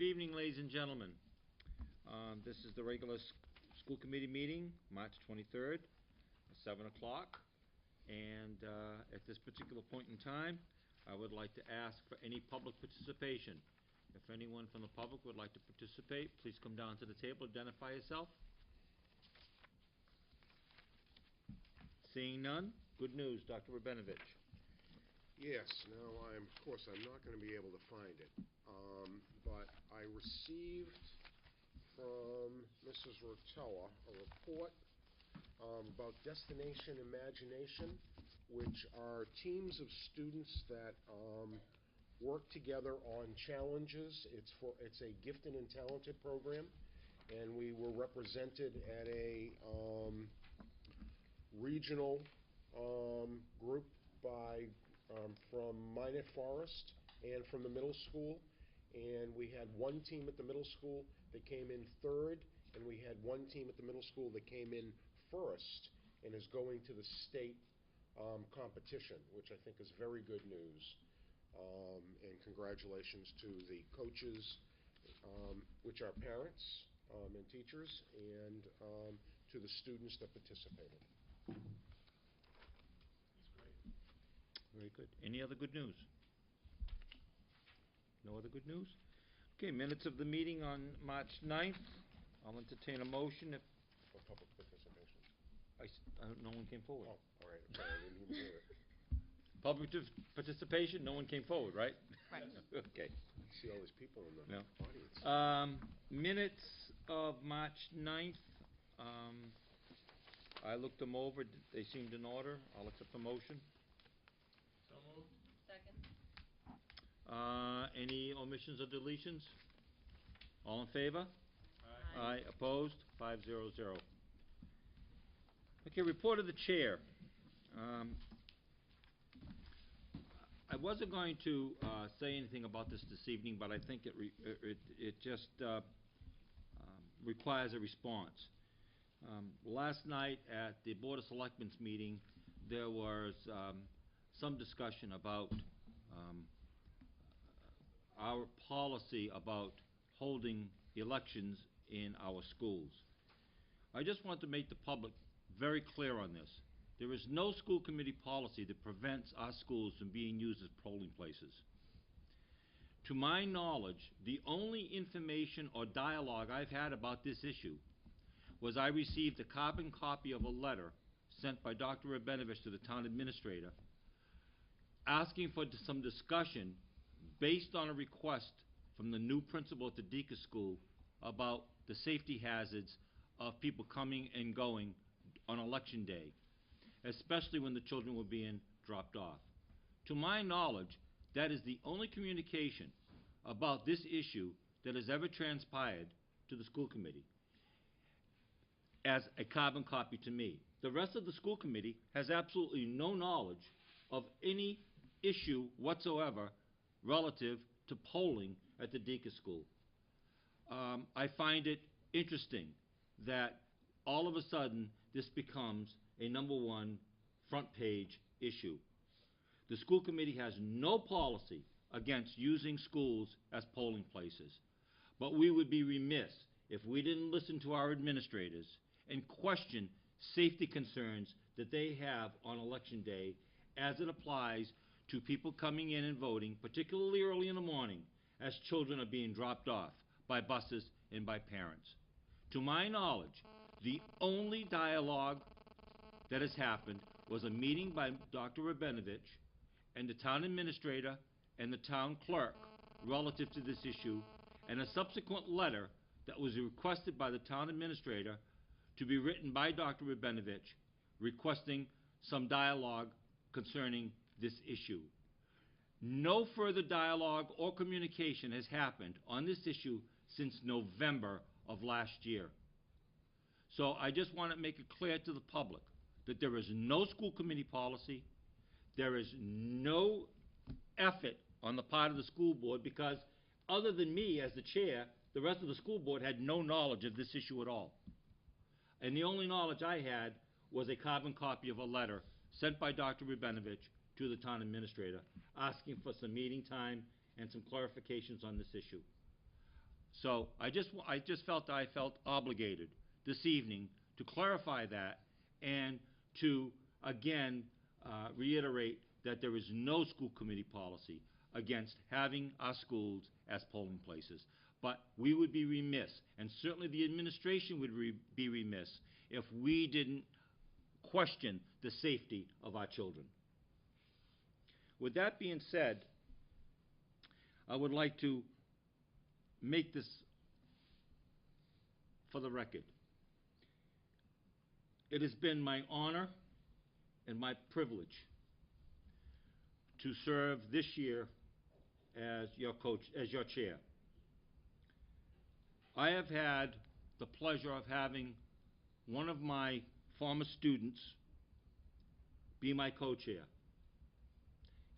Good evening, ladies and gentlemen. This is the regular school committee meeting, March 23rd, 7 o'clock. And at this particular point in time, I would like to ask for any public participation. If anyone from the public would like to participate, please come down to the table, identify yourself. Seeing none, good news, Dr. Rabinovich. Yes, now of course, I'm not going to be able to find it, but I received from Mrs. Rotella a report about Destination Imagination, which are teams of students that work together on challenges. It's a gifted and talented program, and we were represented at a regional group from Minot Forest and from the middle school, and we had one team at the middle school that came in third, and we had one team at the middle school that came in first and is going to the state competition, which I think is very good news. And congratulations to the coaches, which are parents and teachers, and to the students that participated. Very good. Any other good news? No other good news? Okay, minutes of the meeting on March 9th. I'll entertain a motion if... For public participation. No one came forward. Oh, all right. Sorry, I didn't even hear it. Public participation? No one came forward, right? Right. Okay. See all these people in the audience. Minutes of March 9th. I looked them over. They seemed in order. I'll accept the motion. So moved. Second. Any omissions or deletions? All in favor? Aye. Aye. Opposed? 5-0-0. Okay, report of the chair. I wasn't going to say anything about this evening, but I think it just requires a response. Last night at the Board of Selectmen's meeting, there was some discussion about our policy about holding elections in our schools. I just want to make the public very clear on this. There is no school committee policy that prevents our schools from being used as polling places. To my knowledge, the only information or dialogue I've had about this issue was I received a carbon copy of a letter sent by Dr. Rabinovich to the town administrator asking for some discussion based on a request from the new principal at the Deacon School about the safety hazards of people coming and going on election day, especially when the children were being dropped off. To my knowledge, that is the only communication about this issue that has ever transpired to the school committee as a carbon copy to me. The rest of the school committee has absolutely no knowledge of any issue whatsoever relative to polling at the Deacon School. I find it interesting that all of a sudden this becomes a #1 front page issue. The school committee has no policy against using schools as polling places, but we would be remiss if we didn't listen to our administrators and question safety concerns that they have on election day as it applies to people coming in and voting, particularly early in the morning, as children are being dropped off by buses and by parents. To my knowledge, the only dialogue that has happened was a meeting by Dr. Rabinovich and the town administrator and the town clerk relative to this issue, and a subsequent letter that was requested by the town administrator to be written by Dr. Rabinovich requesting some dialogue concerning this issue. No further dialogue or communication has happened on this issue since November of last year. So I just want to make it clear to the public that there is no school committee policy, there is no effort on the part of the school board, because other than me as the chair, the rest of the school board had no knowledge of this issue at all. And the only knowledge I had was a carbon copy of a letter sent by Dr. Rabinovich to the town administrator asking for some meeting time and some clarifications on this issue. So I just felt I felt obligated this evening to clarify that and to again reiterate that there is no school committee policy against having our schools as polling places. But we would be remiss, and certainly the administration would be remiss, if we didn't question the safety of our children. With that being said, I would like to make this for the record. It has been my honor and my privilege to serve this year as your coach, as your chair. I have had the pleasure of having one of my former students be my co-chair.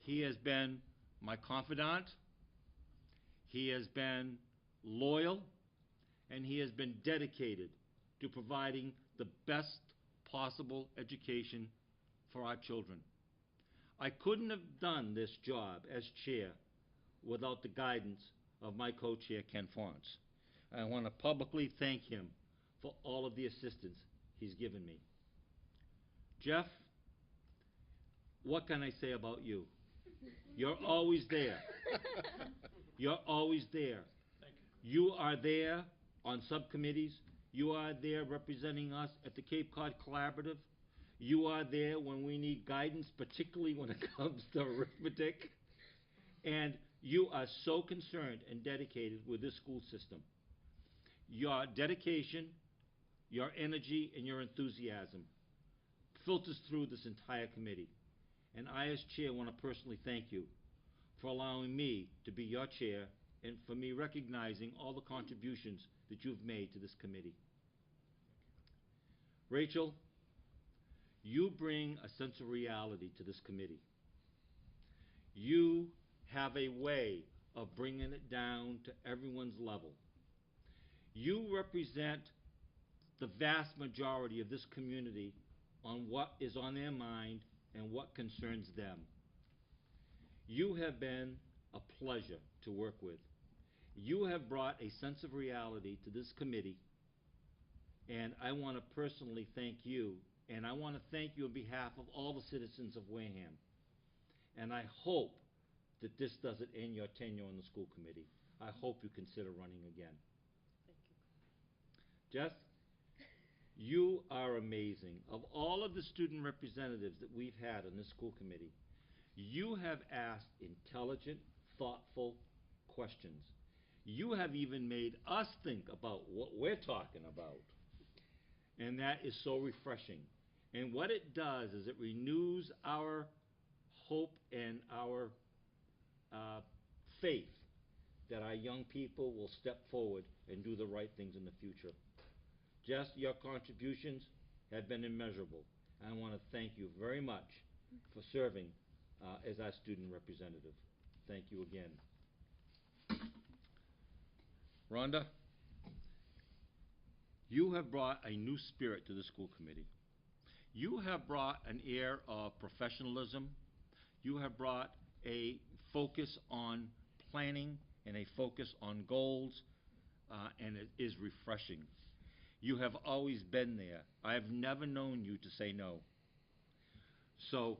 He has been my confidant, he has been loyal, and he has been dedicated to providing the best possible education for our children. I couldn't have done this job as chair without the guidance of my co-chair, Ken Forrence. I want to publicly thank him for all of the assistance he's given me. Jeff, what can I say about you? You're always there. You're always there. Thank you. You are there on subcommittees. You are there representing us at the Cape Cod Collaborative. You are there when we need guidance, particularly when it comes to arithmetic. And you are so concerned and dedicated with this school system. Your dedication, your energy, and your enthusiasm filters through this entire committee. And I, as chair, want to personally thank you for allowing me to be your chair and for me recognizing all the contributions that you've made to this committee. Rachel, you bring a sense of reality to this committee. You have a way of bringing it down to everyone's level. You represent the vast majority of this community on what is on their mind and what concerns them. You have been a pleasure to work with. You have brought a sense of reality to this committee, and I want to personally thank you, and I want to thank you on behalf of all the citizens of Wareham. And I hope that this doesn't end your tenure on the school committee. I hope you consider running again. Thank you. Jess, you are amazing. Of all of the student representatives that we've had on this school committee, you have asked intelligent, thoughtful questions. You have even made us think about what we're talking about. And that is so refreshing. And what it does is it renews our hope and our faith that our young people will step forward and do the right things in the future. Jess, your contributions have been immeasurable. I want to thank you very much for serving as our student representative. Thank you again. Rhonda, you have brought a new spirit to the school committee. You have brought an air of professionalism. You have brought a focus on planning and a focus on goals, and it is refreshing. You have always been there. I have never known you to say no. So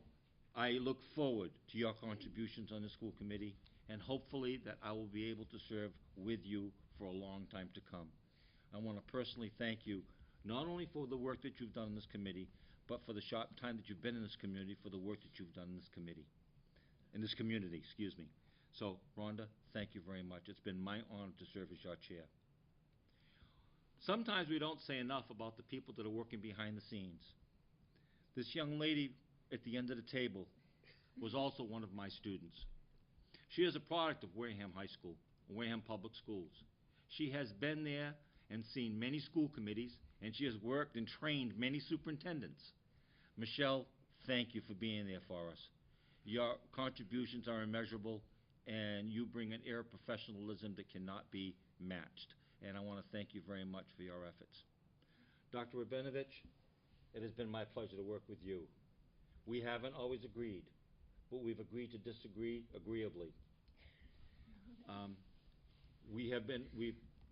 I look forward to your contributions on the school committee, and hopefully that I will be able to serve with you for a long time to come. I want to personally thank you, not only for the work that you've done in this committee, but for the short time that you've been in this community, for the work that you've done in this committee. In this community, excuse me. So, Rhonda, thank you very much. It's been my honor to serve as your chair. Sometimes we don't say enough about the people that are working behind the scenes. This young lady at the end of the table was also one of my students. She is a product of Wareham High School, Wareham Public Schools. She has been there and seen many school committees, and she has worked and trained many superintendents. Michelle, thank you for being there for us. Your contributions are immeasurable, and you bring an air of professionalism that cannot be matched. And I want to thank you very much for your efforts. Dr. Rabinovich, it has been my pleasure to work with you. We haven't always agreed, but we've agreed to disagree agreeably.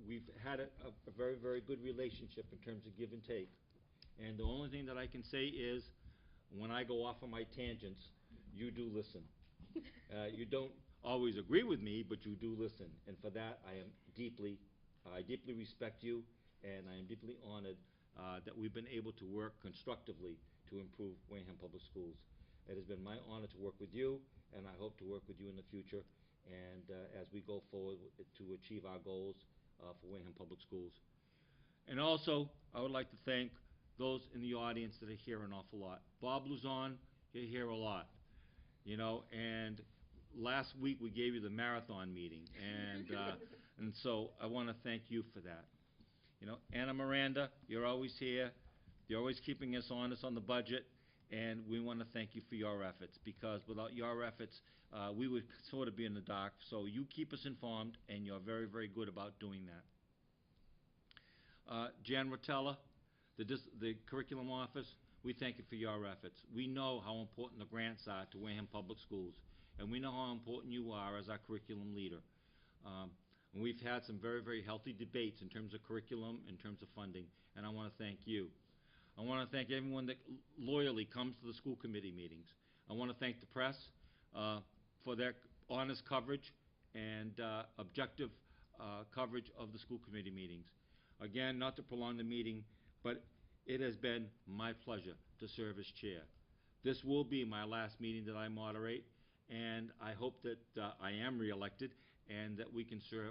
we've had a very, very good relationship in terms of give and take. And the only thing that I can say is, when I go off on my tangents, you do listen. You don't always agree with me, but you do listen. And for that, I deeply respect you, and I am deeply honored that we've been able to work constructively to improve Wareham Public Schools. It has been my honor to work with you, and I hope to work with you in the future, and as we go forward to achieve our goals for Wareham Public Schools. And also, I would like to thank those in the audience that are here an awful lot. Bob Luzon, you're here a lot, you know, and last week we gave you the marathon meeting, and so I want to thank you for that. You know, Anna Miranda, you're always here. You're always keeping us honest on the budget, and we want to thank you for your efforts, because without your efforts, we would sort of be in the dark. So you keep us informed, and you're very, very good about doing that. Jan Rotella, the curriculum office, we thank you for your efforts. We know how important the grants are to Wareham Public Schools, and we know how important you are as our curriculum leader. And we've had some very, very healthy debates in terms of curriculum, in terms of funding, and I want to thank you. I want to thank everyone that loyally comes to the school committee meetings. I want to thank the press for their honest coverage and objective coverage of the school committee meetings. Again, not to prolong the meeting, but it has been my pleasure to serve as chair. This will be my last meeting that I moderate, and I hope that I am reelected and that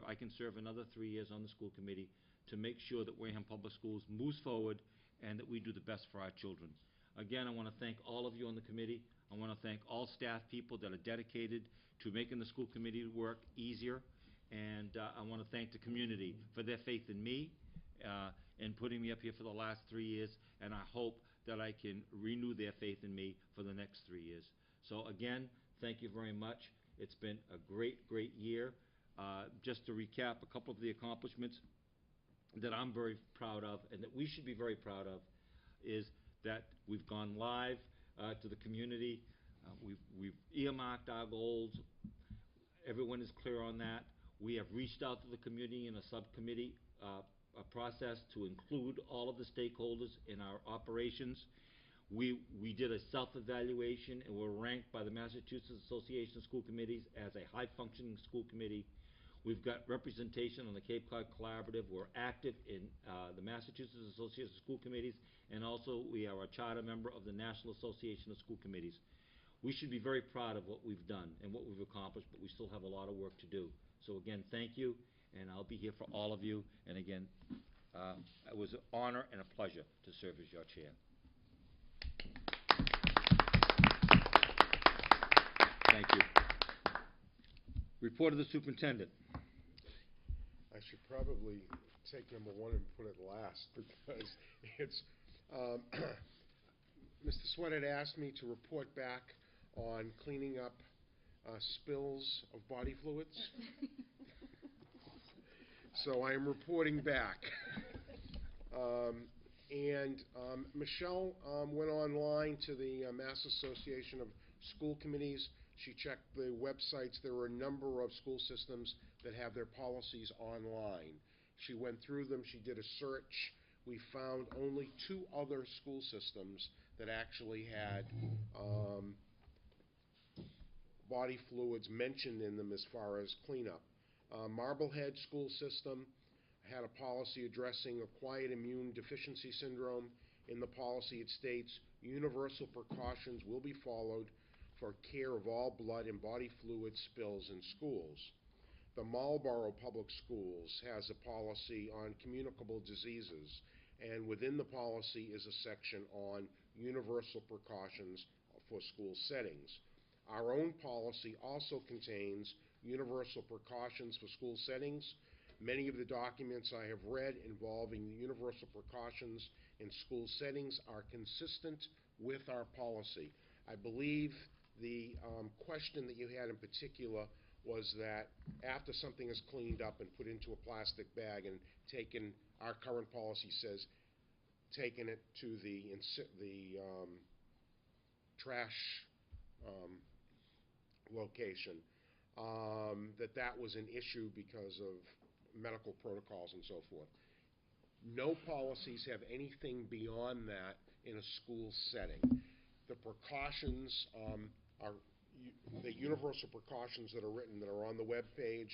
I can serve another 3 years on the school committee to make sure that Wareham Public Schools moves forward and that we do the best for our children. Again, I want to thank all of you on the committee. I want to thank all staff people that are dedicated to making the school committee work easier, and I want to thank the community for their faith in me and putting me up here for the last 3 years, and I hope that I can renew their faith in me for the next 3 years. So again, thank you very much. It's been a great, great year. Just to recap a couple of the accomplishments that I'm very proud of and that we should be very proud of is that we've gone live to the community. We've earmarked our goals. Everyone is clear on that. We have reached out to the community in a subcommittee process to include all of the stakeholders in our operations. We did a self-evaluation and were ranked by the Massachusetts Association of School Committees as a high-functioning school committee. We've got representation on the Cape Cod Collaborative. We're active in the Massachusetts Association of School Committees, and also we are a charter member of the National Association of School Committees. We should be very proud of what we've done and what we've accomplished, but we still have a lot of work to do. So again, thank you, and I'll be here for all of you. And again, it was an honor and a pleasure to serve as your chair. Thank you. Report of the superintendent. I should probably take number one and put it last, because it's, Mr. Sweat had asked me to report back on cleaning up spills of body fluids. So I am reporting back. Michelle went online to the Mass Association of School Committees. She checked the websites. There were a number of school systems that have their policies online. She went through them. She did a search. We found only 2 other school systems that actually had body fluids mentioned in them as far as cleanup. Marblehead School System had a policy addressing acquired immune deficiency syndrome. In the policy, it states universal precautions will be followed for care of all blood and body fluid spills in schools. The Marlborough Public Schools has a policy on communicable diseases, and within the policy is a section on universal precautions for school settings. Our own policy also contains universal precautions for school settings. Many of the documents I have read involving the universal precautions in school settings are consistent with our policy. I believe the question that you had in particular was that after something is cleaned up and put into a plastic bag and taken, our current policy says, taking it to the trash location, that was an issue because of medical protocols and so forth. No policies have anything beyond that in a school setting. The precautions are the universal precautions that are written, that are on the webpage,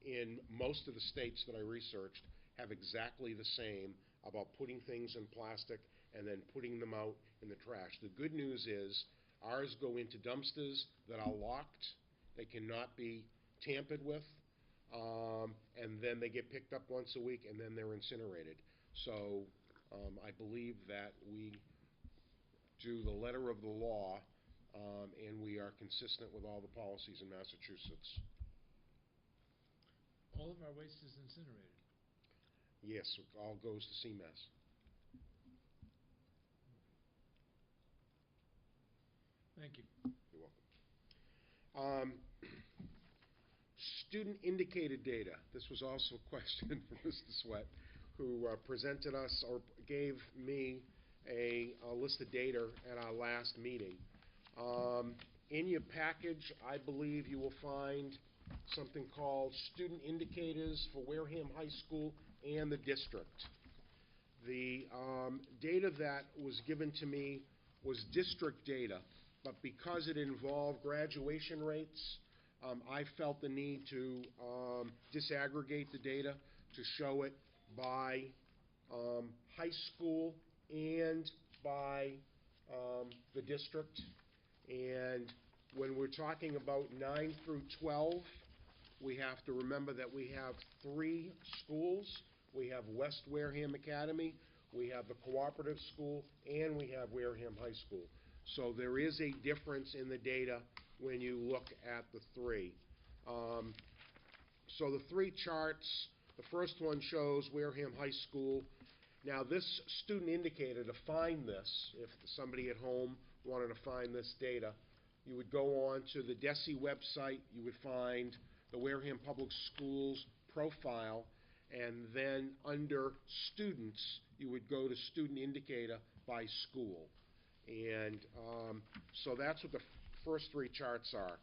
in most of the states that I researched, have exactly the same about putting things in plastic and then putting them out in the trash. The good news is ours go into dumpsters that are locked. They cannot be tampered with. And then they get picked up once a week, and then they're incinerated. So I believe that we do the letter of the law, and we are consistent with all the policies in Massachusetts. All of our waste is incinerated. Yes, it all goes to CMAS. Thank you. You're welcome. Student indicated data. This was also a question from Mr. Sweat, who presented us, or gave me, a list of data at our last meeting. In your package, I believe you will find something called Student Indicators for Wareham High School and the district. The data that was given to me was district data, but because it involved graduation rates, I felt the need to disaggregate the data to show it by high school and by the district. And when we're talking about 9 through 12, we have to remember that we have 3 schools. We have West Wareham Academy, we have the Cooperative School, and we have Wareham High School. So there is a difference in the data when you look at the 3. So the 3 charts, the first one shows Wareham High School. Now this student indicator, to find this, if somebody at home wanted to find this data, you would go on to the DESE website, you would find the Wareham Public Schools profile, and then under students, you would go to student indicator by school. And so that's what the first 3 charts are.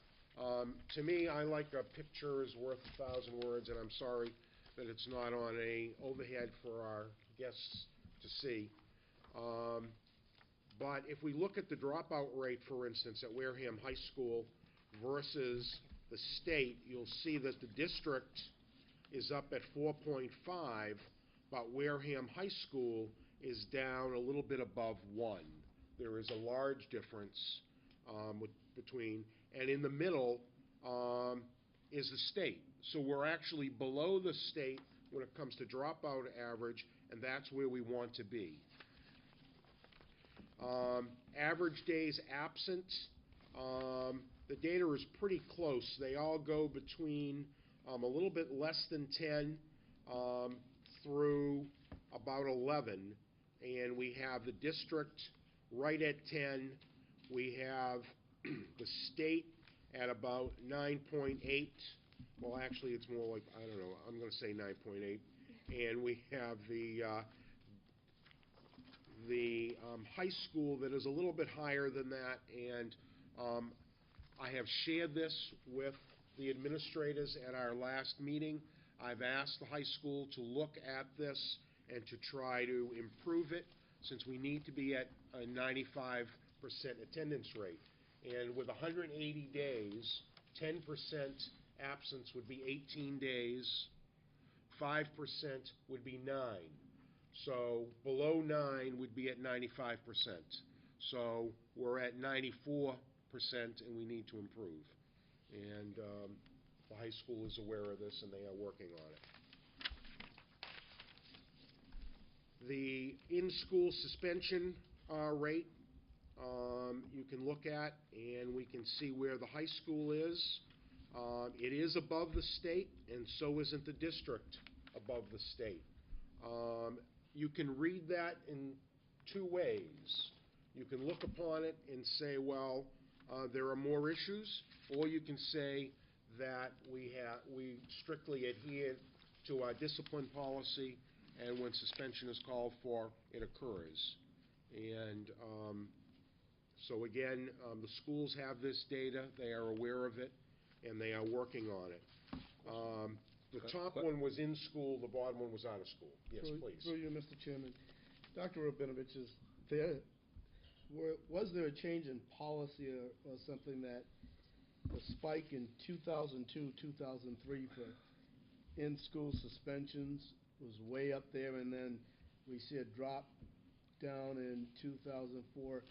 To me, I like a picture is worth 1,000 words, and I'm sorry that it's not on a overhead for our guests to see. But if we look at the dropout rate, for instance, at Wareham High School versus the state, you'll see that the district is up at 4.5, but Wareham High School is down a little bit above 1. There is a large difference between, and in the middle is the state. So we're actually below the state when it comes to dropout average, and that's where we want to be. Average days absent, the data is pretty close. They all go between a little bit less than 10 through about 11, and we have the district right at 10. We have the state at about 9.8. Well, actually, it's more like, I don't know, I'm going to say 9.8. And we have the high school that is a little bit higher than that, and I have shared this with the administrators at our last meeting. I've asked the high school to look at this and to try to improve it, since we need to be at a 95% attendance rate. And with 180 days, 10% absence would be 18 days, 5% would be 9. So below 9 would be at 95%. So we're at 94%, and we need to improve. And the high school is aware of this, and they are working on it. The in-school suspension rate, you can look at, and we can see where the high school is. It is above the state, and so isn't the district above the state. You can read that in 2 ways. You can look upon it and say, well, there are more issues, or you can say that we strictly adhere to our discipline policy, and when suspension is called for, it occurs. And so again, the schools have this data, they are aware of it, and they are working on it. The Quick- top quick- one was in school, the bottom one was out of school. Yes, please. Through you, Mr. Chairman. Dr. Rabinovich, was there a change in policy or something that the spike in 2002, 2003 for in-school suspensions was way up there, and then we see a drop down in 2004?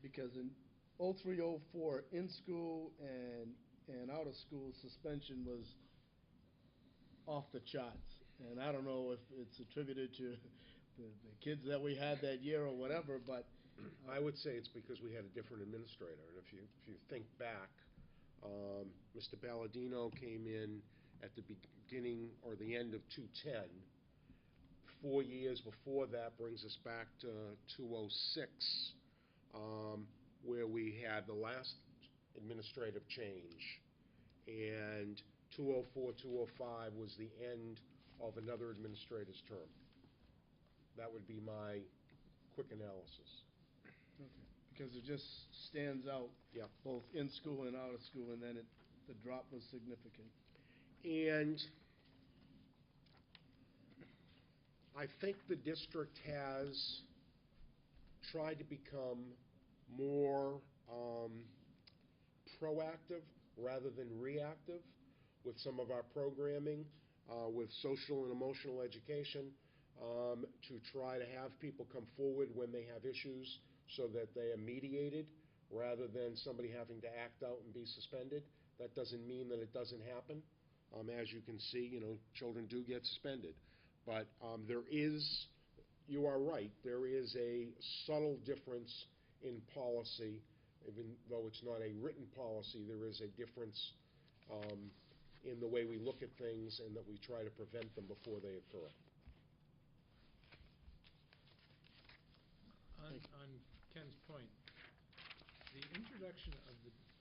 Because in 03, 04, in-school and out-of-school suspension was off the charts. And I don't know if it's attributed to the kids that we had that year or whatever, but I would say it's because we had a different administrator, and if you think back, Mr. Balladino came in at the beginning or the end of 2010. 4 years before that brings us back to 2006, where we had the last administrative change, and 2004, 2005 was the end of another administrator's term. That would be my quick analysis. okay, because it just stands out, Yeah. both in school and out of school, and then the drop was significant. And I think the district has tried to become more proactive rather than reactive with some of our programming, with social and emotional education, to try to have people come forward when they have issues so that they are mediated rather than somebody having to act out and be suspended. That doesn't mean that it doesn't happen. As you can see, children do get suspended. But you are right, there is a subtle difference in policy. Even though it's not a written policy, there is a difference in the way we look at things and that we try to prevent them before they occur. On Ken's point, the introduction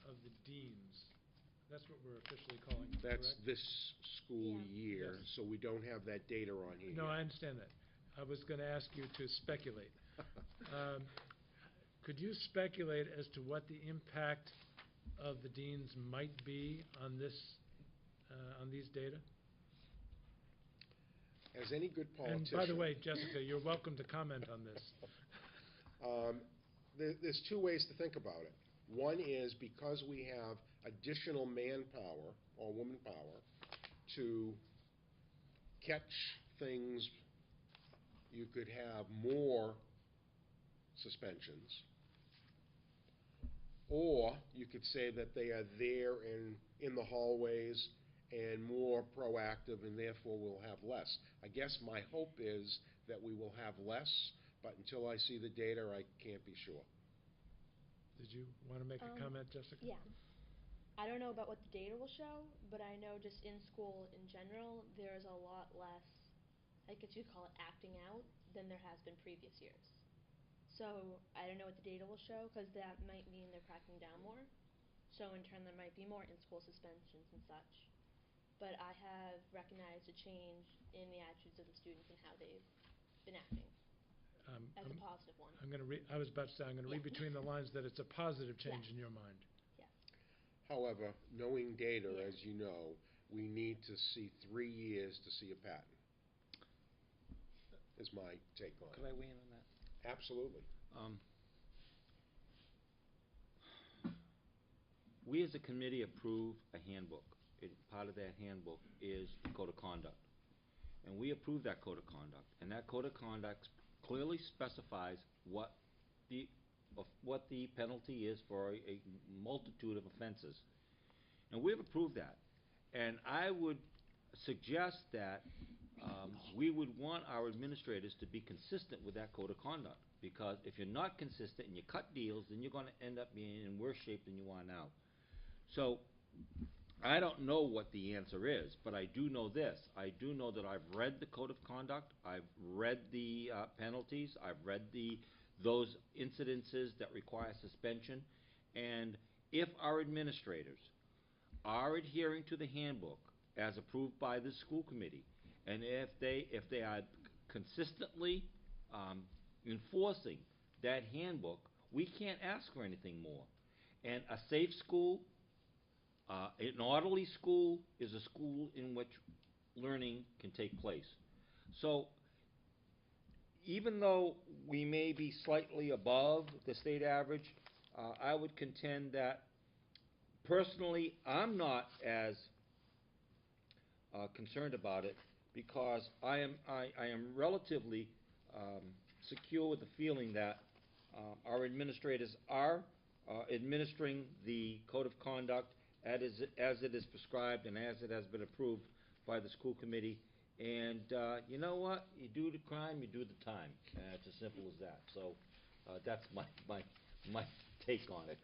of the deans, that's what we're officially calling them, That's correct? this school Yeah. year, Yes. so we don't have that data on here. No, yet. I understand that. I was going to ask you to speculate. Could you speculate as to what the impact of the deans might be on these data? As any good politician. And by the way, Jessica, you're welcome to comment on this. There's two ways to think about it. One is because we have additional manpower or womanpower to catch things, you could have more suspensions. Or you could say that they are there in the hallways and more proactive, and therefore we'll have less. I guess my hope is that we will have less, but until I see the data, I can't be sure. Did you want to make a comment, Jessica? Yeah. I don't know about what the data will show, but I know just in school in general, there's a lot less, I guess you'd call it acting out, than there has been previous years. So I don't know what the data will show, because that might mean they're cracking down more. So in turn, there might be more in-school suspensions and such. But I have recognized a change in the attitudes of the students and how they've been acting as a positive one. I was about to say, I'm going to read Yeah. between the lines that it's a positive change Yes. in your mind. Yes. However, knowing data, Yeah. as you know, we need to see 3 years to see a pattern, is my take on Could I it. weigh in on that? Absolutely. We as a committee approve a handbook. Part of that handbook is the code of conduct. And we approve that code of conduct. And that code of conduct clearly specifies what the penalty is for a multitude of offenses. And we've approved that. And I would suggest that we would want our administrators to be consistent with that code of conduct. Because if you're not consistent and you cut deals, then you're going to end up being in worse shape than you are now. So I don't know what the answer is, but I do know this. I do know that I've read the code of conduct. I've read the penalties. I've read those incidences that require suspension. And if our administrators are adhering to the handbook as approved by the school committee, and if they are consistently enforcing that handbook, we can't ask for anything more. And a safe school, an orderly school, is a school in which learning can take place. So, even though we may be slightly above the state average, I would contend that personally, I'm not as concerned about it because I am relatively secure with the feeling that our administrators are administering the code of conduct as it is prescribed and as it has been approved by the school committee. And you know what? You do the crime, you do the time. It's as simple as that. So that's my take on it.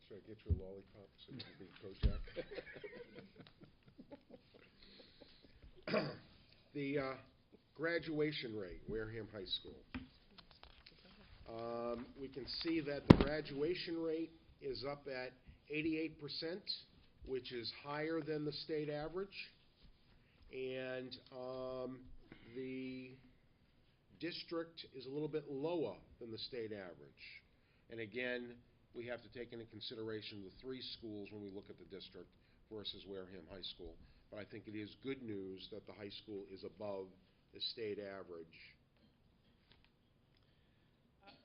Should I get you a lollipop so you can be Kojak? The graduation rate, Wareham High School. We can see that the graduation rate is up at 88%, which is higher than the state average. And the district is a little bit lower than the state average. And again, we have to take into consideration the three schools when we look at the district versus Wareham High School. But I think it is good news that the high school is above the state average.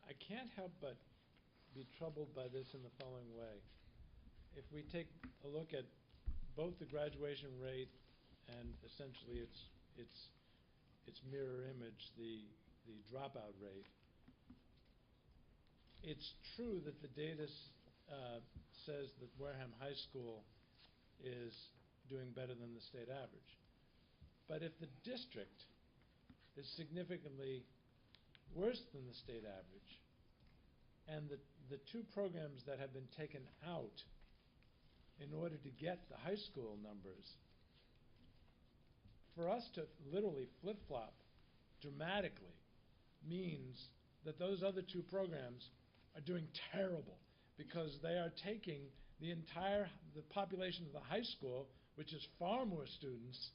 I can't help but be troubled by this in the following way. If we take a look at both the graduation rate and essentially its mirror image, the dropout rate, it's true that the data says that Wareham High School is doing better than the state average. But if the district is significantly worse than the state average, and the two programs that have been taken out in order to get the high school numbers, for us to literally flip-flop dramatically means that those other two programs are doing terrible because they are taking the population of the high school, which is far more students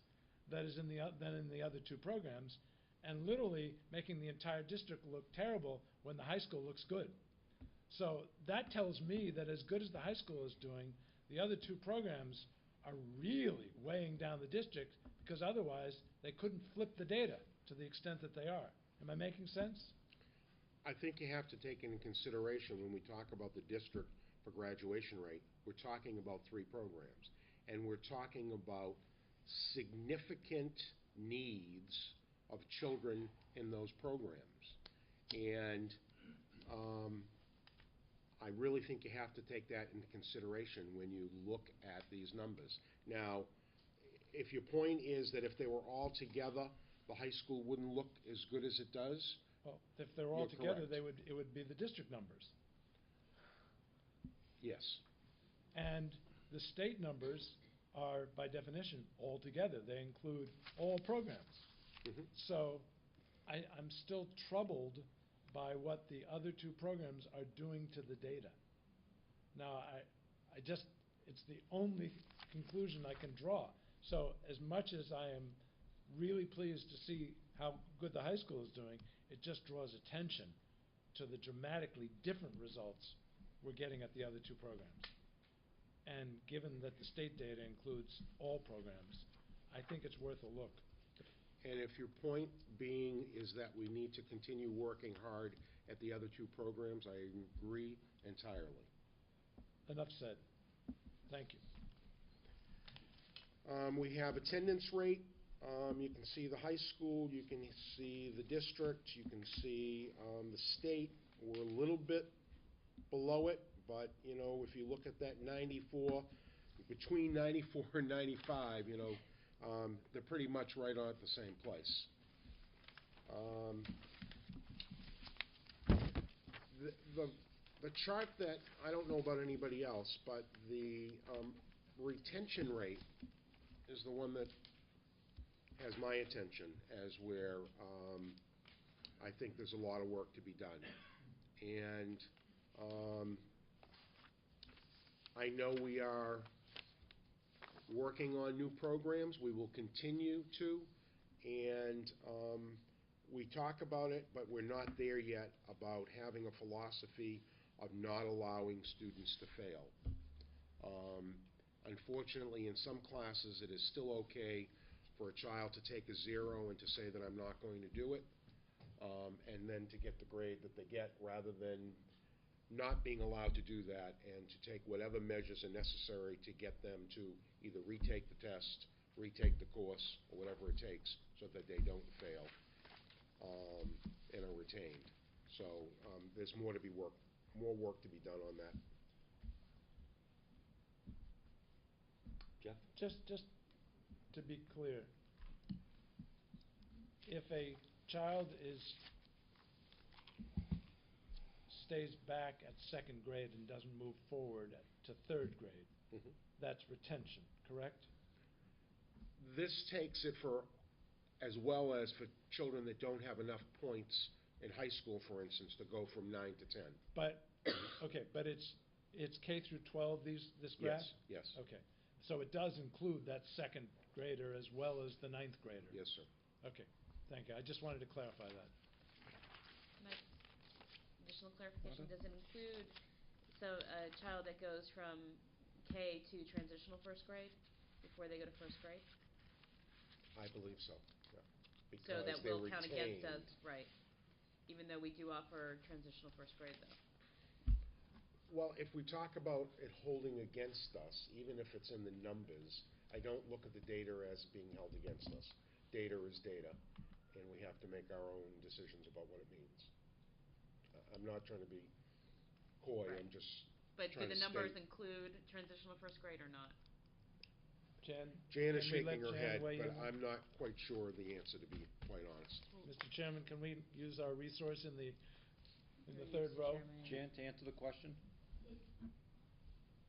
than in the other two programs, and literally making the entire district look terrible when the high school looks good. So that tells me that as good as the high school is doing, the other two programs are really weighing down the district because otherwise they couldn't flip the data to the extent that they are. Am I making sense? I think you have to take into consideration when we talk about the district for graduation rate, we're talking about three programs. And we're talking about significant needs of children in those programs. And I really think you have to take that into consideration when you look at these numbers. Now, if your point is that if they were all together, the high school wouldn't look as good as it does, well, if they're all together, correct. it would be the district numbers. Yes. And the state numbers are, by definition, all together. They include all programs. Mm-hmm. So I'm still troubled by what the other two programs are doing to the data. Now, it's the only conclusion I can draw. So as much as I am really pleased to see how good the high school is doing, it just draws attention to the dramatically different results we're getting at the other two programs. And given that the state data includes all programs, I think it's worth a look. And if your point being is that we need to continue working hard at the other two programs, I agree entirely. Enough said. Thank you. We have attendance rate. You can see the high school, you can see the district, you can see the state. We're a little bit below it, but you know, if you look at that 94, between 94 and 95, you know, they're pretty much right on at the same place. The chart that, I don't know about anybody else, but the retention rate is the one that has my attention as where I think there's a lot of work to be done. And I know we are working on new programs. We will continue to. And we talk about it, but we're not there yet about having a philosophy of not allowing students to fail. Unfortunately, in some classes, it is still okay for a child to take a 0 and to say that I'm not going to do it, and then to get the grade that they get, rather than not being allowed to do that and to take whatever measures are necessary to get them to either retake the test, retake the course, or whatever it takes, so that they don't fail and are retained. So there's more work to be done on that. Jeff? Just to be clear, if a child stays back at 2nd grade and doesn't move forward to 3rd grade, Mhm. that's retention, correct? This takes it for, as well as for children that don't have enough points in high school, for instance, to go from 9 to 10. But, okay, but it's K through 12, this graph? Yes. Okay, so it does include that 2nd grader as well as the 9th grader? Yes, sir. Okay, thank you. I just wanted to clarify that. Additional clarification, does it include, so a child that goes from K to transitional 1st grade before they go to 1st grade? I believe so, yeah. So that Because they're will count against us, retained. right, even though we do offer transitional 1st grade, though. Well, if we talk about it holding against us, even if it's in the numbers, I don't look at the data as being held against us. Data is data, and we have to make our own decisions about what it means. I'm not trying to be coy, Right. I'm just But do trying the to numbers state. include transitional 1st grade or not? Jan? Jan is can we let shaking her Jan head, weigh but in? I'm not quite sure of the answer, to be quite honest. Mr. Chairman, can we use our resource in the Through you, 3rd Mr. row? Chairman. Jan, to answer the question?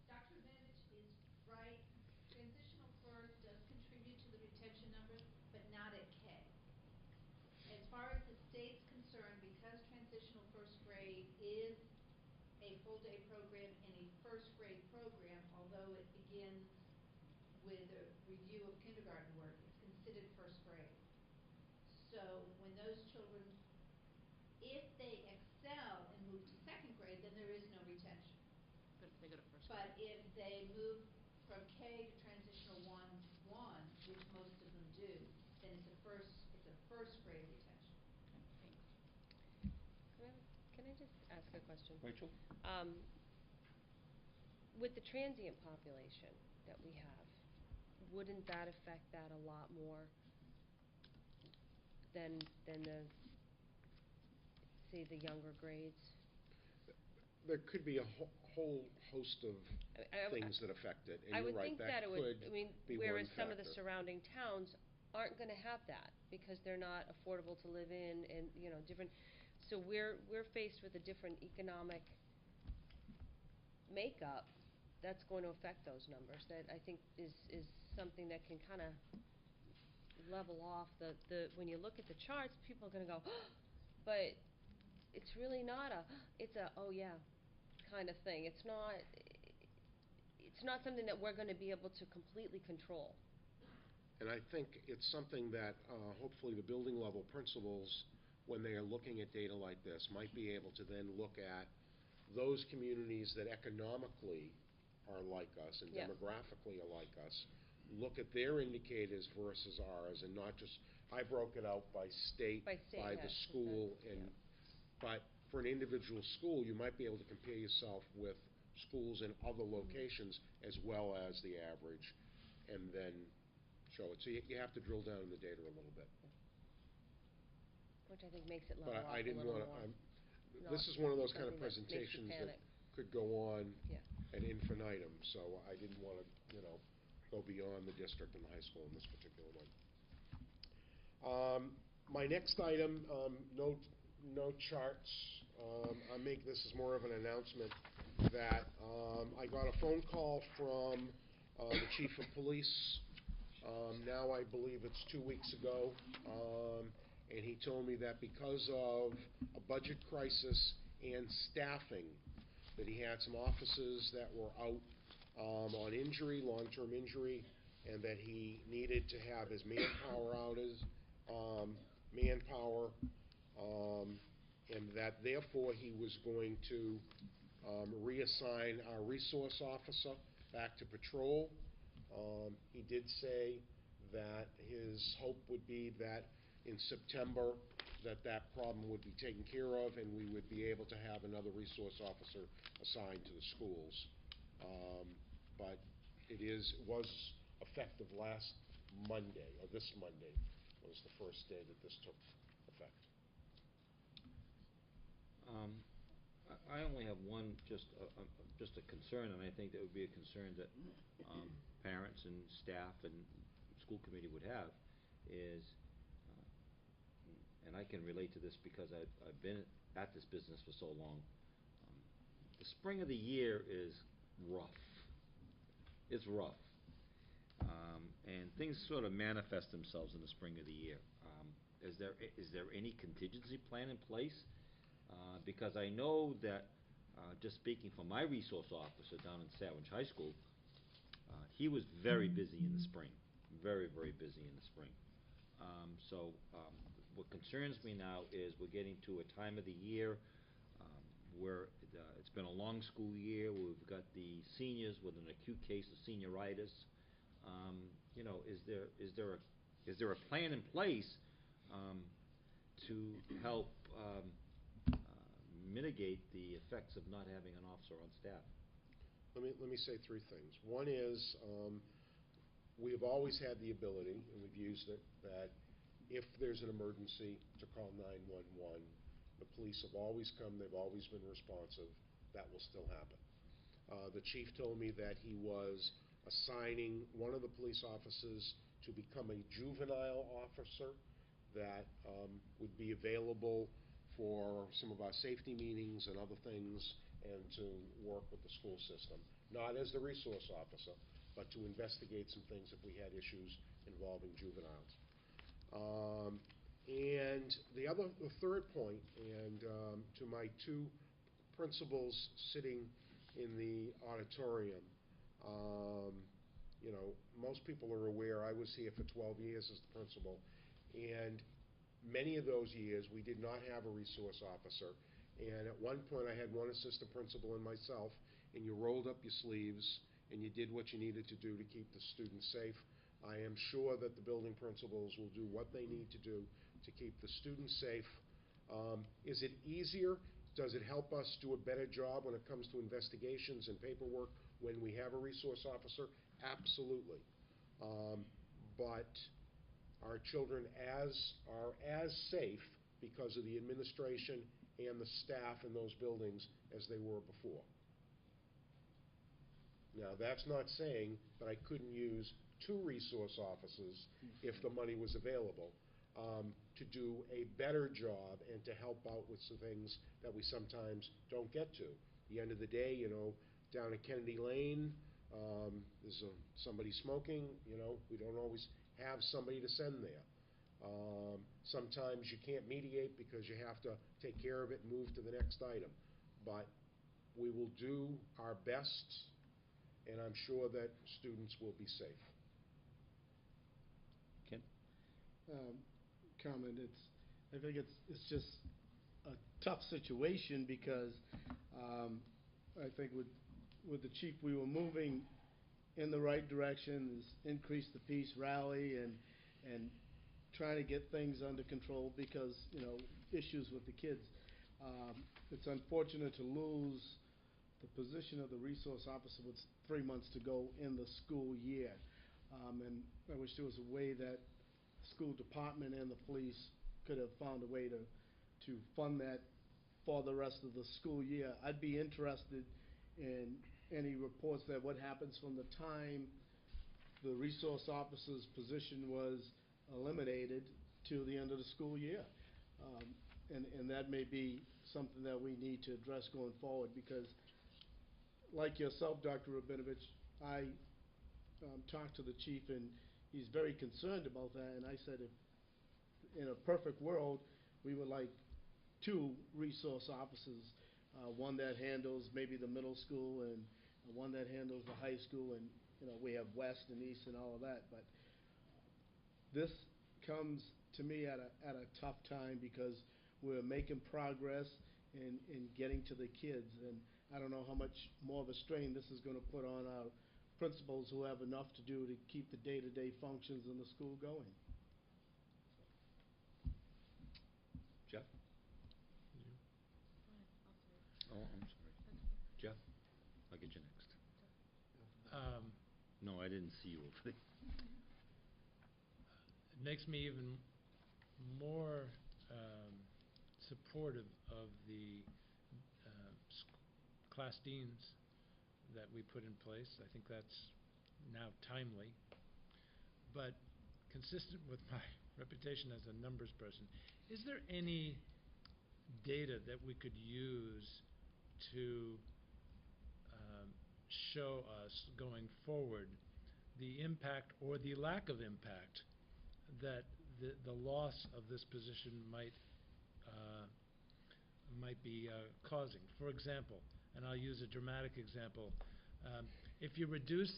Dr. Bevich is right. Transitional first does contribute to the retention numbers, but not at K. As far as the state's concerned, because transitional 1st grade is a full-day program and a 1st grade program, although it begins with a review of kindergarten work, it's considered 1st grade. So when those children, if they excel and move to 2nd grade, then there is no retention. But if they go to 1st grade? But if they move from K to transitional 1-1, which most of them do, then it's a first grade retention. Okay, thanks. Can I just ask a question? Rachel? With the transient population that we have, wouldn't that affect that a lot more than the, say, the younger grades? There could be a whole host of I things that affect it, I and you're would right, think that that it would, could I mean, be one whereas some of the factor. surrounding towns aren't gonna have that, because they're not affordable to live in, and, you know, different, so we're faced with a different economic makeup that's going to affect those numbers, that I think is something that can kinda level off when you look at the charts, people are gonna go, but it's really not it's a, oh yeah, kind of thing. It's not something that we're gonna be able to completely control. And I think it's something that hopefully the building level principals, when they are looking at data like this, might be able to then look at those communities that economically are like us and Yeah. demographically are like us, look at their indicators versus ours, and not just, I broke it out by state, By state, by yeah, the 'cause school, that's- and yeah. but for an individual school, you might be able to compare yourself with schools in other locations as well as the average, and then show it. So you have to drill down in the data a little bit. Which I think makes it level But off I a didn't little want more. to, this is one of those kind of something that makes you presentations that panic. could go on Yeah. ad infinitum, so I didn't want to, go beyond the district and the high school in this particular one. My next item, no charts. I make this as more of an announcement that I got a phone call from the chief of police, now I believe it's 2 weeks ago, and he told me that because of a budget crisis and staffing, that he had some officers that were out on injury, long-term injury, and that he needed to have his manpower and that therefore he was going to reassign our resource officer back to patrol, He did say that his hope would be that in September that problem would be taken care of and we would be able to have another resource officer assigned to the schools. But it was effective last Monday, or this Monday was the first day that this took effect. I only have one, just a concern, and I think that would be a concern that parents and staff and school committee would have, is, and I can relate to this because I've been at this business for so long, the spring of the year is rough. It's rough. And things sort of manifest themselves in the spring of the year. Is there any contingency plan in place? Because I know that, just speaking for my resource officer down in Savage High School, he was very busy in the spring, very, very busy in the spring. What concerns me now is we're getting to a time of the year where it's been a long school year. We've got the seniors with an acute case of senioritis. Is there a plan in place to help mitigate the effects of not having an officer on staff? Let me say three things. One is we have always had the ability, and we've used it, that if there's an emergency, to call 911. The police have always come. They've always been responsive. That will still happen. The chief told me that he was assigning one of the police officers to become a juvenile officer that would be available for some of our safety meetings and other things, and to work with the school system. Not as the resource officer, but to investigate some things if we had issues involving juveniles. And the third point, and to my two principals sitting in the auditorium, most people are aware I was here for 12 years as the principal, and many of those years we did not have a resource officer. And at one point I had one assistant principal and myself, and you rolled up your sleeves and you did what you needed to do to keep the students safe. I am sure that the building principals will do what they need to do to keep the students safe. Is it easier? Does it help us do a better job when it comes to investigations and paperwork when we have a resource officer? Absolutely. But our children are as safe because of the administration and the staff in those buildings as they were before. Now, that's not saying that I couldn't use two resource officers if the money was available to do a better job and to help out with some things that we sometimes don't get to. At the end of the day, down at Kennedy Lane, there's somebody smoking, we don't always have somebody to send there. Sometimes you can't mediate because you have to take care of it and move to the next item. But we will do our best, and I'm sure that students will be safe. Ken? Comment. I think it's just a tough situation because I think with the chief we were moving in the right direction, is increase the peace rally and trying to get things under control because issues with the kids. It's unfortunate to lose the position of the resource officer with 3 months to go in the school year, and I wish there was a way that the school department and the police could have found a way to fund that for the rest of the school year. I'd be interested in any reports that what happens from the time the resource officer's position was eliminated to the end of the school year. And that may be something that we need to address going forward because, like yourself, Dr. Rabinovich, I talked to the chief and he's very concerned about that, and I said if in a perfect world we would like 2 resource officers, one that handles maybe the middle school and one that handles the high school, and we have west and east and all of that. But this comes to me at a tough time because we're making progress in getting to the kids, and I don't know how much more of a strain this is going to put on our principals who have enough to do to keep the day-to-day functions in the school going. Jeff? Oh, I'm sorry. Jeff? I'll get you next. No, I didn't see you over there. It makes me even more supportive of the class deans that we put in place. I think that's now timely. But consistent with my reputation as a numbers person, is there any data that we could use to show us going forward the impact or the lack of impact that the loss of this position might be causing? For example, and I'll use a dramatic example, if you reduce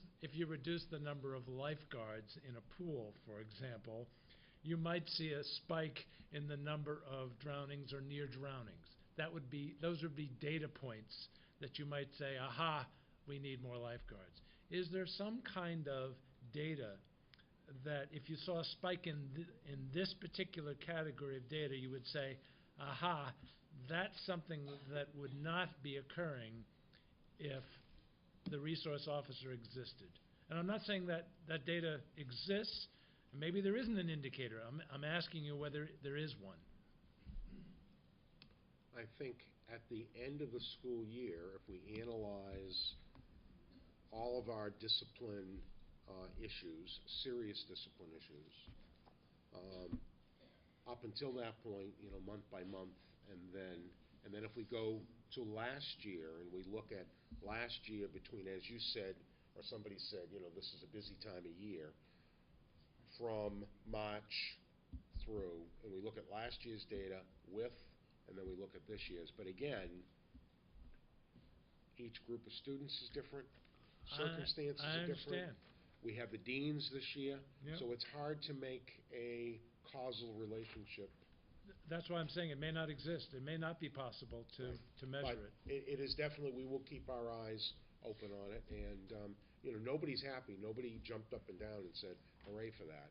the number of lifeguards in a pool, for example, you might see a spike in the number of drownings or near drownings. Those would be data points that you might say, aha, we need more lifeguards. Is there some kind of data that if you saw a spike in this particular category of data, you would say, aha, that's something that would not be occurring if the resource officer existed? And I'm not saying that that data exists, and maybe there isn't an indicator. I'm asking you whether there is one. I think at the end of the school year, if we analyze all of our discipline issues, serious discipline issues, up until that point, month by month, and then if we go to last year and we look at last year between, as you said, or somebody said, this is a busy time of year, from March through, and we look at last year's data with, and then we look at this year's. But again, each group of students is different. Circumstances I are different. understand. We have the deans this year, Yep. so it's hard to make a causal relationship. That's why I'm saying it may not exist. It may not be possible to measure But it. it is definitely, we will keep our eyes open on it, and nobody's happy. Nobody jumped up and down and said hooray for that.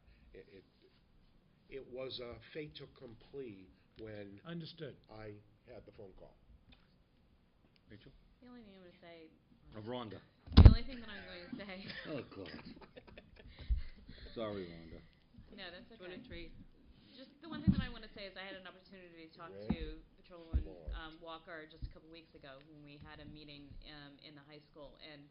It was a fait accompli when Understood. I had the phone call. Rachel? The only thing I'm going to say... Rhonda. The only thing that I'm going to say... Oh, God. Sorry, Rhonda. No, that's okay. 23. Just the one thing that I want to say is I had an opportunity to talk to Patrolwoman Walker just a couple weeks ago when we had a meeting in the high school. And,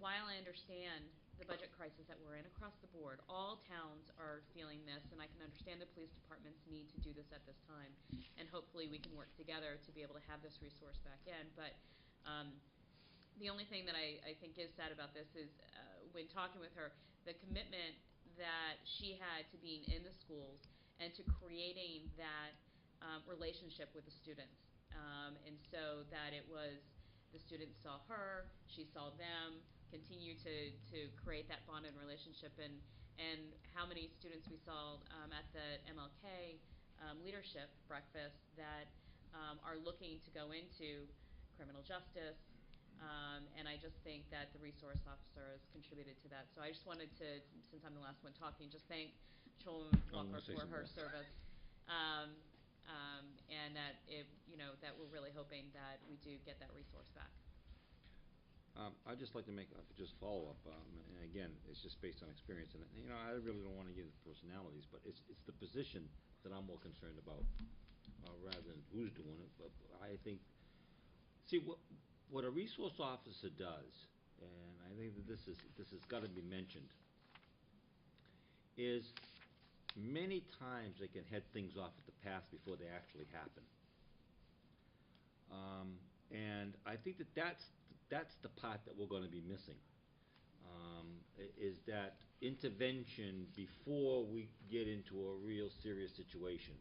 while I understand the budget crisis that we're in across the board, all towns are feeling this, and I can understand the police departments need to do this at this time. And hopefully we can work together to be able to have this resource back in. But the only thing that I think is sad about this is when talking with her, the commitment that she had to being in the schools and to creating that relationship with the students. And so that it was the students saw her, she saw them, continue to create that bond and relationship. And how many students we saw at the MLK leadership breakfast that are looking to go into criminal justice. And I just think that the resource officer has contributed to that. So I just wanted to, since I'm the last one talking, just thank Patrolwoman Walker for her service. And that that we're really hoping that we do get that resource back. I'd just like to make just follow up, and again, it's just based on experience, and I really don't want to give personalities, but it's the position that I'm more concerned about, rather than who's doing it. But I think, see, what a resource officer does, and I think that this has got to be mentioned, is many times they can head things off at the pass before they actually happen. And I think that's the part that we're going to be missing, is that intervention before we get into a real serious situation.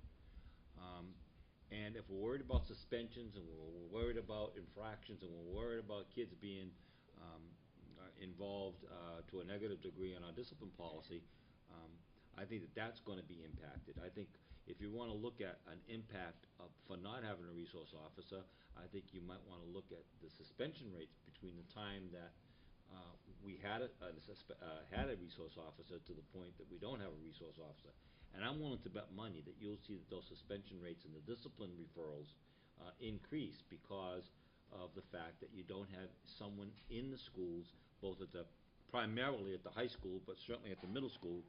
And if we're worried about suspensions, and we're worried about infractions, and we're worried about kids being involved to a negative degree in our discipline policy, I think that's going to be impacted. I think if you want to look at an impact for not having a resource officer, I think you might want to look at the suspension rates between the time that We had had a resource officer to the point that we don't have a resource officer. And I'm willing to bet money that you'll see that those suspension rates and the discipline referrals increase because of the fact that you don't have someone in the schools, both primarily at the high school, but certainly at the middle school,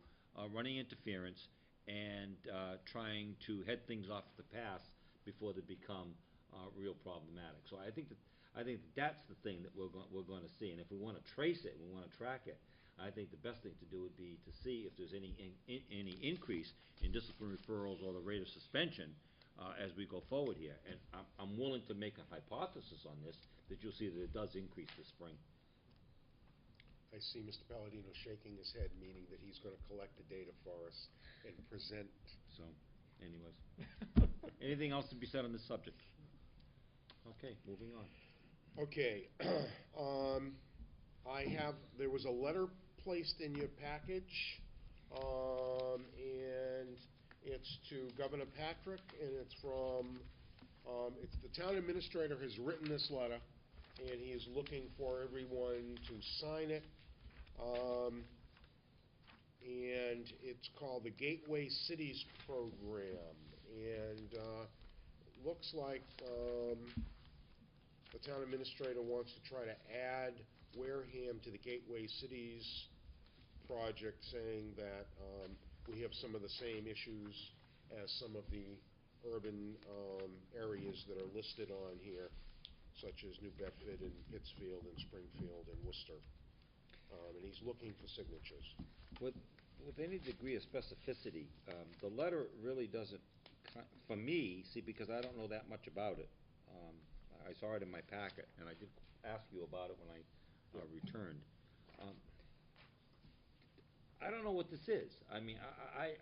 running interference and trying to head things off the path before they become real problematic. So I think that's the thing that we're going to see. And if we want to trace it, we want to track it, I think the best thing to do would be to see if there's any increase in discipline referrals or the rate of suspension as we go forward here. And I'm willing to make a hypothesis on this that you'll see that it does increase this spring. I see Mr. Palladino shaking his head, meaning that he's going to collect the data for us and present. So, anyways. Anything else to be said on this subject? Okay, moving on. Okay. There was a letter placed in your package, and it's to Governor Patrick, and it's from, the town administrator has written this letter, and he is looking for everyone to sign it. And it's called the Gateway Cities Program, and looks like the town administrator wants to try to add Wareham to the Gateway Cities project, saying that we have some of the same issues as some of the urban areas that are listed on here, such as New Bedford and Pittsfield and Springfield and Worcester. And he's looking for signatures. With any degree of specificity, the letter really doesn't, for me, see, because I don't know that much about it. I saw it in my packet, and I did ask you about it when I returned. I don't know what this is. I mean,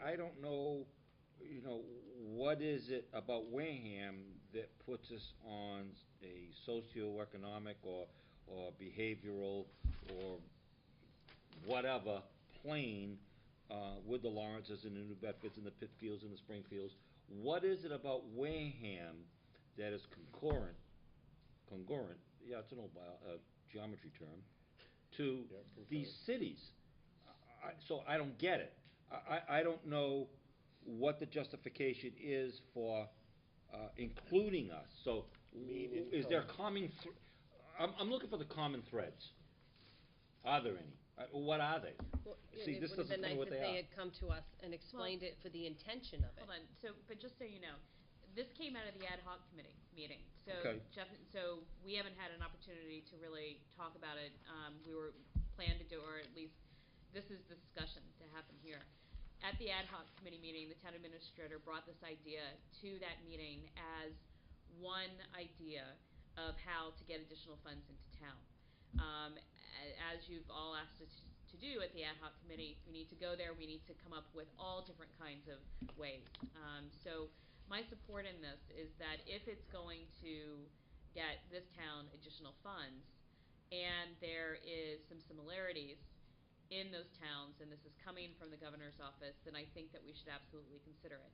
I don't know, what is it about Wareham that puts us on a socioeconomic or behavioral or whatever plane with the Lawrences and the New Bedfords and the Pittsfields and the Springfields. What is it about Wareham that is congruent, yeah, it's an old geometry term, to these cities? So I don't get it. I don't know what the justification is for including us. So is there common I'm looking for the common threads. Are there any? What are they? Well, See, this doesn't tell me what they are. it would have been nice if they had come to us and explained it for the intention of it. Hold on. But just so you know, this came out of the ad hoc committee meeting. So Okay. So we haven't had an opportunity to really talk about it. We were planned to do, or at least this is the discussion to happen here. At the ad hoc committee meeting, the town administrator brought this idea to that meeting as one idea of how to get additional funds into town. As you've all asked us to do at the ad hoc committee, we need to go there, we need to come up with all different kinds of ways. So my support in this is that if it's going to get this town additional funds, and there is some similarities in those towns, and this is coming from the governor's office, then I think that we should absolutely consider it.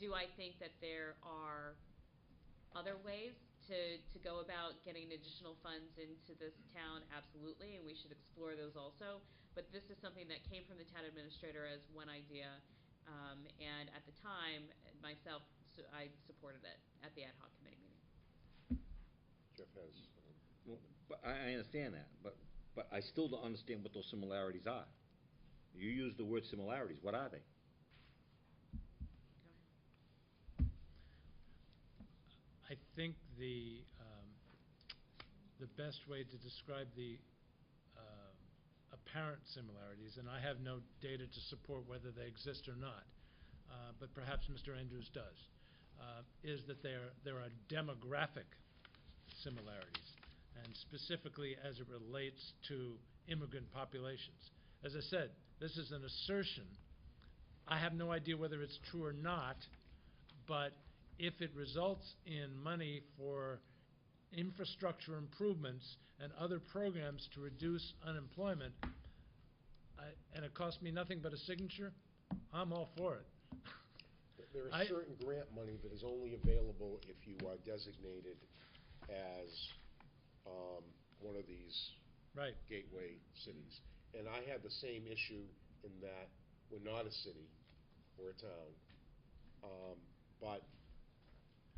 Do I think that there are other ways to go about getting additional funds into this town? Absolutely, and we should explore those also. But this is something that came from the town administrator as one idea, and at the time, myself, I supported it at the ad hoc committee meeting. Jeff has. Well, but I understand that, but I still don't understand what those similarities are. You use the word similarities. What are they? I think the best way to describe the apparent similarities, and I have no data to support whether they exist or not, but perhaps Mr. Andrews does, is that there are demographic similarities, and specifically as it relates to immigrant populations. As I said, this is an assertion. I have no idea whether it's true or not, but if it results in money for infrastructure improvements and other programs to reduce unemployment, and it costs me nothing but a signature, I'm all for it. There is certain grant money that is only available if you are designated as one of these Right. gateway cities. And I had the same issue in that we're not a city, we're a town. But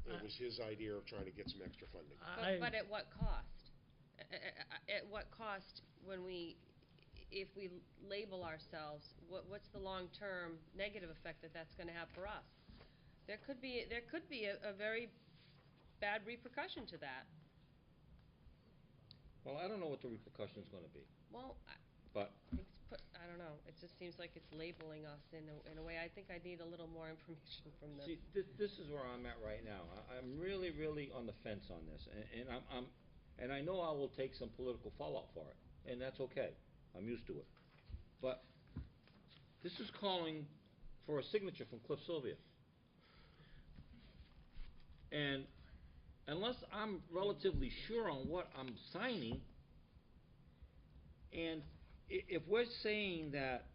it was his idea of trying to get some extra funding. But at what cost? At what cost when if we label ourselves, what's the long-term negative effect that that's gonna have for us? There could be a very bad repercussion to that. Well, I don't know what the repercussion's gonna be, Well, but I don't know, it just seems like it's labeling us in a way. I think I need a little more information from the. see, this is where I'm at right now. I'm really, really on the fence on this, and and I know I will take some political fallout for it, and that's okay. I'm used to it. But this is calling for a signature from Cliff Sylvia. And unless I'm relatively sure on what I'm signing, and if we're saying that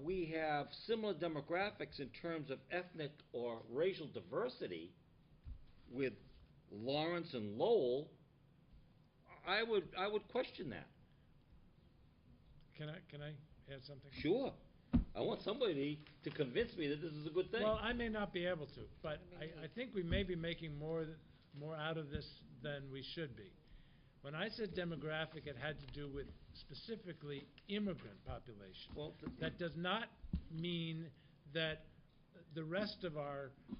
we have similar demographics in terms of ethnic or racial diversity with Lawrence and Lowell, I would question that. Can I add something? Sure. I want somebody to convince me that this is a good thing. Well, I may not be able to, but I think we may be making more out of this than we should be. When I said demographic, it had to do with specifically immigrant population. Well, that does not mean that the rest of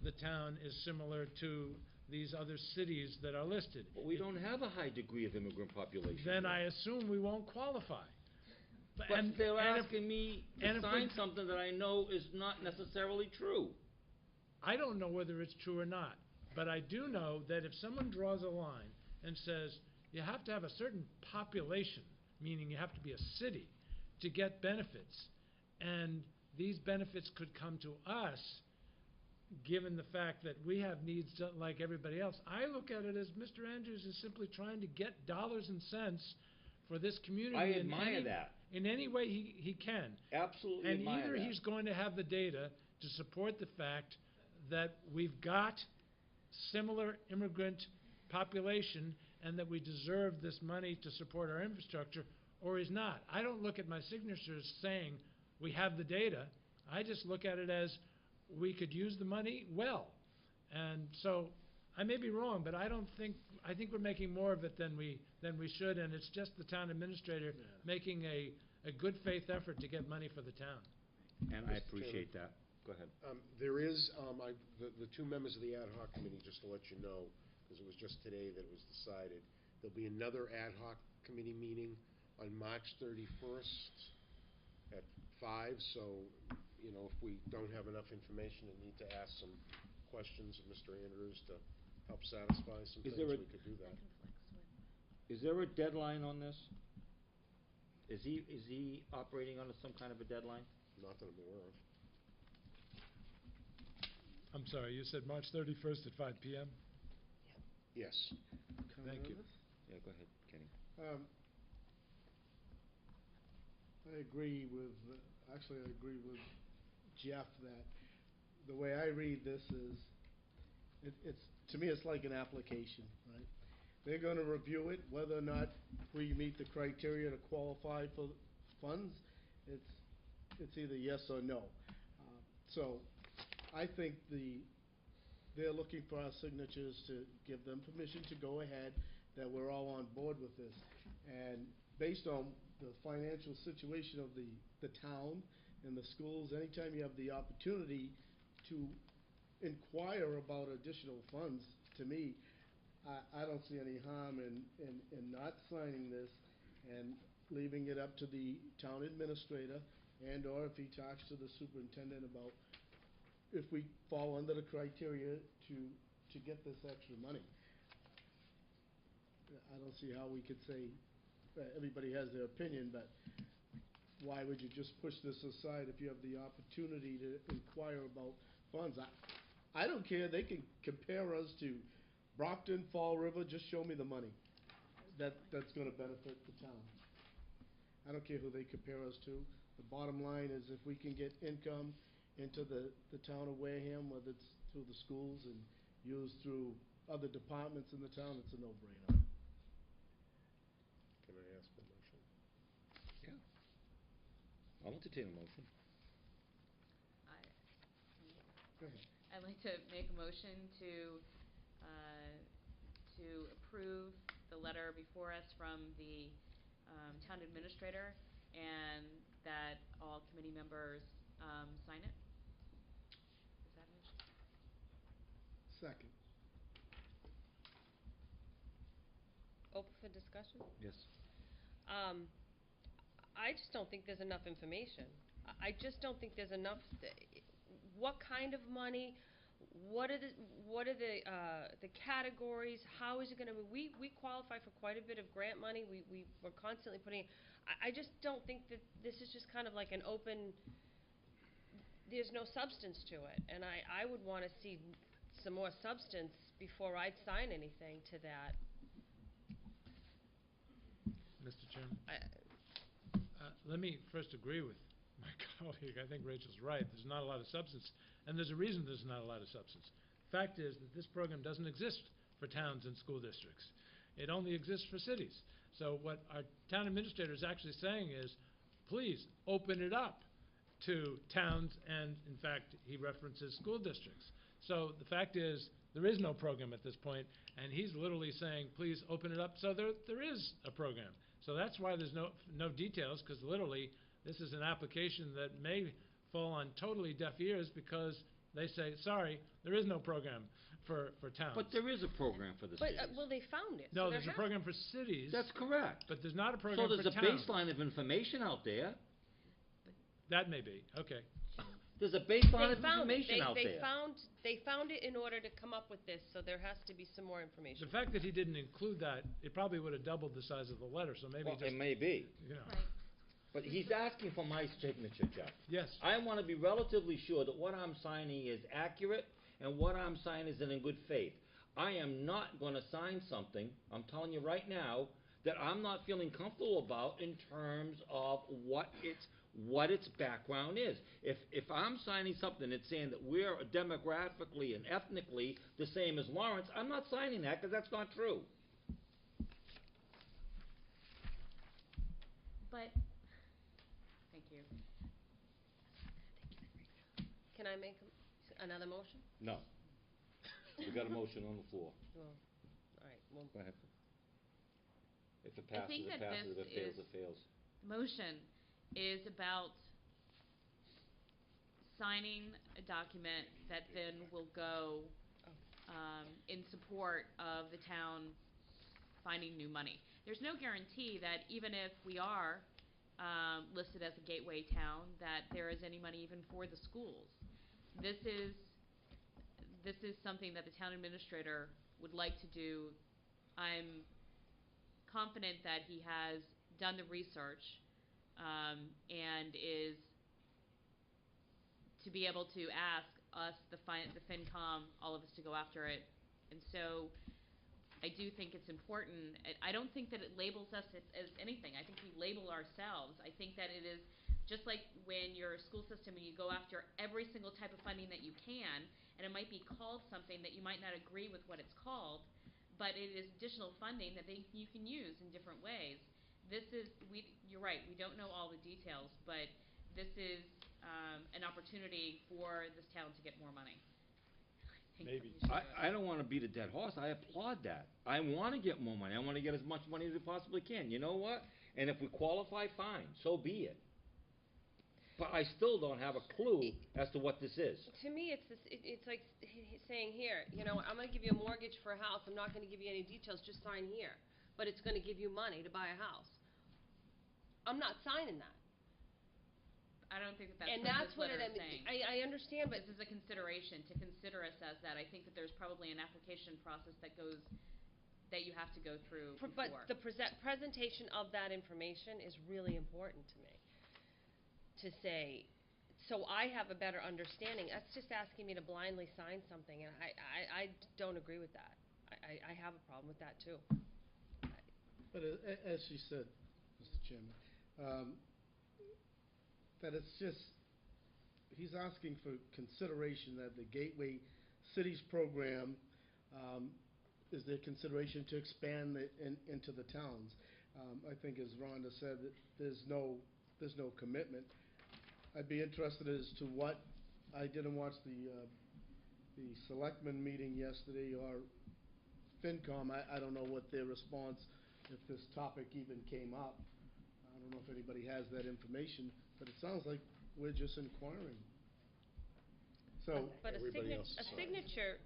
the town is similar to these other cities that are listed. but we don't have a high degree of immigrant population. Then here. I assume we won't qualify. But and they're if- asking me to and if we- sign something that I know is not necessarily true. I don't know whether it's true or not, but I do know that if someone draws a line and says you have to have a certain population, meaning you have to be a city, to get benefits, and these benefits could come to us, given the fact that we have needs like everybody else, I look at it as Mr. Andrews is simply trying to get dollars and cents for this community I admire that. in any way he can. Absolutely And admire either that. he's going to have the data to support the fact that we've got similar immigrant population and that we deserve this money to support our infrastructure, or he's not. I don't look at my signatures saying we have the data. I just look at it as we could use the money well. And so I may be wrong, but I think we're making more of it than we should, and it's just the town administrator making a good faith effort to get money for the town. And I appreciate that. Go ahead. There is, the two members of the ad hoc committee, just to let you know, because it was just today that it was decided, there'll be another ad hoc committee meeting on March 31st at 5, so, you know, if we don't have enough information and need to ask some questions of Mr. Andrews to help satisfy some Is things, there we could do that. Is there a deadline on this? Is he operating under some kind of a deadline? Not that I'm aware of. I'm sorry, you said March 31st at 5 p.m.? Yes. Thank you. Yeah, go ahead, Kenny. I agree with Jeff that the way I read this is, it's to me it's like an application, right? They're going to review it, whether or not we meet the criteria to qualify for funds. It's either yes or no. So I think they're looking for our signatures to give them permission to go ahead, that we're all on board with this. And based on the financial situation of the town and the schools, anytime you have the opportunity to inquire about additional funds, to me, I don't see any harm in not signing this and leaving it up to the town administrator, and or if he talks to the superintendent about if we fall under the criteria to get this extra money. I don't see how we could say, everybody has their opinion, but why would you just push this aside if you have the opportunity to inquire about funds? I don't care, they can compare us to Brockton, Fall River, just show me the money. That's gonna benefit the town. I don't care who they compare us to. The bottom line is if we can get income into the town of Wareham, whether it's through the schools and used through other departments in the town, it's a no-brainer. Can I ask for a motion? I'll entertain a motion. Go ahead. I'd like to make a motion to approve the letter before us from the town administrator, and that all committee members sign it. Is that a motion? Second. Open for discussion? Yes. I just don't think there's enough information. I just don't think there's enough. What kind of money? What are the categories? How is it going to be? We qualify for quite a bit of grant money. We're constantly putting. I just don't think that this is just kind of like an open. There's no substance to it, and I would want to see some more substance before I'd sign anything to that. Mr. Chairman? Let me first agree with my colleague. I think Rachel's right. There's not a lot of substance, and there's a reason there's not a lot of substance. Fact is that this program doesn't exist for towns and school districts. It only exists for cities. So what our town administrator is actually saying is, please open it up to towns, and in fact, he references school districts. So the fact is, there is no program at this point, and he's literally saying, please open it up. So there is a program. So that's why there's no details, because literally this is an application that may fall on totally deaf ears, because they say, sorry, there is no program for towns. But there is a program for the cities. Well, they found it. No, so there's a program for cities. That's correct. But there's not a program So for there's a towns. baseline of information out there. That may be. Okay. There's a baseline of information out there. They found it in order to come up with this, so there has to be some more information. The fact that he didn't include that, it probably would have doubled the size of the letter, so maybe Well, just, it may be. you know. Right. But he's asking for my signature, Jeff. Yes. I want to be relatively sure that what I'm signing is accurate and what I'm signing is in good faith. I am not going to sign something, I'm telling you right now, that I'm not feeling comfortable about in terms of what its background is. If I'm signing something that's saying that we're demographically and ethnically the same as Lawrence, I'm not signing that, because that's not true. But, thank you. Can I make another motion? No. We got a motion on the floor. Well, all right. Well, Go ahead. If it I passes, think it that passes. If this it fails, is- it fails. The motion is about signing a document that then will go in support of the town finding new money. There's no guarantee that even if we are listed as a gateway town, that there is any money even for the schools. This is something that the town administrator would like to do. I'm confident that he has done the research and is to be able to ask us, the FinCom, all of us to go after it. And so I do think it's important. I don't think that it labels us as anything. I think we label ourselves. I think that it is just like when you're a school system and you go after every single type of funding that you can, and it might be called something that you might not agree with what it's called, but it is additional funding that you can use in different ways. You're right, we don't know all the details, but this is an opportunity for this town to get more money. Maybe. I don't want to beat a dead horse. I applaud that. I want to get more money. I want to get as much money as we possibly can. You know what? And if we qualify, fine. So be it. But I still don't have a clue as to what this is. to me, it's like saying here, I'm going to give you a mortgage for a house. I'm not going to give you any details. Just sign here. But it's going to give you money to buy a house. I'm not signing that. I don't think that's And what that's this what letter it is saying. I understand, but This is a consideration, to consider us as that. I think that there's probably an application process that you have to go through but before. the presentation of that information is really important to me. To say, so I have a better understanding. That's just asking me to blindly sign something, and I don't agree with that. I have a problem with that too. But as she said, Mr. Chairman, that it's just, he's asking for consideration that the Gateway Cities program, is there consideration to expand into the towns? I think as Rhonda said, that there's no commitment. I'd be interested as to what, I didn't watch the selectmen meeting yesterday, or FinCom, I don't know what their response, if this topic even came up. I don't know if anybody has that information, but it sounds like we're just inquiring. So, But Everybody else a is signed. signature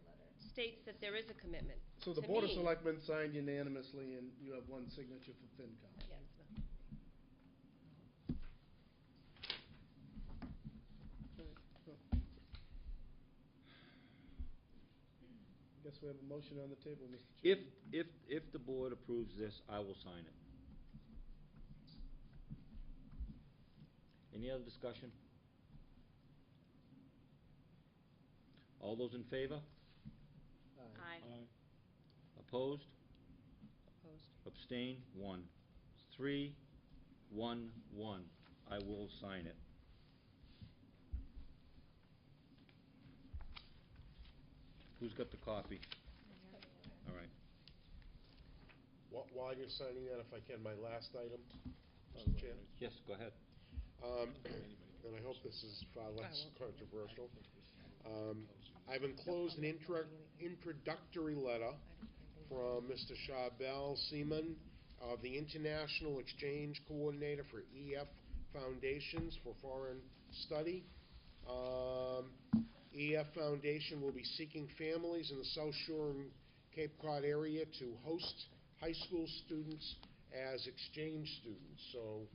states that there is a commitment. so the To Board of me- Selectmen signed unanimously, and you have one signature for FinCom. Yes. I guess we have a motion on the table, Mr. Chairman. If the board approves this, I will sign it. Any other discussion? All those in favor? Aye. Opposed? Opposed. Abstain? 1. 3, 1, 1. I will sign it. Who's got the copy? All right. While you're signing that, if I can, my last item, Mr. Chair. Yes, go ahead. And I hope this is far less controversial. I've enclosed an introductory letter from Mr. Charbel Seaman, the International Exchange Coordinator for EF Foundations for Foreign Study. EF Foundation will be seeking families in the South Shore and Cape Cod area to host high school students as exchange students. So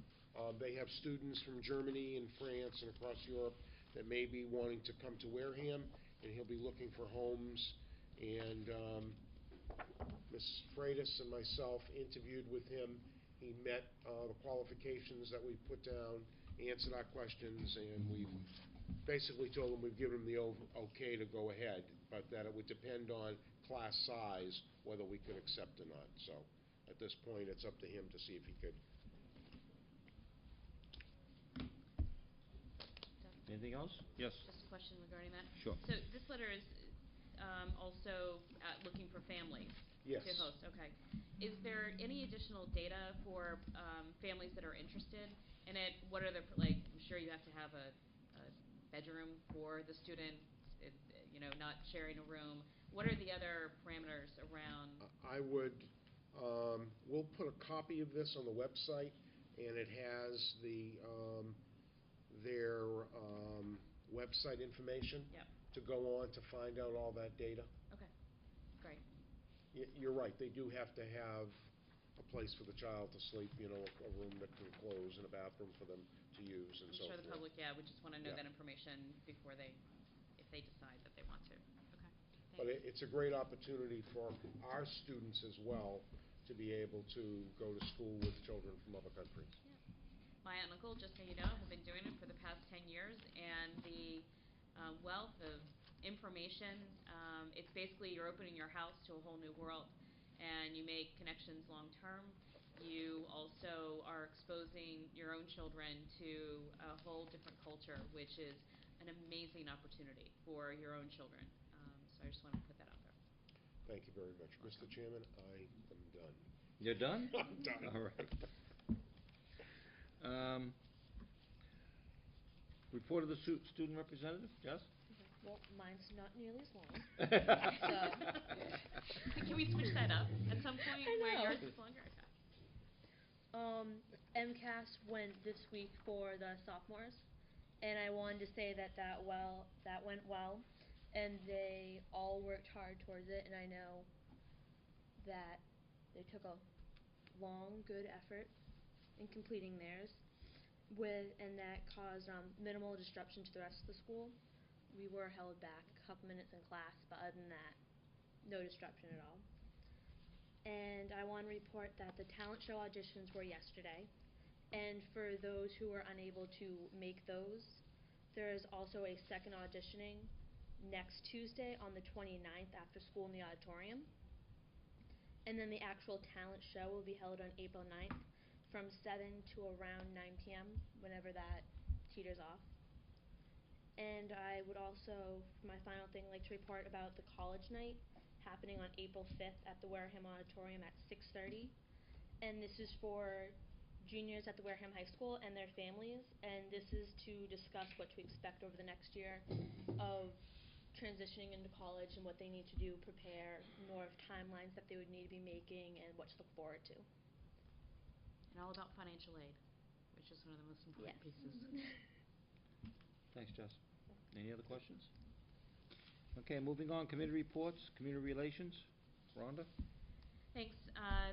they have students from Germany and France and across Europe that may be wanting to come to Wareham, and he'll be looking for homes. And Ms. Freitas and myself interviewed with him. He met the qualifications that we put down, answered our questions, and we've basically told him we've given him the okay to go ahead, but that it would depend on class size whether we could accept or not. So at this point, it's up to him to see if he could. Anything else? Yes. Just a question regarding that. Sure. So this letter is also looking for families Yes. to host. Okay. Is there any additional data for families that are interested in it? What are the, like, I'm sure you have to have a bedroom for the student, not sharing a room. What are the other parameters around? I would, we'll put a copy of this on the website, and it has their website information Yep. to go on to find out all that data. Okay, great. You're right, they do have to have a place for the child to sleep, a room that can close and a bathroom for them to use and I'm so sure forth. the public, would just want to know Yeah. that information before if they decide that they want to. Okay, But thanks. it's a great opportunity for our students as well to be able to go to school with children from other countries. My aunt and uncle, just so you know, have been doing it for the past 10 years, and the wealth of information, it's basically you're opening your house to a whole new world, and you make connections long term. You also are exposing your own children to a whole different culture, which is an amazing opportunity for your own children. So I just wanted to put that out there. Thank you very much. Mr. Chairman, I am done. You're done? I'm done. All right. Report of the student representative, Jess? Well, mine's not nearly as long. Can we switch that up at some point I where know. yours is longer? Okay. MCAS went this week for the sophomores, and I wanted to say that went well, and they all worked hard towards it, and I know that they took a long, good effort in completing theirs, and that caused minimal disruption to the rest of the school. We were held back a couple minutes in class, but other than that, no disruption at all. And I want to report that the talent show auditions were yesterday. And for those who were unable to make those, there is also a second auditioning next Tuesday on the 29th after school in the auditorium. And then the actual talent show will be held on April 9th from 7 to around 9 p.m., whenever that teeters off. And I would also, for my final thing, like to report about the college night happening on April 5th at the Wareham Auditorium at 6:30. And this is for juniors at the Wareham High School and their families, and this is to discuss what to expect over the next year of transitioning into college and what they need to do, prepare, more of timelines that they would need to be making, and what to look forward to. And all about financial aid, which is one of the most important Yes. pieces. Thanks, Jess. Any other questions? Okay, moving on, committee reports, community relations. Rhonda? Thanks.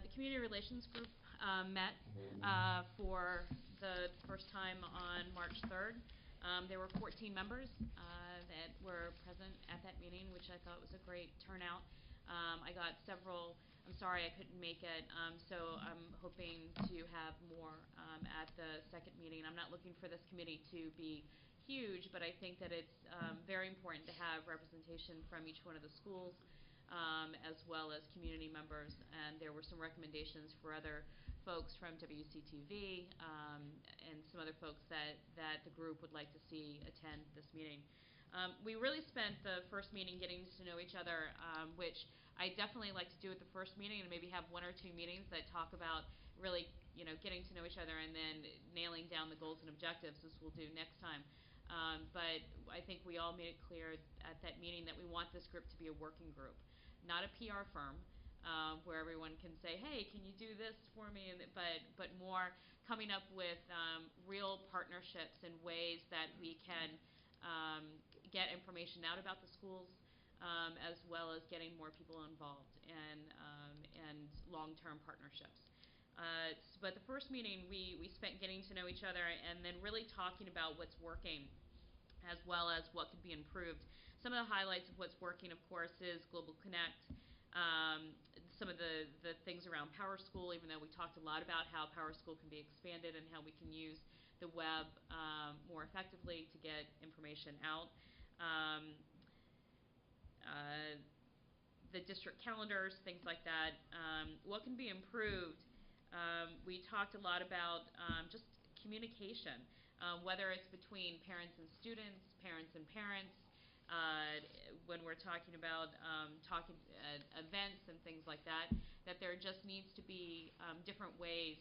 The Community Relations Group met for the first time on March 3rd. There were 14 members that were present at that meeting, which I thought was a great turnout. I got several, I'm sorry I couldn't make it, so I'm hoping to have more at the second meeting. I'm not looking for this committee to be huge, but I think that it's very important to have representation from each one of the schools, as well as community members. And there were some recommendations for other folks from WCTV and some other folks that the group would like to see attend this meeting. We really spent the first meeting getting to know each other, which I definitely like to do at the first meeting, and maybe have 1 or 2 meetings that talk about really, getting to know each other and then nailing down the goals and objectives, as we'll do next time. But I think we all made it clear at that meeting that we want this group to be a working group, not a PR firm where everyone can say, hey, can you do this for me? But more coming up with real partnerships and ways that we can get information out about the schools, as well as getting more people involved and long-term partnerships. But the first meeting we spent getting to know each other and then really talking about what's working as well as what could be improved. Some of the highlights of what's working, of course, is Global Connect. Some of the things around Power School, even though we talked a lot about how Power School can be expanded and how we can use the web more effectively to get information out. The district calendars, things like that. What can be improved? We talked a lot about just communication, whether it's between parents and students, parents and parents, when we're talking about events and things like that, that there just needs to be different ways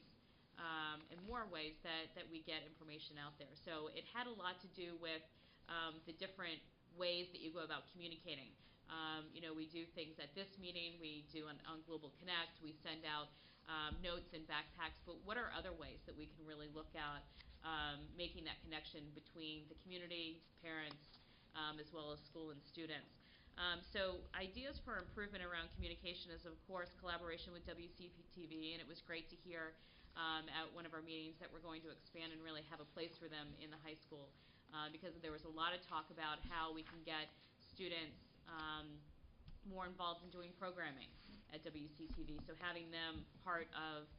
and more ways that we get information out there. So it had a lot to do with the different ways that you go about communicating. We do things at this meeting, we do on Global Connect, we send out notes and backpacks, but what are other ways that we can really look at making that connection between the community, parents, as well as school and students. So ideas for improvement around communication is, of course, collaboration with WCTV, and it was great to hear at one of our meetings that we're going to expand and really have a place for them in the high school, because there was a lot of talk about how we can get students more involved in doing programming at WCTV. So having them part of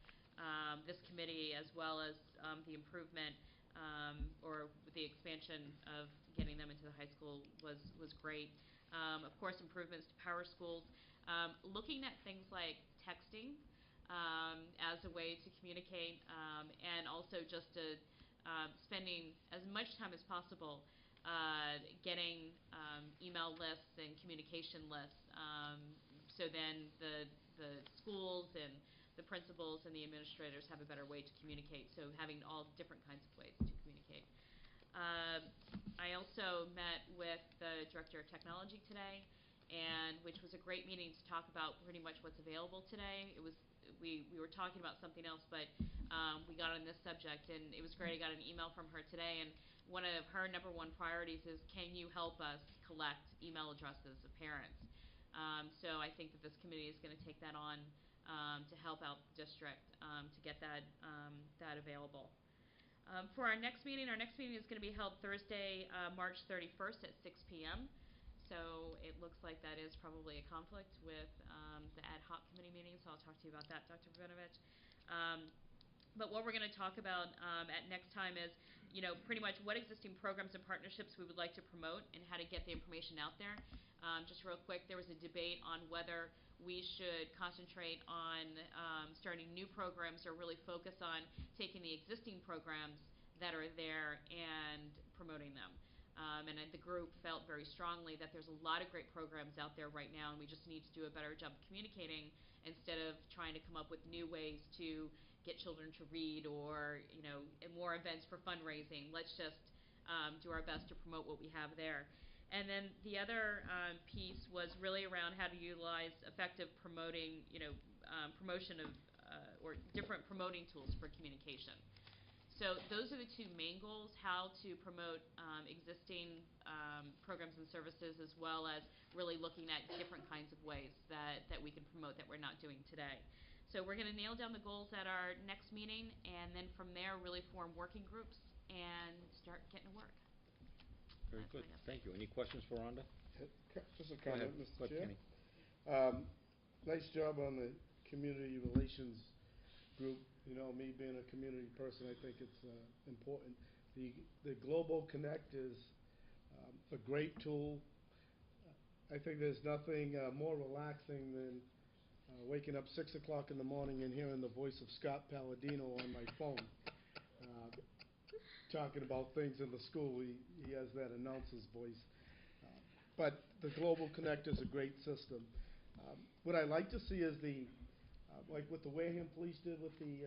this committee, as well as the improvement or the expansion of getting them into the high school was great. Of course, improvements to Power Schools. Looking at things like texting as a way to communicate, and also just spending as much time as possible getting email lists and communication lists, so then the schools and the principals and the administrators have a better way to communicate, so having all different kinds of ways to communicate. I also met with the Director of Technology today, and which was a great meeting to talk about pretty much what's available today. It was we were talking about something else, but we got on this subject, and it was great. I got an email from her today, and one of her number 1 priorities is, can you help us collect email addresses of parents? So I think that this committee is going to take that on to help out the district to get that available. For our next meeting is going to be held Thursday, March 31st at 6 p.m. So it looks like that is probably a conflict with the ad hoc committee meeting, so I'll talk to you about that, Dr. Rabinovich. But what we're going to talk about at next time is, pretty much what existing programs and partnerships we would like to promote and how to get the information out there. Just real quick, there was a debate on whether we should concentrate on starting new programs or really focus on taking the existing programs that are there and promoting them. And the group felt very strongly that there's a lot of great programs out there right now, and we just need to do a better job of communicating instead of trying to come up with new ways to get children to read or, more events for fundraising. Let's just do our best to promote what we have there. And then the other piece was really around how to utilize effective promoting, promotion of or different promoting tools for communication. So those are the two main goals: how to promote existing programs and services, as well as really looking at different kinds of ways that we can promote that we're not doing today. So we're going to nail down the goals at our next meeting, and then from there really form working groups and start getting to work. Very That's good. my update. Thank you. Any questions for Rhonda? Just a Go ahead. comment, Go Mr. ahead, Chair. Kenny. Nice job on the community relations group. Me being a community person, I think it's important. The Global Connect is a great tool. I think there's nothing more relaxing than waking up 6 o'clock in the morning and hearing the voice of Scott Palladino on my phone, talking about things in the school. He has that announcer's voice. But the Global Connect is a great system. What I like to see is like what the Wareham Police did with the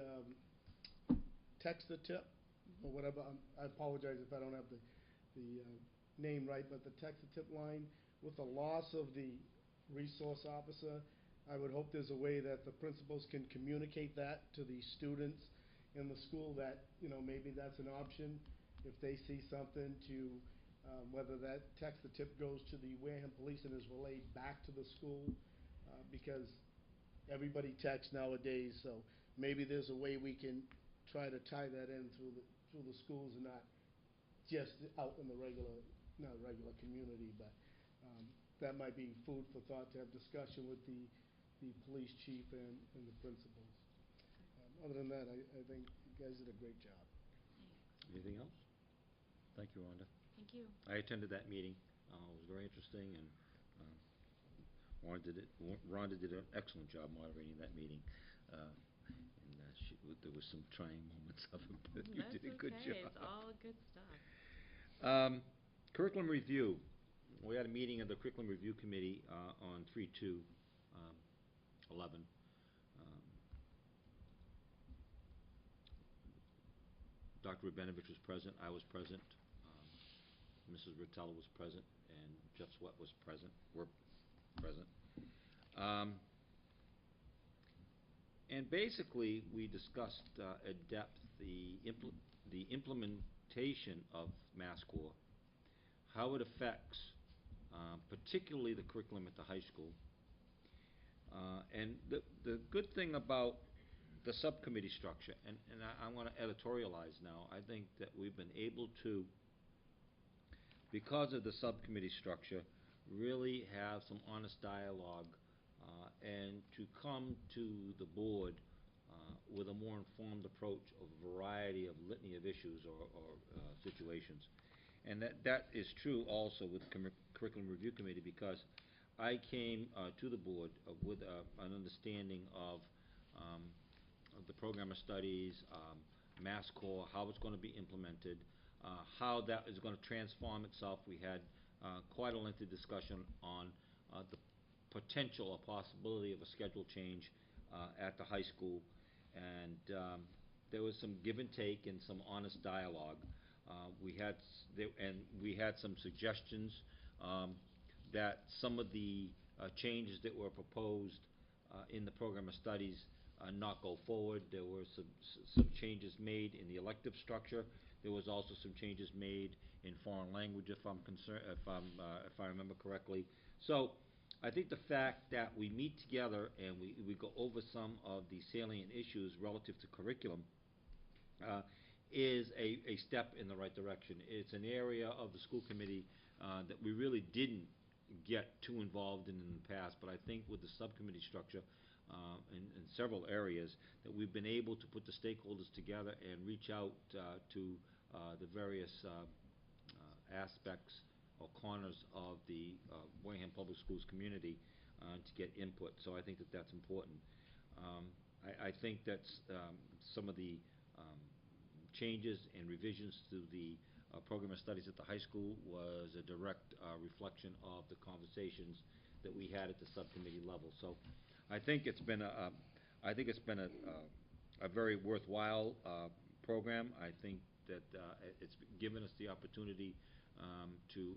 text-a-tip, or whatever. I apologize if I don't have the name right, but the text-a-tip line, with the loss of the resource officer, I would hope there's a way that the principals can communicate that to the students in the school, that maybe that's an option if they see something, to whether that text-a-tip goes to the Wareham Police and is relayed back to the school, because everybody texts nowadays. So maybe there's a way we can try to tie that in through the schools, and not just out in the regular community. But that might be food for thought, to have discussion with the police chief and the principals. Other than that, I think you guys did a great job. Thanks. Anything else? Thank you, Rhonda. Thank you. I attended that meeting. It was very interesting, and Rhonda did an excellent job moderating that meeting. There was some trying moments of it, but you did a good job. It's all good stuff. Curriculum review. We had a meeting of the Curriculum Review Committee on 3/2/11. Dr. Rabinovich was present. I was present. Mrs. Rotella was present, and Jeff Sweat was present. Were present. And basically, we discussed at depth the implementation of MassCore, how it affects particularly the curriculum at the high school. And the good thing about the subcommittee structure, and I want to editorialize now, I think that we've been able to, because of the subcommittee structure, really have some honest dialogue and to come to the board with a more informed approach of a variety of litany of issues or situations. And that is true also with the Curriculum Review Committee, because I came to the board with an understanding of the program of studies, MassCore, how it's going to be implemented, how that is going to transform itself. We had quite a lengthy discussion on the potential or possibility of a schedule change at the high school, and there was some give and take and some honest dialogue. We had some suggestions that some of the changes that were proposed in the program of studies not go forward. There were some changes made in the elective structure. There was also some changes made in foreign language, if I remember correctly. So I think the fact that we meet together and we go over some of the salient issues relative to curriculum is a step in the right direction. It's an area of the school committee that we really didn't get too involved in the past, but I think with the subcommittee structure in several areas, that we've been able to put the stakeholders together and reach out to the various aspects or corners of the Wareham Public Schools community to get input. So I think that that's important. I think that some of the changes and revisions to the program of studies at the high school was a direct reflection of the conversations that we had at the subcommittee level. So I think it's been a a very worthwhile program. I think that it's given us the opportunity to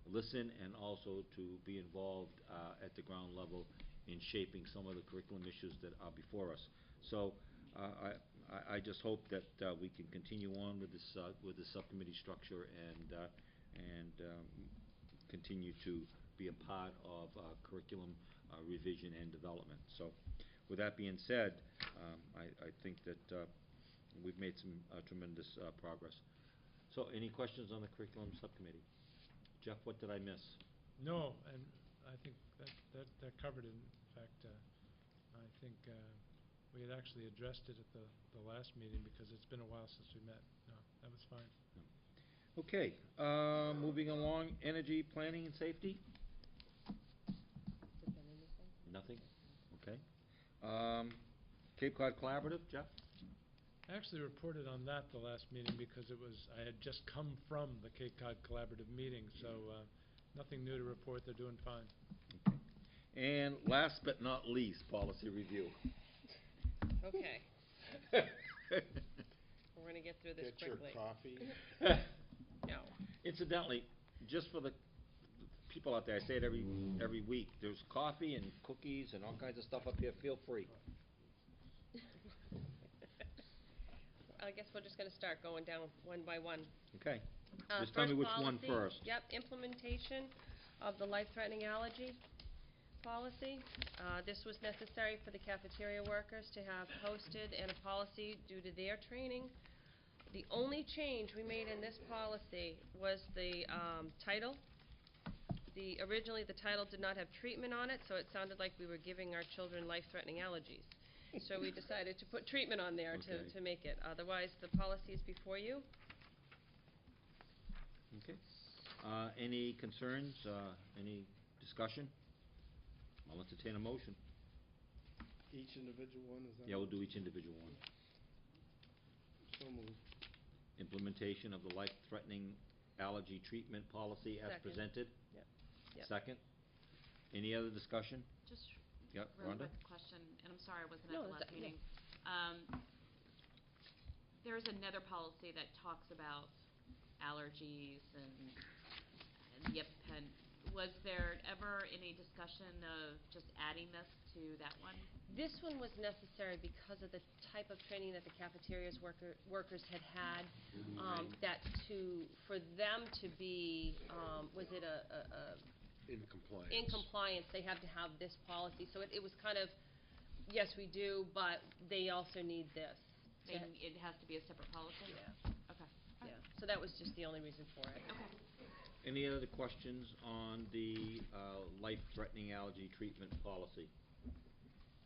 listen and also to be involved at the ground level in shaping some of the curriculum issues that are before us. So I just hope that we can continue on with this subcommittee structure and continue to be a part of curriculum revision and development. So with that being said, I think that we've made some tremendous progress. So any questions on the curriculum subcommittee? Jeff, what did I miss? No, and I think that covered it. In fact, I think we had actually addressed it at the last meeting because it's been a while since we met. No, that was fine. Okay, moving along, energy planning and safety. Nothing. Okay. Cape Cod Collaborative, Jeff. I actually reported on that the last meeting because I had just come from the Cape Cod Collaborative meeting, so nothing new to report. They're doing fine. Okay. And last but not least, policy review. Okay. We're going to get through this Get quickly. your coffee. No. Incidentally, just for the people out there, I say it every week, there's coffee and cookies and all kinds of stuff up here. Feel free. I guess we're just going to start going down one by one. Okay. Just tell me which one policy, first. Yep, implementation of the life-threatening allergy policy. This was necessary for the cafeteria workers to have posted and a policy due to their training. The only change we made in this policy was the title. Originally, the title did not have treatment on it, so it sounded like we were giving our children life-threatening allergies. So we decided to put treatment on there to make it. Otherwise, the policy is before you. Okay. Any concerns? Any discussion? I'll entertain a motion. Each individual one, is that? Yeah, we'll do each individual one. So moved. Implementation of the life-threatening allergy treatment policy as Second. presented. Yep. Second. Any other discussion? Just Yep, real Rhonda? quick question, and I'm sorry I wasn't No, at the last no. meeting. There's another policy that talks about allergies and the EpiPen. Was there ever any discussion of just adding this to that one? This one was necessary because of the type of training that the cafeterias workers had had. For them to be, was it In compliance. in compliance, they have to have this policy. So it was kind of, yes, we do, but they also need this. And it has to be a separate policy? Yeah. Okay. Yeah. So that was just the only reason for it. Okay. Any other questions on the life-threatening allergy treatment policy?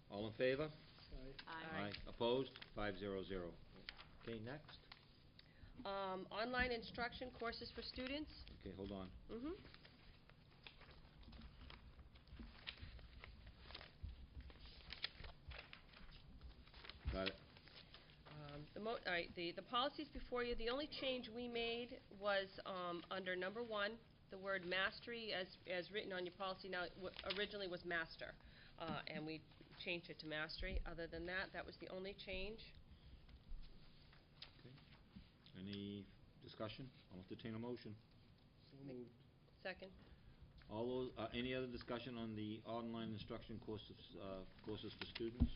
All in favor? Aye. Opposed? 500. Okay, next. Online instruction courses for students. Okay, hold on. Mm-hmm. Got it. All right, the policies before you, the only change we made was under number 1, the word mastery as written on your policy now originally was master, and we changed it to mastery. Other than that, that was the only change. Okay. Any discussion? I'll entertain a motion. So moved. Second. All those, any other discussion on the online instruction courses for students?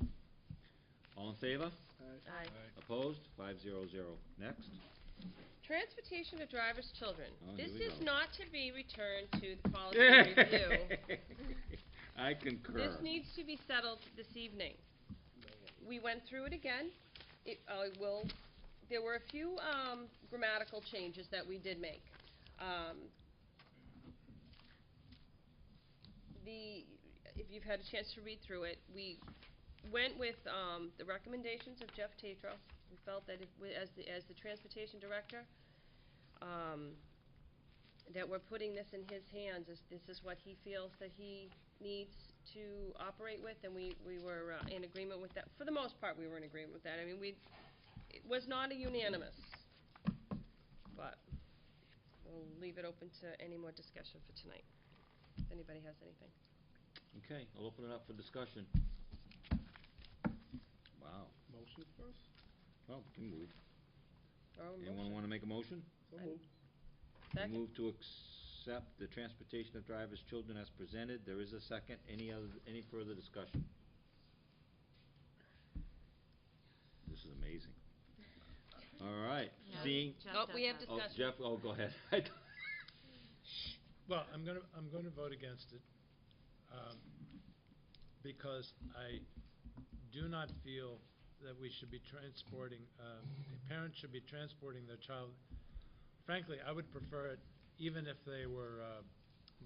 All in favor? Aye. Opposed? 500. Next. Transportation of drivers' children. Oh, This here we is go. not to be returned to the policy review. I concur. This needs to be settled this evening. We went through it again. There were a few grammatical changes that we did make. If you've had a chance to read through it, we went with the recommendations of Jeff Tatro. We felt that as the transportation director, that we're putting this in his hands. This is what he feels that he needs to operate with, and we were in agreement with that. For the most part, we were in agreement with that. I mean, it was not a unanimous, but we'll leave it open to any more discussion for tonight, if anybody has anything. Okay, I'll open it up for discussion. Wow. Motion first? Well, we can move. Or a Anyone motion. wanna make a motion? So I- moved. Second. Move to accept the transportation of drivers' children as presented. There is a second. Any further discussion? This is amazing. All right, No, seeing, Jeff Oh, does we have that. oh, discussion. Jeff, oh, go ahead. Well, I'm gonna vote against it, because I do not feel that we should be transporting, parents should be transporting their child. Frankly, I would prefer it, even if they were,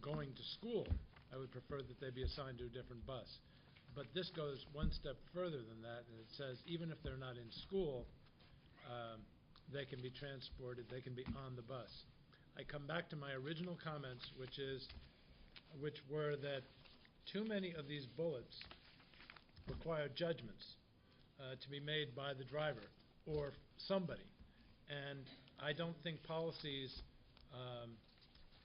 going to school, I would prefer that they be assigned to a different bus. But this goes one step further than that, and it says even if they're not in school, they can be transported, they can be on the bus. I come back to my original comments, which were that too many of these bullets require judgments to be made by the driver or somebody. And I don't think policies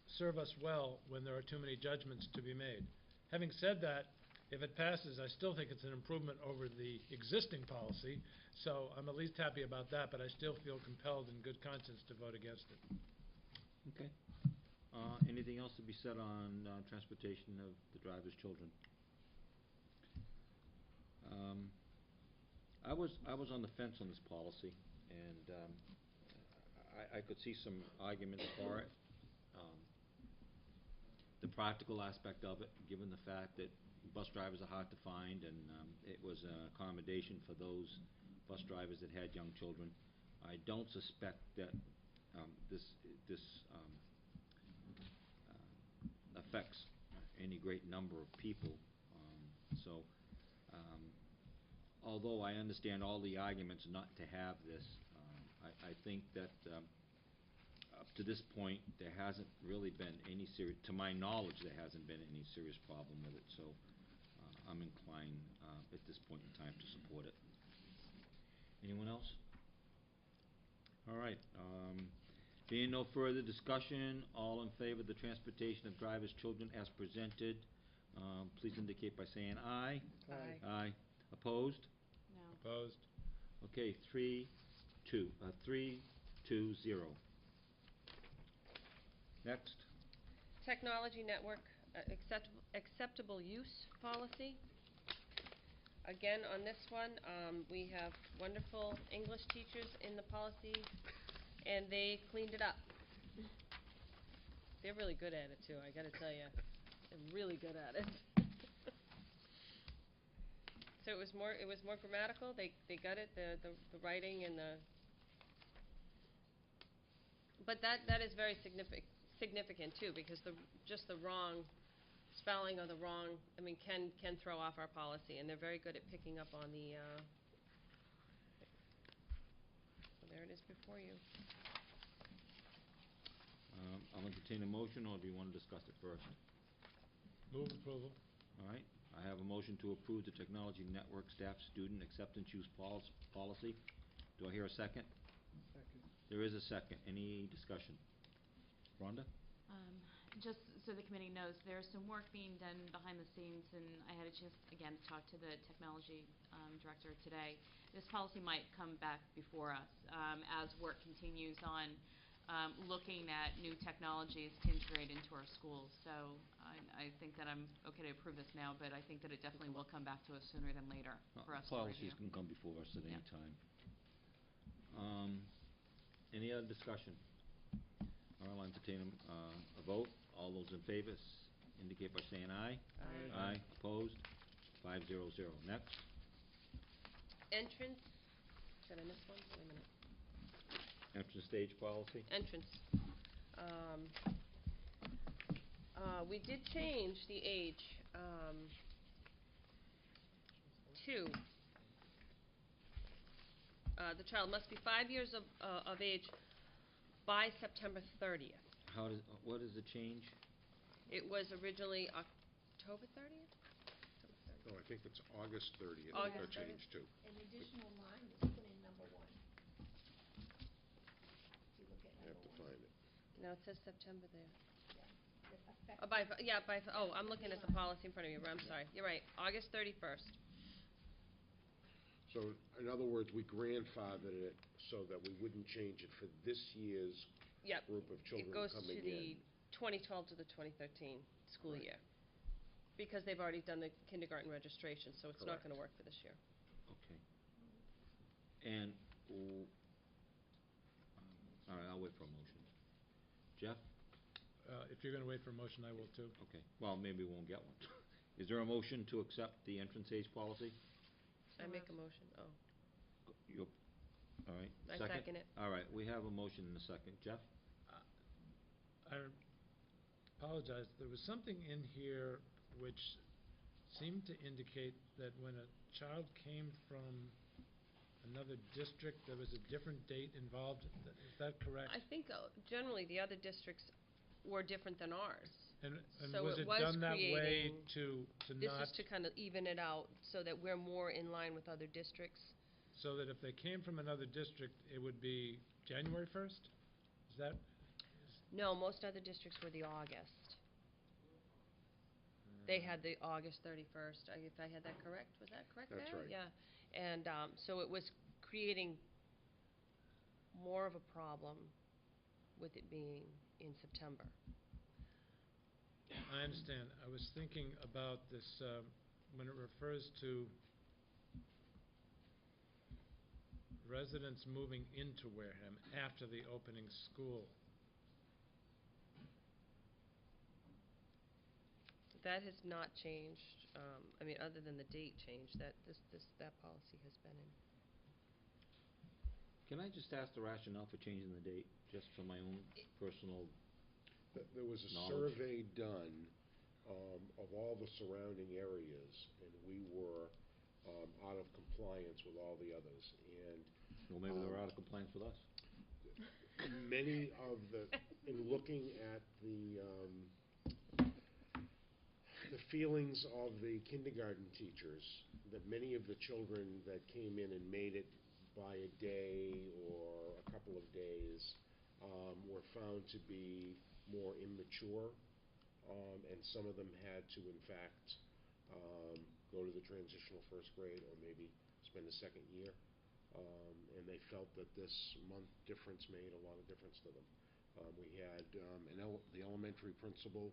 serve us well when there are too many judgments to be made. Having said that, if it passes, I still think it's an improvement over the existing policy, so I'm at least happy about that, but I still feel compelled in good conscience to vote against it. Okay. Anything else to be said on transportation of the driver's children? I was on the fence on this policy, and I could see some arguments for it. The practical aspect of it, given the fact that bus drivers are hard to find, and it was an accommodation for those bus drivers that had young children. I don't suspect that this affects any great number of people. Although I understand all the arguments not to have this, I think that up to this point, there hasn't really been any serious, to my knowledge, there hasn't been any serious problem with it, so I'm inclined at this point in time to support it. Anyone else? All right, being no further discussion, all in favor of the transportation of drivers' children as presented, please indicate by saying aye. Aye. Aye. Opposed? No. Opposed? Okay, 3-2, 3-2-0. Next. Technology network acceptable use policy. Again, on this one, we have wonderful English teachers in the policy, and they cleaned it up. They're really good at it too, I gotta tell you. They're really good at it. So it was more grammatical. They got it, the writing and the. But that is very significant too, because just the wrong spelling or the wrong, can throw off our policy, and they're very good at picking up on the. So there it is before you. I'll entertain a motion, or do you want to discuss it first? Move approval. All right, I have a motion to approve the technology network staff student acceptance use policy. Do I hear a second? Second. There is a second. Any discussion? Rhonda? Just so the committee knows, there's some work being done behind the scenes, and I had a chance, again, to talk to the technology director today. This policy might come back before us as work continues on looking at new technologies to integrate into our schools. So I think that I'm okay to approve this now, but I think that it definitely will come back to us sooner than later for us to review. Policies can come before us at any Yeah. time. Any other discussion? I'll entertain a vote. All those in favor indicate by saying aye. Aye. Aye. Opposed? 5-0-0. Next. Entrance. Did I miss one? Wait a minute. Entrance stage policy. Entrance. We did change the age to the child must be 5 years of age by September 30th. What is the change? It was originally October 30th? No, I think it's August 30th. August That 30th. changed too. An additional line was put in number 1. If you look at I have number to 1. find it. No, it says September there. Yeah, I'm looking at the policy in front of me, I'm sorry. You're right, August 31st. So In other words, we grandfathered it so that we wouldn't change it for this year's Yep. group of children It goes coming to in. the 2012 to the 2013 school Right. year. Because they've already done the kindergarten registration, so it's not Correct. gonna work for this year. Okay. And, all right, I'll wait for a motion. Jeff? If you're gonna wait for a motion, I will too. Okay, well, maybe we won't get one. Is there a motion to accept the entrance age policy? I make a motion, oh. You, all right, I second? second it. All right, we have a motion and a second. Jeff? I apologize, there was something in here which seemed to indicate that when a child came from another district, there was a different date involved. Is that correct? I think generally the other districts were different than ours. And So was it it was done that way creating- to This not, is to kind of even it out so that we're more in line with other districts. so that if they came from another district, it would be January 1st? Is that? No, most other districts were the August. They had the August 31st, if I had that correct. Was that correct, That's Barry? right. Yeah. And so it was creating more of a problem with it being in September. I understand. I was thinking about this, when it refers to residents moving into Wareham after the opening school. That has not changed, I mean, other than the date change, that policy has been in. Can I just ask the rationale for changing the date, just for my own personal? There was a Knowledge. survey done of all the surrounding areas, and we were out of compliance with all the others. And Well, maybe they were out of compliance with us. many of the, in looking at the feelings of the kindergarten teachers, that many of the children that came in and made it by a day or a couple of days were found to be more immature, and some of them had to, in fact, go to the transitional first grade or maybe spend a second year. And they felt that this month difference made a lot of difference to them. We had the elementary principal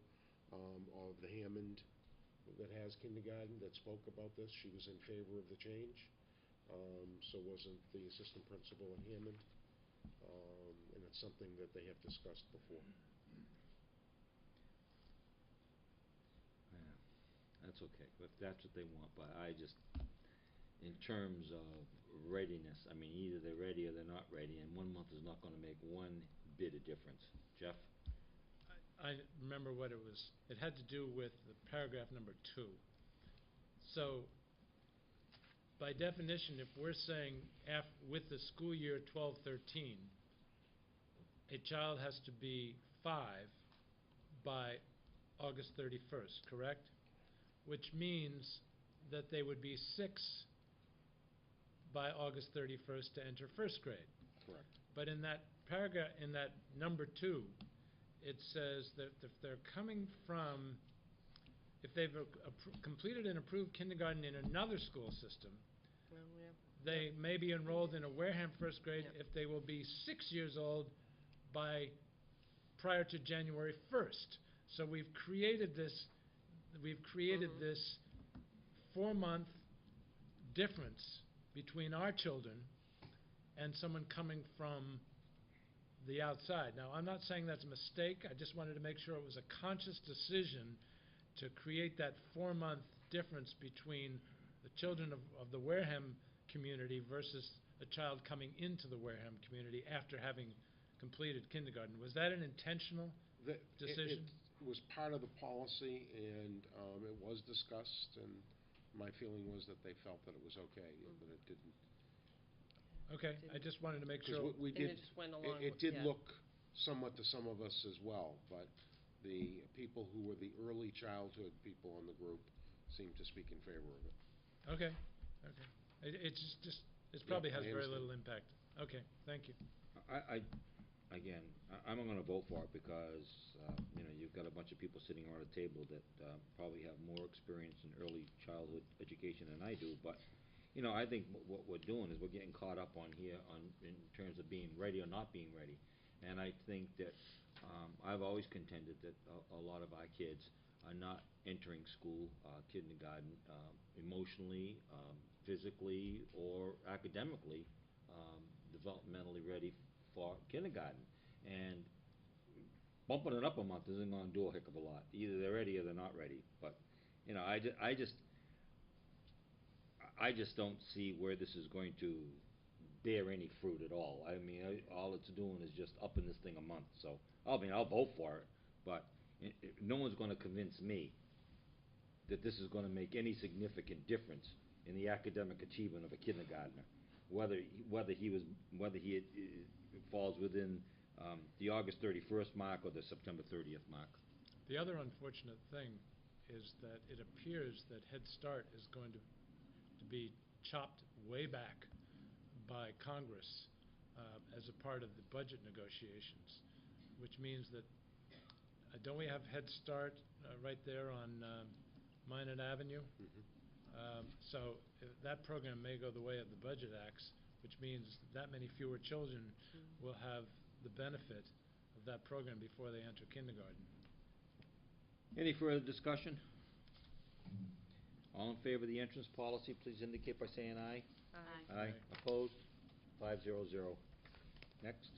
of the Hammond that has kindergarten that spoke about this. She was in favor of the change. So wasn't the assistant principal at Hammond. And it's something that they have discussed before. Yeah, that's okay, if that's what they want, but I just, in terms of readiness, I mean, either they're ready or they're not ready, and 1 month is not gonna make one bit of difference. Jeff? I remember what it was. It had to do with the paragraph number 2. So, by definition, if we're saying with the school year 12-13, a child has to be 5 by August 31st, correct? Which means that they would be 6 by August 31st to enter first grade. Correct. But in that paragraph, in that number 2, it says that if they're coming from, if they've completed and approved kindergarten in another school system, Well, yeah. they may be enrolled in a Wareham first grade Yep. if they will be 6 years old by prior to January 1st. So we've created this 4-month difference between our children and someone coming from the outside. Now, I'm not saying that's a mistake. I just wanted to make sure it was a conscious decision to create that 4-month difference between the children of the Wareham community versus a child coming into the Wareham community after having completed kindergarten. Was that an intentional decision? It was part of the policy, and it was discussed, and my feeling was that they felt that it was okay, but it didn't. Okay, I just wanted to make 'Cause sure. we And did, it just went along it with- did yeah. look somewhat to some of us as well, but the people who were the early childhood people in the group seemed to speak in favor of it. Okay. It's just, it probably I has very understand. little impact. Okay, thank you. Again, I'm gonna vote for it because, you've got a bunch of people sitting around a table that probably have more experience in early childhood education than I do, but I think what we're doing is we're getting caught up on here in terms of being ready or not being ready. And I think that, I've always contended that a lot of our kids are not entering school, kindergarten, emotionally, physically, or academically, developmentally ready for kindergarten. And bumping it up a month isn't gonna do a heck of a lot. Either they're ready or they're not ready. But, I just don't see where this is going to bear any fruit at all. I mean, all it's doing is just upping this thing a month. So, I'll vote for it, but no one's going to convince me that this is going to make any significant difference in the academic achievement of a kindergartner, whether he falls within the August 31st mark or the September 30th mark. The other unfortunate thing is that it appears that Head Start is going to be chopped way back by Congress as a part of the budget negotiations, which means that don't we have Head Start right there on Minot Avenue? So that program may go the way of the Budget Acts, which means that many fewer children will have the benefit of that program before they enter kindergarten. Any further discussion? All in favor of the entrance policy, please indicate by saying aye. Aye. Aye. Opposed? 500. Next.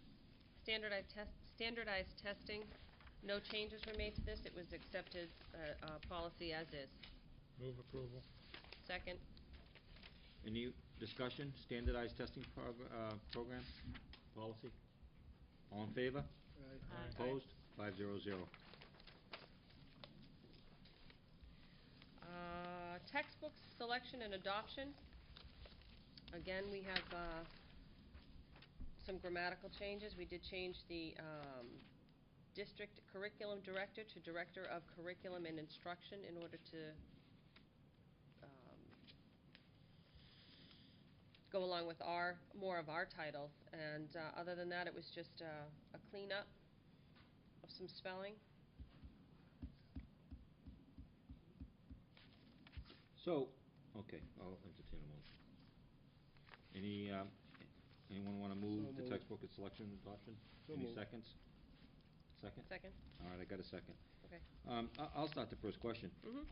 Standardized testing, no changes were made to this. It was accepted, policy as is. Move approval. Second. Any discussion? Standardized testing program, policy? All in favor? Aye. Opposed? 500. Textbook selection and adoption. Again, we have some grammatical changes. We did change the district curriculum director to director of curriculum and instruction in order to go along with more of our titles. And other than that, it was just a cleanup of some spelling. So, okay, I'll entertain a motion. Anyone want to move So the moved. textbook and selection and adoption? So Any moved. seconds? Second? Second. All right, I got a second. Okay. I'll start the first question. Mhm.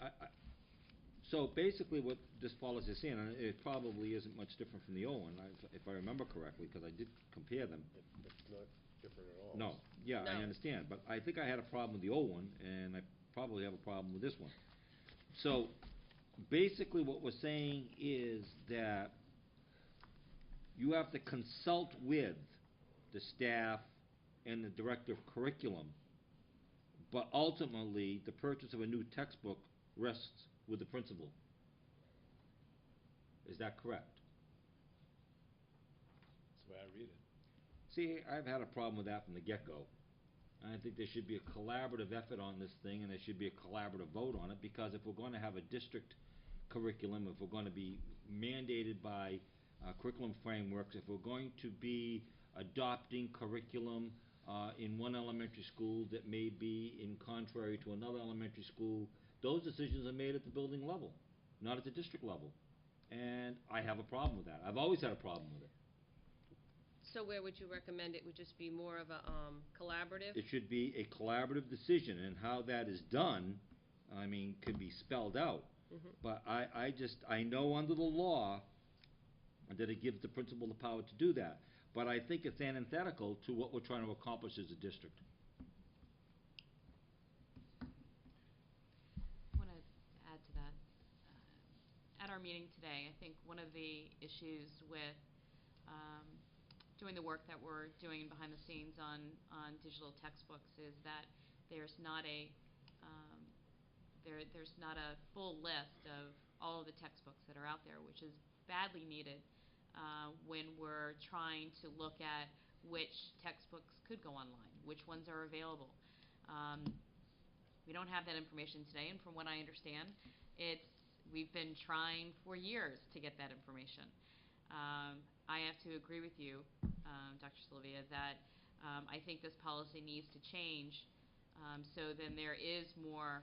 So basically what this policy is saying, and it probably isn't much different from the old one, if I remember correctly, because I did compare them. It's not different at all. No, yeah, I No. understand, but I think I had a problem with the old one, and I probably have a problem with this one. So, basically what we're saying is that you have to consult with the staff and the director of curriculum, but ultimately, the purchase of a new textbook rests with the principal. Is that correct? That's the way I read it. See, I've had a problem with that from the get-go. I think there should be a collaborative effort on this thing, and there should be a collaborative vote on it, because if we're going to have a district curriculum, if we're going to be mandated by curriculum frameworks, if we're going to be adopting curriculum in one elementary school that may be in contrary to another elementary school, those decisions are made at the building level, not at the district level. And I have a problem with that. I've always had a problem with it. So where would you recommend it would just be more of a collaborative? It should be a collaborative decision, and how that is done, could be spelled out. But I know under the law that it gives the principal the power to do that. But I think it's antithetical to what we're trying to accomplish as a district. I want to add to that. At our meeting today, I think one of the issues with doing the work that we're doing behind the scenes on digital textbooks is that there's not a there's not a full list of all of the textbooks that are out there, which is badly needed when we're trying to look at which textbooks could go online, which ones are available. We don't have that information today, and from what I understand, we've been trying for years to get that information. I have to agree with you, Dr. Sylvia, that I think this policy needs to change so then there is more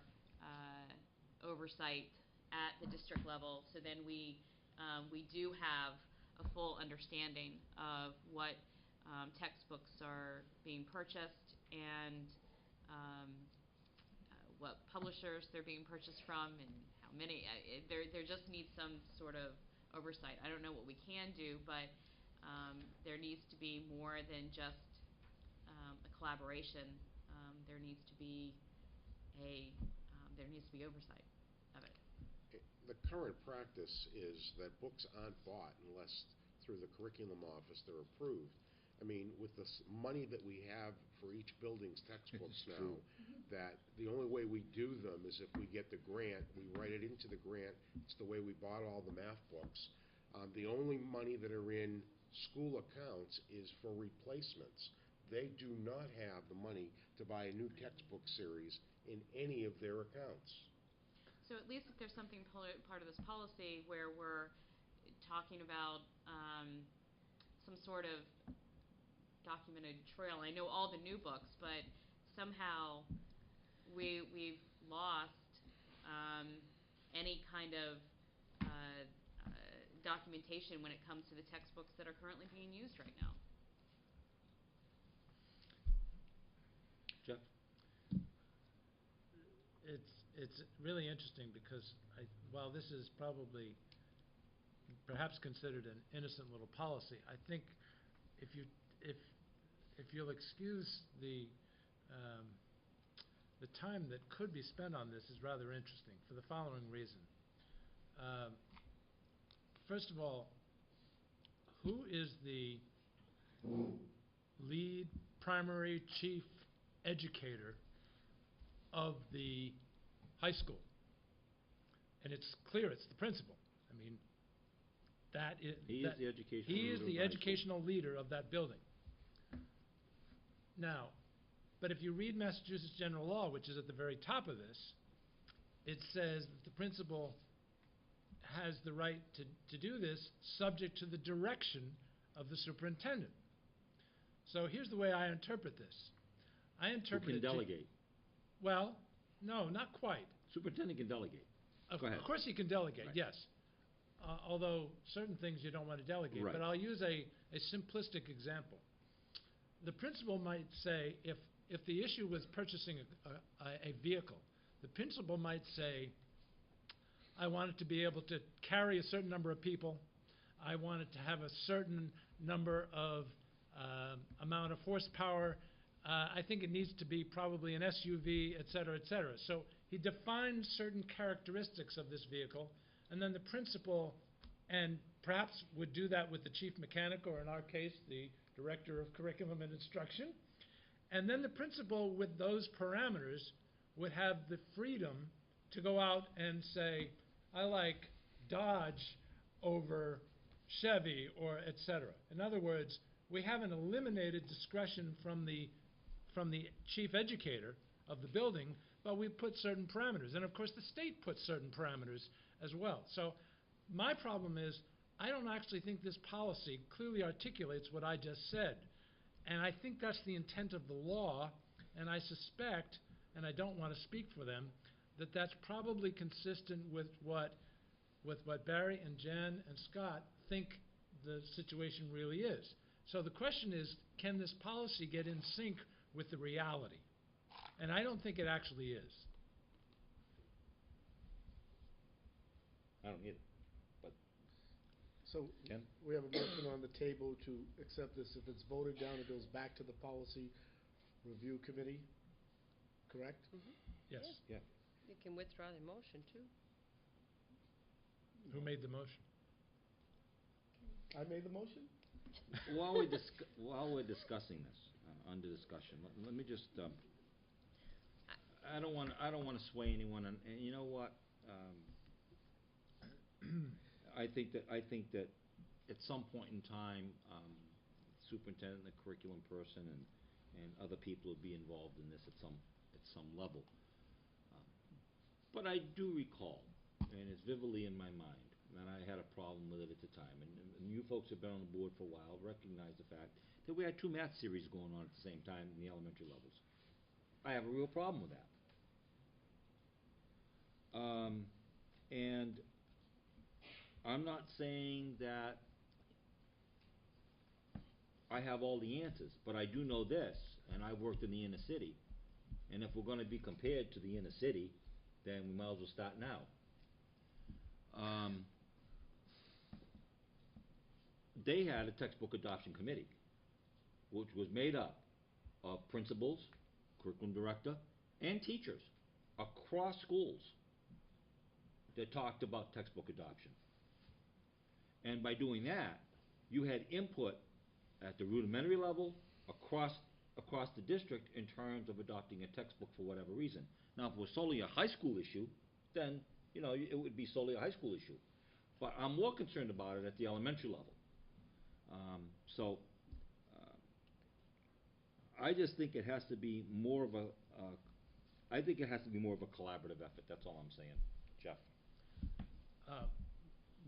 oversight at the district level, so then we we do have a full understanding of what textbooks are being purchased and what publishers they're being purchased from and how many. There just needs some sort of oversight. I don't know what we can do, but there needs to be more than just a collaboration. There needs to be oversight of it. The current practice is that books aren't bought unless through the curriculum office they're approved. I mean, with the money that we have for each building's textbooks It's now, true. that the only way we do them is if we get the grant, we write it into the grant. It's the way we bought all the math books. The only money that are in school accounts is for replacements. They do not have the money to buy a new textbook series in any of their accounts. So at least if there's something part of this policy where we're talking about some sort of documented trail. I know all the new books, but somehow we've lost any kind of documentation when it comes to the textbooks that are currently being used right now. Jeff? It's really interesting because while this is probably perhaps considered an innocent little policy, I think if you'll excuse the time that could be spent on this is rather interesting for the following reason. First of all, who is the lead primary chief educator of the high school? And it's clear it's the principal. I mean, He is the educational he leader is of the the high school. educational leader of that building. Now, but if you read Massachusetts general law, which is at the very top of this, it says that the principal has the right to do this subject to the direction of the superintendent. So here's the way I interpret this. I interpret Who can it to- delegate. Well, no, not quite. Superintendent can delegate. Of Go ahead. course he can delegate, Right. yes. Although certain things you don't want to delegate. Right. But I'll use a simplistic example. The principal might say, if the issue was purchasing a vehicle, the principal might say, I want it to be able to carry a certain number of people. I want it to have a certain number of amount of horsepower. I think it needs to be probably an SUV, et cetera, et cetera. So he defines certain characteristics of this vehicle, and then the principal, and perhaps would do that with the chief mechanic, or in our case, the director of curriculum and instruction. And then the principal, with those parameters, would have the freedom to go out and say, I like Dodge over Chevy, or et cetera. In other words, we haven't eliminated discretion from the chief educator of the building, but we put certain parameters. And of course, the state puts certain parameters as well. So my problem is, I don't actually think this policy clearly articulates what I just said. And I think that's the intent of the law, and I suspect, and I don't want to speak for them, that that's probably consistent with what Barry and Jen and Scott think the situation really is. So the question is, can this policy get in sync with the reality? And I don't think it actually is. I don't either. But So Ken? we have a motion on the table to accept this. If it's voted down, it goes back to the policy review committee, correct? Yes. Yeah. You can withdraw the motion, too. Who made the motion? I made the motion? While we're discussing this, under discussion, let me just. I don't want to sway anyone, and you know what? I think that at some point in time, superintendent, the curriculum person, and other people will be involved in this at some level. But I do recall, and it's vividly in my mind, and I had a problem with it at the time. And you folks have been on the board for a while, recognize the fact that we had 2 math series going on at the same time in the elementary levels. I have a real problem with that. And I'm not saying that I have all the answers, but I do know this, and I've worked in the inner city, and if we're gonna be compared to the inner city, then we might as well start now. They had a textbook adoption committee, which was made up of principals, curriculum director, and teachers across schools that talked about textbook adoption. And by doing that, you had input at the rudimentary level, across the district in terms of adopting a textbook for whatever reason. Now, if it was solely a high school issue, then, it would be solely a high school issue. But I'm more concerned about it at the elementary level. So, I just think it has to be more of a, I think it has to be more of a collaborative effort, that's all I'm saying. Jeff?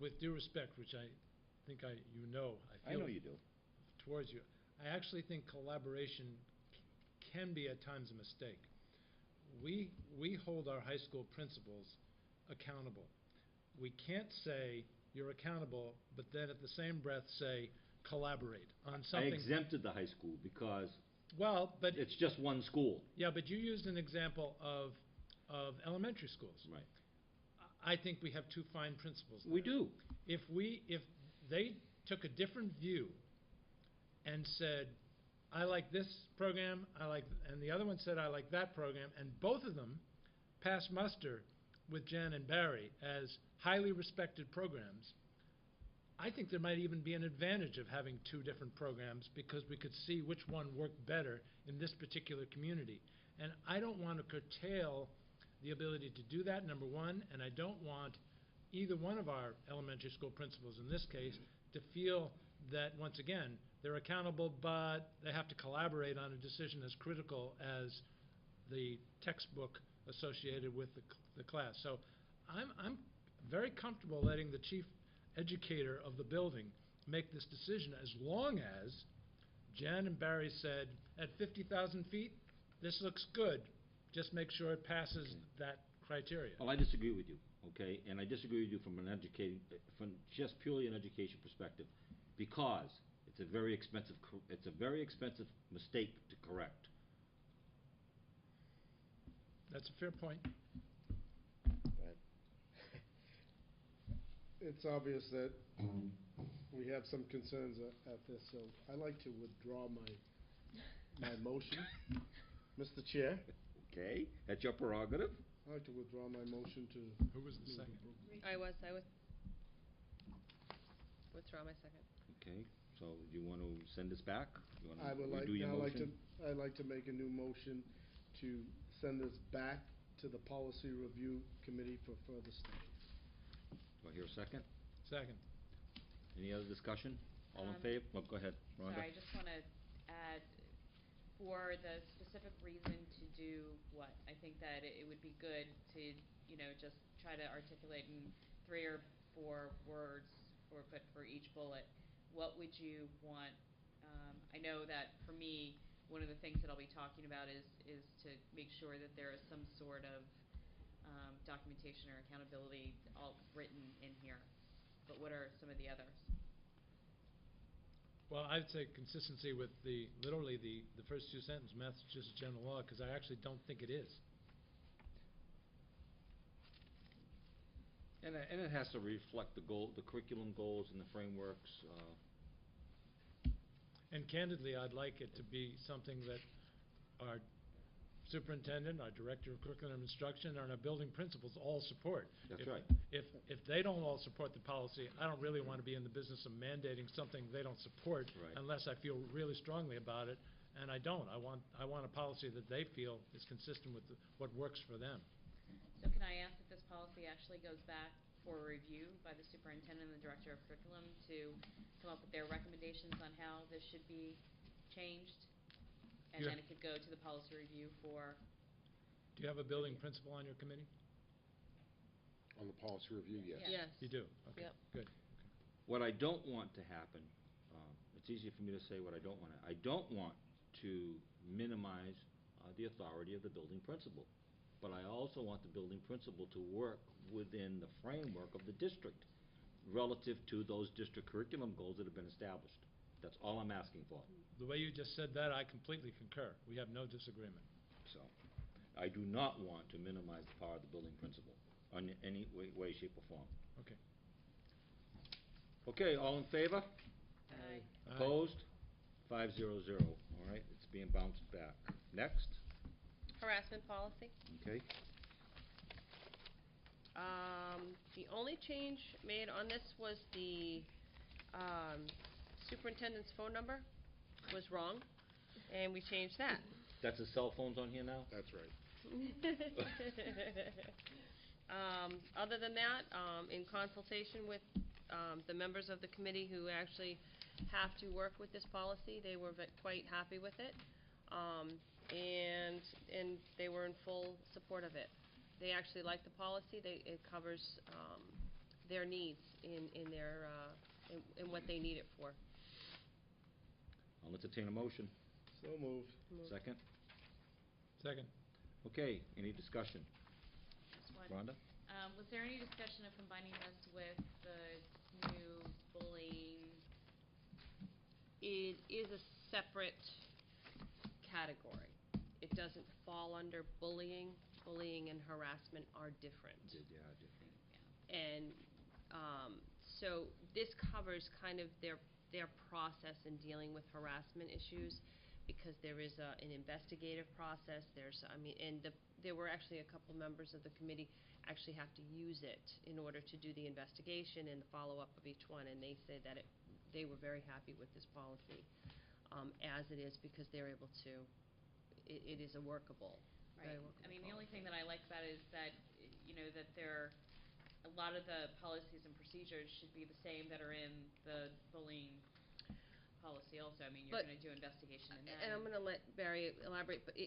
With due respect, which I think I I feel know you do. towards you, I actually think collaboration can be at times a mistake. We hold our high school principals accountable. We can't say you're accountable, but then at the same breath say collaborate on something. I exempted the high school because well, but it's just one school. yeah, but you used an example of elementary schools. Right. I think we have two fine principals there. We do. If they took a different view and said, I like this program, and the other one said, I like that program, and both of them passed muster with Jan and Barry as highly respected programs, I think there might even be an advantage of having two different programs because we could see which one worked better in this particular community. And I don't want to curtail the ability to do that, number one, and I don't want either one of our elementary school principals in this case to feel that, once again, they're accountable, but they have to collaborate on a decision as critical as the textbook associated with the class. So I'm very comfortable letting the chief educator of the building make this decision as long as Jan and Barry said, at 50,000 feet, this looks good. Just make sure it passes that criteria. Well, I disagree with you, okay? And I disagree with you from just purely an education perspective, because it's a very expensive mistake to correct. That's a fair point. It's obvious that we have some concerns at this, so I'd like to withdraw my motion. Mr. Chair? Okay, that's your prerogative. I'd like to withdraw my motion to... Who was the second? I withdraw my second. Okay, so do you want to send this back? You want to I'd redo your motion? like to make a new motion to send this back to the Policy Review Committee for further study. Do I hear a second? Second. Any other discussion? All in favor? Well, go ahead, Rhonda. Sorry, I just want to add, for the specific reason to do what? I think that it would be good to, just try to articulate in 3 or 4 words for each bullet. What would you want? I know that for me, one of the things that I'll be talking about is to make sure that there is some sort of documentation or accountability all written in here. But what are some of the others? Well, I'd say consistency with literally the first 2 sentences, math is just general law, because I actually don't think it is. And it has to reflect the curriculum goals and the frameworks. And candidly, I'd like it to be something that our superintendent, our director of curriculum instruction, and our building principals all support. That's right. If they don't all support the policy, I don't really want to be in the business of mandating something they don't support unless I feel really strongly about it, and I don't. I want a policy that they feel is consistent with what works for them. So can I ask that this policy actually goes back for review by the superintendent and the director of curriculum to come up with their recommendations on how this should be changed? And then it could go to the policy review for... Do you have a building principal on your committee? On the policy review, yes. Yes. You do? Okay, Yep. good. What I don't want to happen, it's easier for me to say what I don't want. I don't want to minimize the authority of the building principal. But I also want the building principal to work within the framework of the district. relative to those district curriculum goals that have been established. That's all I'm asking for. The way you just said that, I completely concur. We have no disagreement. So, I do not want to minimize the power of the building principal in any way, shape, or form. Okay. Okay, all in favor? Aye. Opposed? 500. All right, it's being bounced back. Next. Harassment policy. Okay. The only change made on this was the superintendent's phone number was wrong, and we changed that. That's the cell phones on here now? That's right. Other than that, in consultation with the members of the committee who actually have to work with this policy, they were quite happy with it, and they were in full support of it. They actually like the policy. It covers their needs in their in what they need it for. I'll entertain a motion. So moved. Second? Second. Okay, any discussion? Just one. Rhonda? Was there any discussion of combining this with the new bullying? It is a separate category. It doesn't fall under bullying. Bullying and harassment are different. Yeah, different. And so this covers kind of their process in dealing with harassment issues, because there is an investigative process. There were actually a couple members of the committee actually have to use it in order to do the investigation and the follow-up of each one, and they said that they were very happy with this policy as it is, because they're able to. It is a workable. Right. I mean, the only thing that I like about it is that, that a lot of the policies and procedures should be the same that are in the bullying policy also. I mean, you're going to do investigation in that. And I'm going to let Barry elaborate, but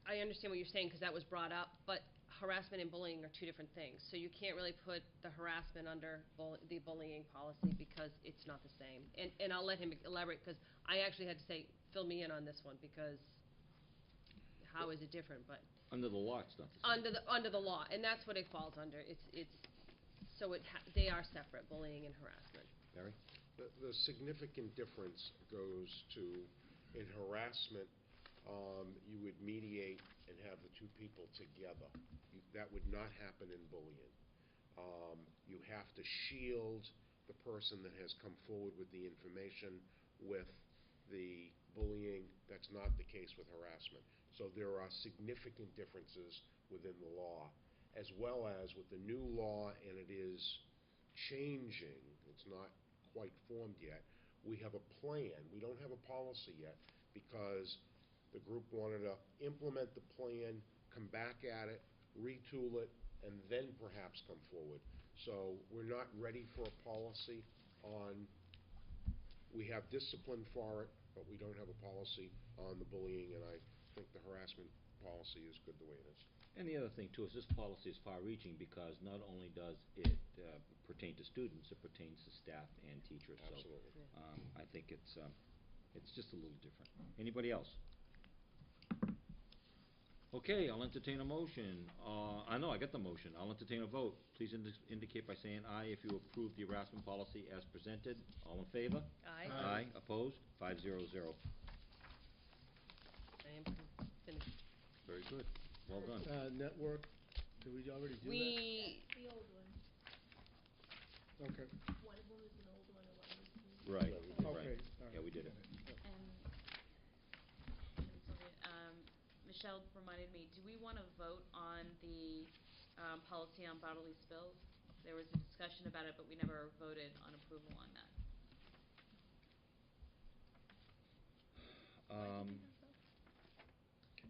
I understand what you're saying, because that was brought up, but harassment and bullying are two different things. So you can't really put the harassment under the bullying policy, because it's not the same. And I'll let him elaborate, because I actually had to say, fill me in on this one, because how is it different? But Under the law, it's not the same. under the law, and that's what it falls under. They are separate, bullying and harassment. Barry? The significant difference goes to, in harassment, you would mediate and have the two people together. That would not happen in bullying. You have to shield the person that has come forward with the information with the bullying. That's not the case with harassment. So there are significant differences within the law, as well as with the new law, and it is changing. It's not quite formed yet. We have a plan. We don't have a policy yet, because the group wanted to implement the plan, come back at it, retool it, and then perhaps come forward. So we're not ready for a policy on. We have discipline for it, but we don't have a policy on the bullying, and I think the harassment policy is good the way it is. And the other thing, too, is this policy is far-reaching, because not only does it pertain to students, it pertains to staff and teachers. Absolutely. So I think it's just a little different. Anybody else? Okay, I'll entertain a motion. I know, I got the motion. I'll entertain a vote. Please indicate by saying aye if you approve the harassment policy as presented. All in favor? Aye. Aye. Opposed? 500. I am finished. Very good. Well done. Network, did we already do that? That's the old one. Okay. One of them is an old one and one is new. Right. Yeah, we did. Right. Okay, all Yeah, right. we did it. And Michelle reminded me, do we want to vote on the policy on bodily spills? There was a discussion about it, but we never voted on approval on that.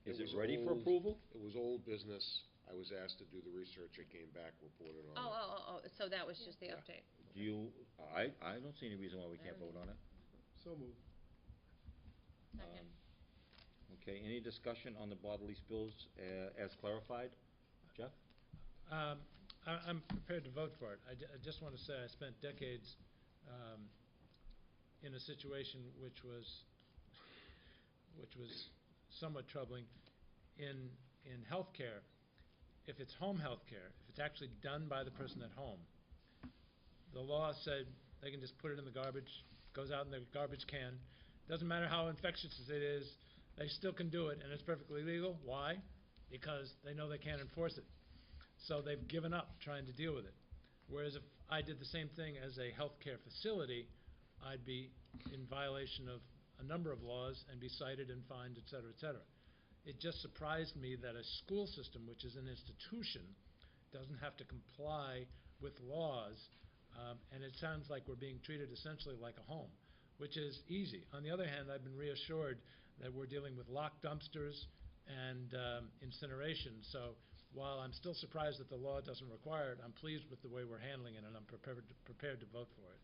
Is it was ready for old- approval? It was old business. I was asked to do the research. I came back, reported on it. Oh, so that was just the Yeah. update. Do you, I don't see any reason why we can't vote on it. So moved. Second. Okay, any discussion on the bodily spills as clarified? Jeff? I'm prepared to vote for it. I just want to say I spent decades in a situation which was somewhat troubling in healthcare. If it's home healthcare, if it's actually done by the person at home, The law said they can just put it in the garbage, goes out in the garbage can. Doesn't matter how infectious it is, they still can do it, and it's perfectly legal. Why? Because they know they can't enforce it. So they've given up trying to deal with it. Whereas if I did the same thing as a healthcare facility, I'd be in violation of a number of laws and be cited and fined, et cetera, et cetera. It just surprised me that a school system, which is an institution, doesn't have to comply with laws, and it sounds like we're being treated essentially like a home, which is easy. On the other hand, I've been reassured that we're dealing with locked dumpsters and incineration. So while I'm still surprised that the law doesn't require it, I'm pleased with the way we're handling it, and I'm prepared to vote for it.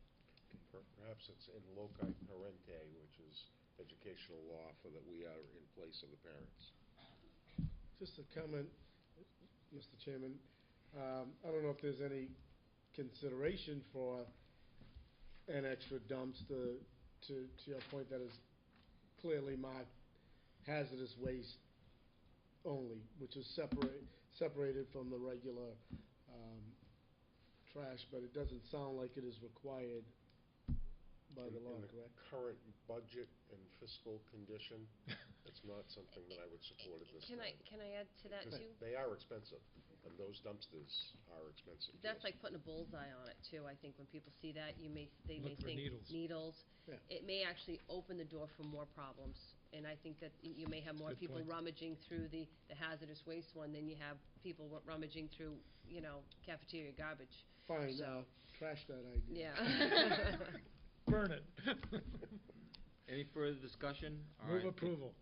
Perhaps it's in loci parente, which is educational law, for that we are in place of the parents. Just a comment, Mr. Chairman. I don't know if there's any consideration for an extra dumpster to your point that is clearly marked hazardous waste only, which is separated from the regular trash, but it doesn't sound like it is required by the law, In correct? the current budget and fiscal condition, it's not something that I would support at this Can time. I add to that Because too? they are expensive, and those dumpsters are expensive. to That's us. like putting a bullseye on it too. I think when people see that, they may Look for think needles. Yeah. It may actually open the door for more problems. And I think that you may have more Good people point. rummaging through the hazardous waste one than you have people rummaging through, cafeteria garbage. Fine, So- trash that idea. Yeah. Burn it. Any further discussion? All Move right. approval.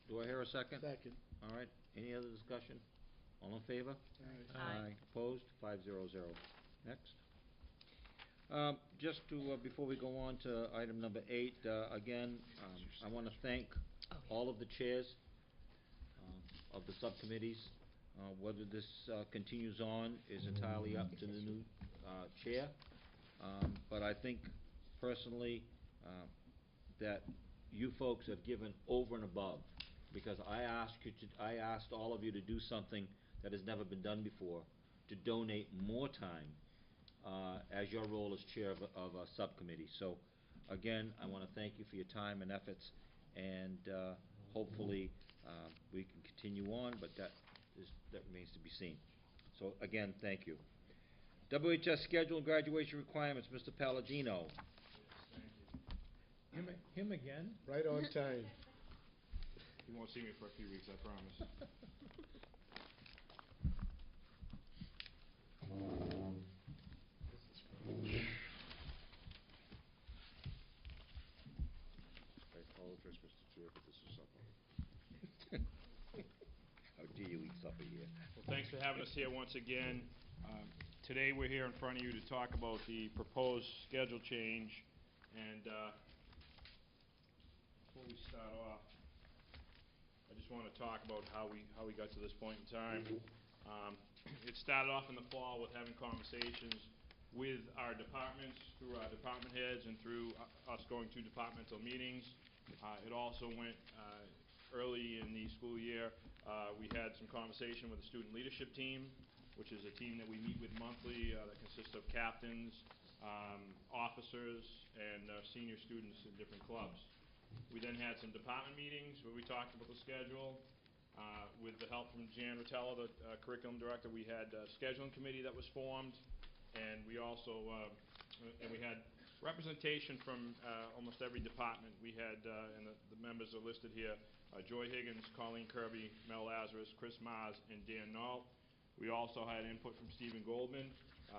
Do I hear a second? Second. All right, any other discussion? All in favor? Aye. Opposed? 500. Next. Just to, before we go on to item number 8, again, I want to thank all of the chairs of the subcommittees. Whether this continues on is entirely up to the new chair. But I think personally that you folks have given over and above, because I asked all of you to do something that has never been done before, to donate more time as your role as chair of a subcommittee. So again, I want to thank you for your time and efforts, and hopefully we can continue on, but that remains to be seen. So again, thank you. WHS schedule and graduation requirements, Mr. Palladino. Him again? Right on time. You won't see me for a few weeks, I promise. I apologize, Mr. Chair, but this is something. How dare you eat supper here? Well, thanks for having us here once again. Today, we're here in front of you to talk about the proposed schedule change. And before we start off, I just want to talk about how we got to this point in time. It started off in the fall with having conversations with our departments, through our department heads, and through us going to departmental meetings. It also went early in the school year. We had some conversation with the student leadership team, which is a team that we meet with monthly that consists of captains, officers, and senior students in different clubs. We then had some department meetings where we talked about the schedule. With the help from Jan Rotella, the curriculum director, we had a scheduling committee that was formed, and we also we had representation from almost every department. We had, and the members are listed here, Joy Higgins, Colleen Kirby, Mel Lazarus, Chris Mars, and Dan Nault. We also had input from Stephen Goldman,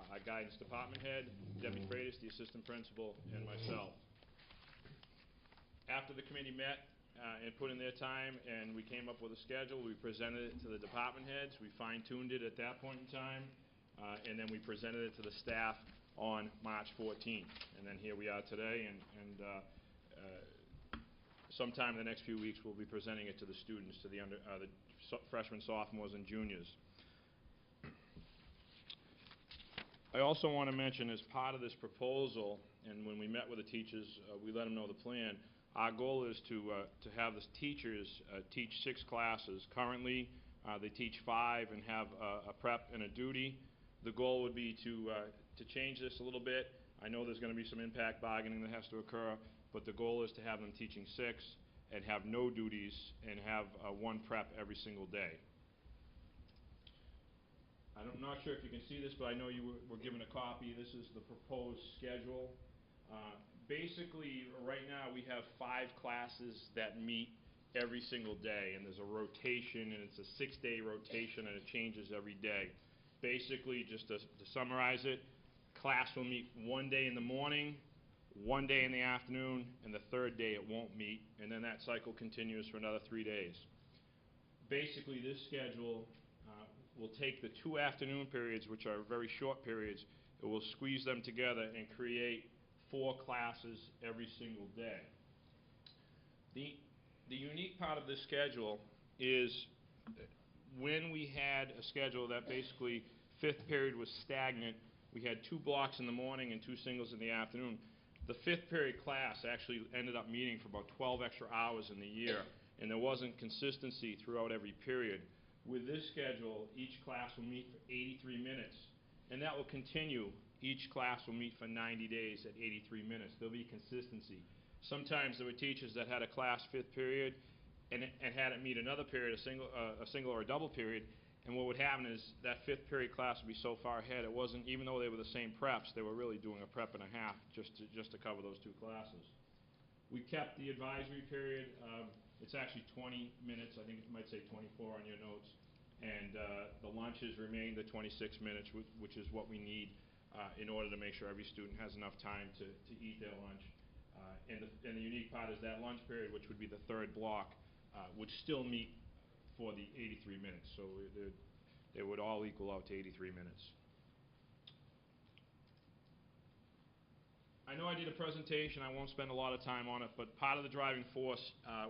our guidance department head, Debbie Freitas, the assistant principal, and myself. After the committee met and put in their time and we came up with a schedule, we presented it to the department heads. We fine-tuned it at that point in time, and then we presented it to the staff on March 14th. And then here we are today, and sometime in the next few weeks we'll be presenting it to the students, to the freshmen, sophomores, and juniors. I also want to mention, as part of this proposal, and when we met with the teachers, we let them know the plan. Our goal is to have the teachers teach 6 classes. Currently, they teach 5 and have a prep and a duty. The goal would be to change this a little bit, I know there's going to be some impact bargaining that has to occur, but the goal is to have them teaching 6 and have no duties and have one prep every single day. I'm not sure if you can see this, but I know you were given a copy. This is the proposed schedule. Basically, right now we have 5 classes that meet every single day, and there's a rotation, and it's a 6-day rotation, and it changes every day. Basically, just to summarize it, class will meet 1 day in the morning, 1 day in the afternoon, and the 3rd day it won't meet, and then that cycle continues for another 3 days. Basically, this schedule will take the 2 afternoon periods, which are very short periods, it will squeeze them together and create 4 classes every single day. The unique part of this schedule is when we had a schedule that basically 5th period was stagnant, we had 2 blocks in the morning and 2 singles in the afternoon. The 5th period class actually ended up meeting for about 12 extra hours in the year, and there wasn't consistency throughout every period. With this schedule, each class will meet for 83 minutes, and that will continue. Each class will meet for 90 days at 83 minutes. There'll be consistency. Sometimes there were teachers that had a class 5th period and had it meet another period, a single or a double period, and what would happen is that 5th period class would be so far ahead, it wasn't, even though they were the same preps, they were really doing a prep and a half just to cover those 2 classes. We kept the advisory period. It's actually 20 minutes. I think it might say 24 on your notes. And the lunches remain the 26 minutes, which is what we need in order to make sure every student has enough time to eat their lunch. And the unique part is that lunch period, which would be the 3rd block, would still meet for the 83 minutes. So they would all equal out to 83 minutes. I know I did a presentation. I won't spend a lot of time on it, but part of the driving force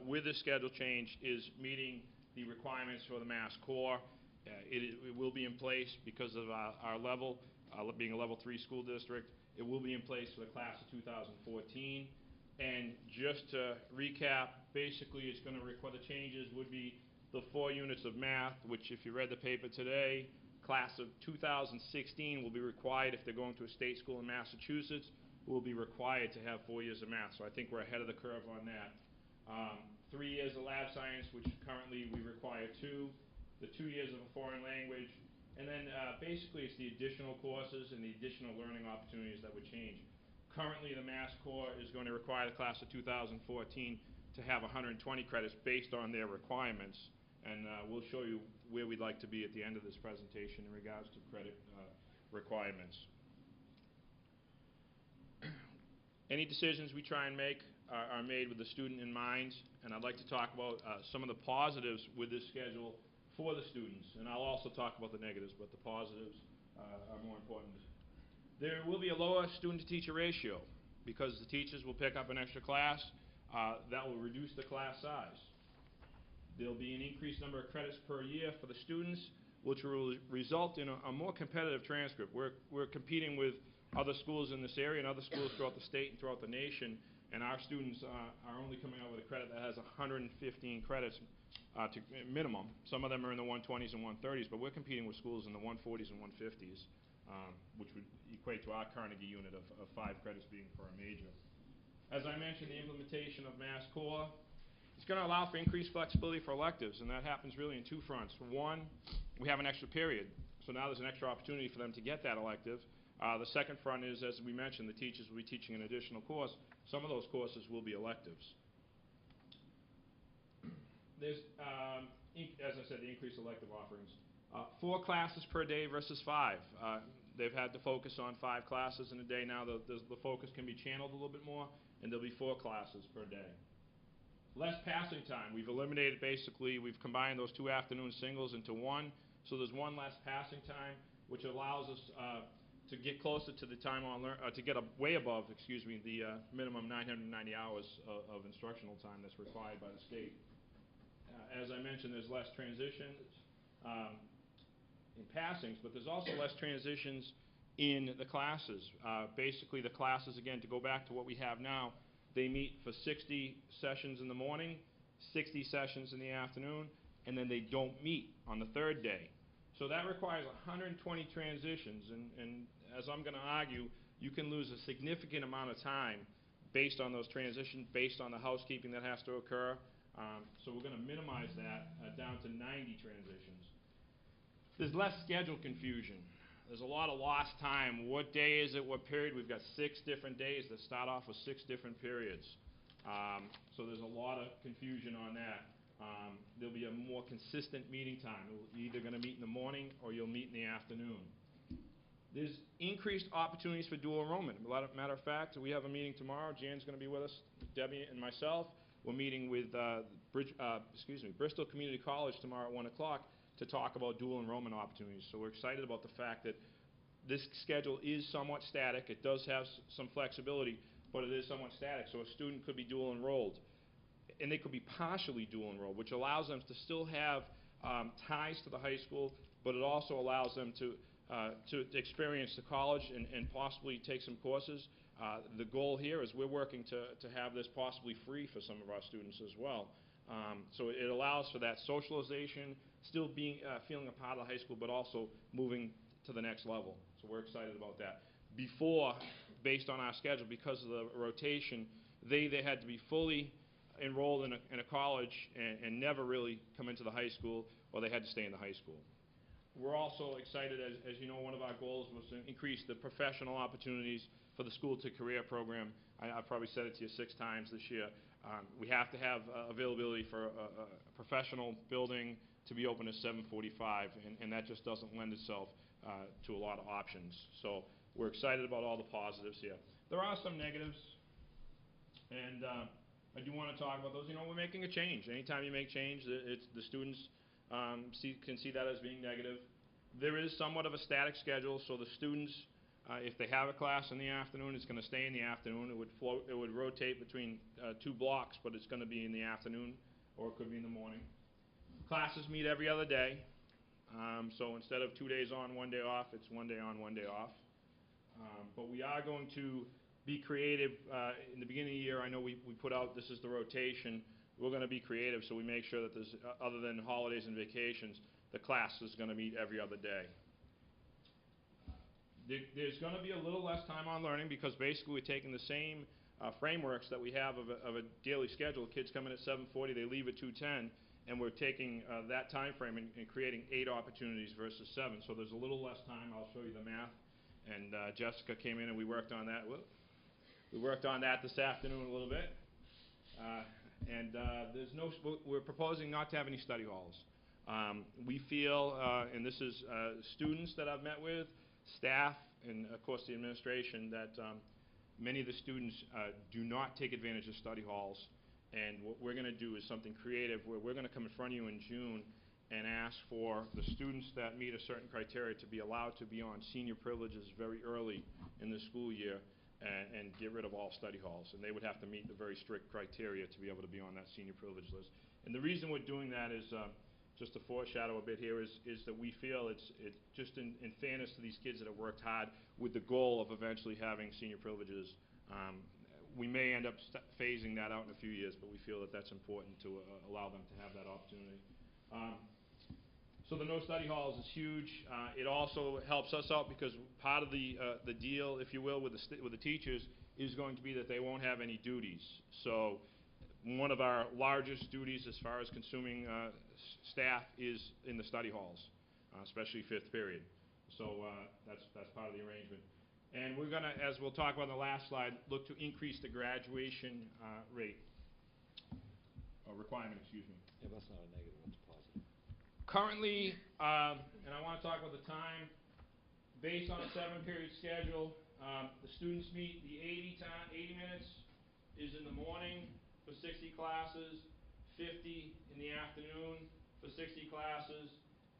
with this schedule change is meeting the requirements for the Mass Core. It will be in place because of our level, being a level 3 school district. It will be in place for the class of 2014. And just to recap, basically it's going to require, the changes would be the 4 units of math, which if you read the paper today, class of 2016 will be required if they're going to a state school in Massachusetts, will be required to have 4 years of math. So I think we're ahead of the curve on that. 3 years of lab science, which currently we require 2, the 2 years of a foreign language, and then basically it's the additional courses and the additional learning opportunities that would change. Currently the Mass Core is going to require the class of 2014 to have 120 credits based on their requirements, and we'll show you where we'd like to be at the end of this presentation in regards to credit requirements. Any decisions we try and make are made with the student in mind, and I'd like to talk about some of the positives with this schedule for the students, and I'll also talk about the negatives, but the positives are more important. There will be a lower student-to-teacher ratio because the teachers will pick up an extra class. That will reduce the class size. There'll be an increased number of credits per year for the students, which will result in a more competitive transcript. We're competing with other schools in this area and other schools throughout the state and throughout the nation, and our students are only coming out with a credit that has 115 credits to minimum. Some of them are in the 120s and 130s, but we're competing with schools in the 140s and 150s, which would equate to our Carnegie unit of 5 credits being for a major. As I mentioned, the implementation of Mass Core, it's going to allow for increased flexibility for electives, and that happens really in 2 fronts. One, we have an extra period, so now there's an extra opportunity for them to get that elective. The second front is, as we mentioned, the teachers will be teaching an additional course. Some of those courses will be electives. There's, as I said, the increased elective offerings. 4 classes per day versus 5. They've had to focus on 5 classes in a day. Now the focus can be channeled a little bit more, and there'll be 4 classes per day. Less passing time. We've eliminated, basically, we've combined those 2 afternoon singles into 1, so there's 1 less passing time, which allows us to get closer to the time on to get way above, the minimum 990 hours of instructional time that's required by the state. As I mentioned, there's less transitions in passings, but there's also less transitions in the classes. Basically, the classes, again, to go back to what we have now, they meet for 60 sessions in the morning, 60 sessions in the afternoon, and then they don't meet on the 3rd day. So that requires 120 transitions, and as I'm going to argue, you can lose a significant amount of time based on those transitions, based on the housekeeping that has to occur. So we're going to minimize that down to 90 transitions. There's less schedule confusion. There's a lot of lost time. What day is it? What period? We've got 6 different days that start off with 6 different periods. So there's a lot of confusion on that. There'll be a more consistent meeting time. You're either going to meet in the morning or you'll meet in the afternoon. There's increased opportunities for dual enrollment. Matter of fact, we have a meeting tomorrow. Jan's going to be with us, Debbie and myself. We're meeting with Bristol Community College tomorrow at 1 o'clock to talk about dual enrollment opportunities. So we're excited about the fact that this schedule is somewhat static. It does have some flexibility, but it is somewhat static. So a student could be dual enrolled, and they could be partially dual enrolled, which allows them to still have ties to the high school, but it also allows them to experience the college and possibly take some courses. The goal here is we're working to have this possibly free for some of our students as well. So it allows for that socialization, still being feeling a part of the high school, but also moving to the next level. So we're excited about that. Before, based on our schedule, because of the rotation, they had to be fully enrolled in a college and never really come into the high school, or they had to stay in the high school. We're also excited, as you know, one of our goals was to increase the professional opportunities for the school to career program. I've probably said it to you 6 times this year. We have to have availability for a professional building to be open at 7:45, and that just doesn't lend itself to a lot of options. So we're excited about all the positives here. There are some negatives, and I do want to talk about those. You know, we're making a change. Anytime you make change, the students can see that as being negative. There is somewhat of a static schedule, so the students, if they have a class in the afternoon, it's going to stay in the afternoon. It would rotate between 2 blocks, but it's going to be in the afternoon, or it could be in the morning. Classes meet every other day, so instead of 2 days on, 1 day off, it's 1 day on, 1 day off. But we are going to be creative. In the beginning of the year, I know we put out, this is the rotation. We're going to be creative, so we make sure that there's, other than holidays and vacations, the class is going to meet every other day. There's going to be a little less time on learning, because basically we're taking the same frameworks that we have of a daily schedule. Kids come in at 7:40, they leave at 2:10, and we're taking that time frame and creating 8 opportunities versus 7. So there's a little less time. I'll show you the math. And Jessica came in and we worked on that. We worked on that this afternoon a little bit. We're proposing not to have any study halls. We feel, and this is students that I've met with, staff, and of course the administration, that many of the students do not take advantage of study halls. And what we're going to do is something creative, where we're going to come in front of you in June and ask for the students that meet a certain criteria to be allowed to be on senior privileges very early in the school year, and get rid of all study halls. And they would have to meet the very strict criteria to be able to be on that senior privilege list. And the reason we're doing that is, just to foreshadow a bit here, is that we feel it's just in fairness to these kids that have worked hard with the goal of eventually having senior privileges. We may end up phasing that out in a few years, but we feel that that's important to allow them to have that opportunity. So the no study halls is huge. It also helps us out, because part of the deal, if you will, with the teachers is going to be that they won't have any duties. So one of our largest duties as far as consuming staff is in the study halls, especially 5th period. So that's part of the arrangement. And we're going to, as we'll talk about in the last slide, look to increase the graduation rate, requirement, excuse me. Yeah, that's not a negative, that's a positive. Currently, and I want to talk about the time, based on a 7-period schedule, the students meet the 80 minutes is in the morning for 60 classes, 50 in the afternoon for 60 classes,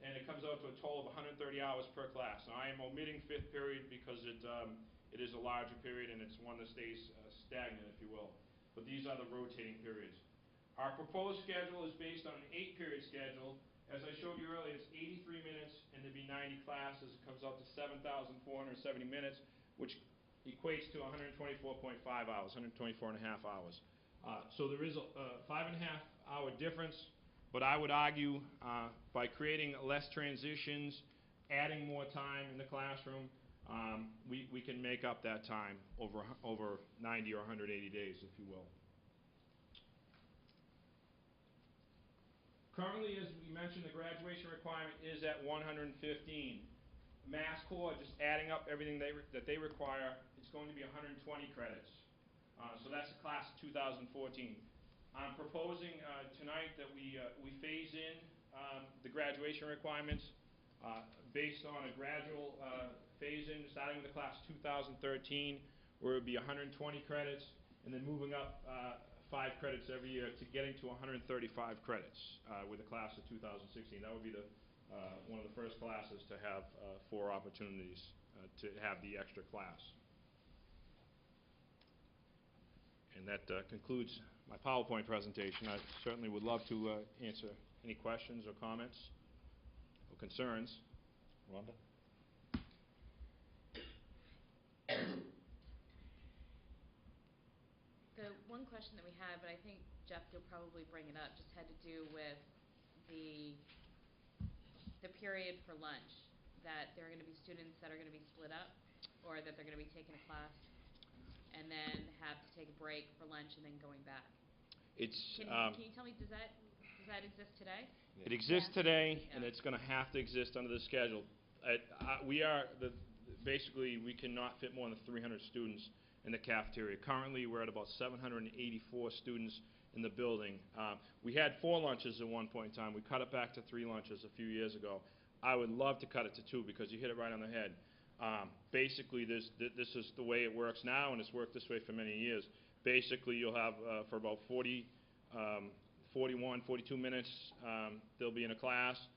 and it comes out to a total of 130 hours per class. Now, I am omitting 5th period because it is a larger period, and it's one that stays stagnant, if you will. But these are the rotating periods. Our proposed schedule is based on an 8-period schedule. As I showed you earlier, it's 83 minutes, and there'd be 90 classes. It comes out to 7,470 minutes, which equates to 124.5 hours, 124 and a half hours. So there is a 5.5-hour difference. But I would argue by creating less transitions, adding more time in the classroom, we can make up that time over 90 or 180 days, if you will. Currently, as we mentioned, the graduation requirement is at 115. Mass Core, just adding up everything that they require, it's going to be 120 credits. So that's the class of 2014. I'm proposing tonight that we phase in the graduation requirements based on a gradual phase-in, starting with the class of 2013, where it would be 120 credits, and then moving up 5 credits every year to getting to 135 credits with the class of 2016. That would be one of the first classes to have 4 opportunities to have the extra class. And that concludes my PowerPoint presentation. I certainly would love to answer any questions or comments or concerns. Rhonda? The one question that we had, but I think, Jeff, you'll probably bring it up, just had to do with the period for lunch, that there are going to be students that are going to be split up, or that they're going to be taking a class and then have to take a break for lunch and then going back. Can you tell me, does that exist today? It exists today, and it's going to have to exist under the schedule. Basically, we cannot fit more than 300 students in the cafeteria. Currently, we're at about 784 students in the building. We had 4 lunches at one point in time. We cut it back to 3 lunches a few years ago. I would love to cut it to 2 because you hit it right on the head. Basically, this is the way it works now, and it's worked this way for many years. Basically, you'll have for about 41, 42 minutes, they'll be in a class.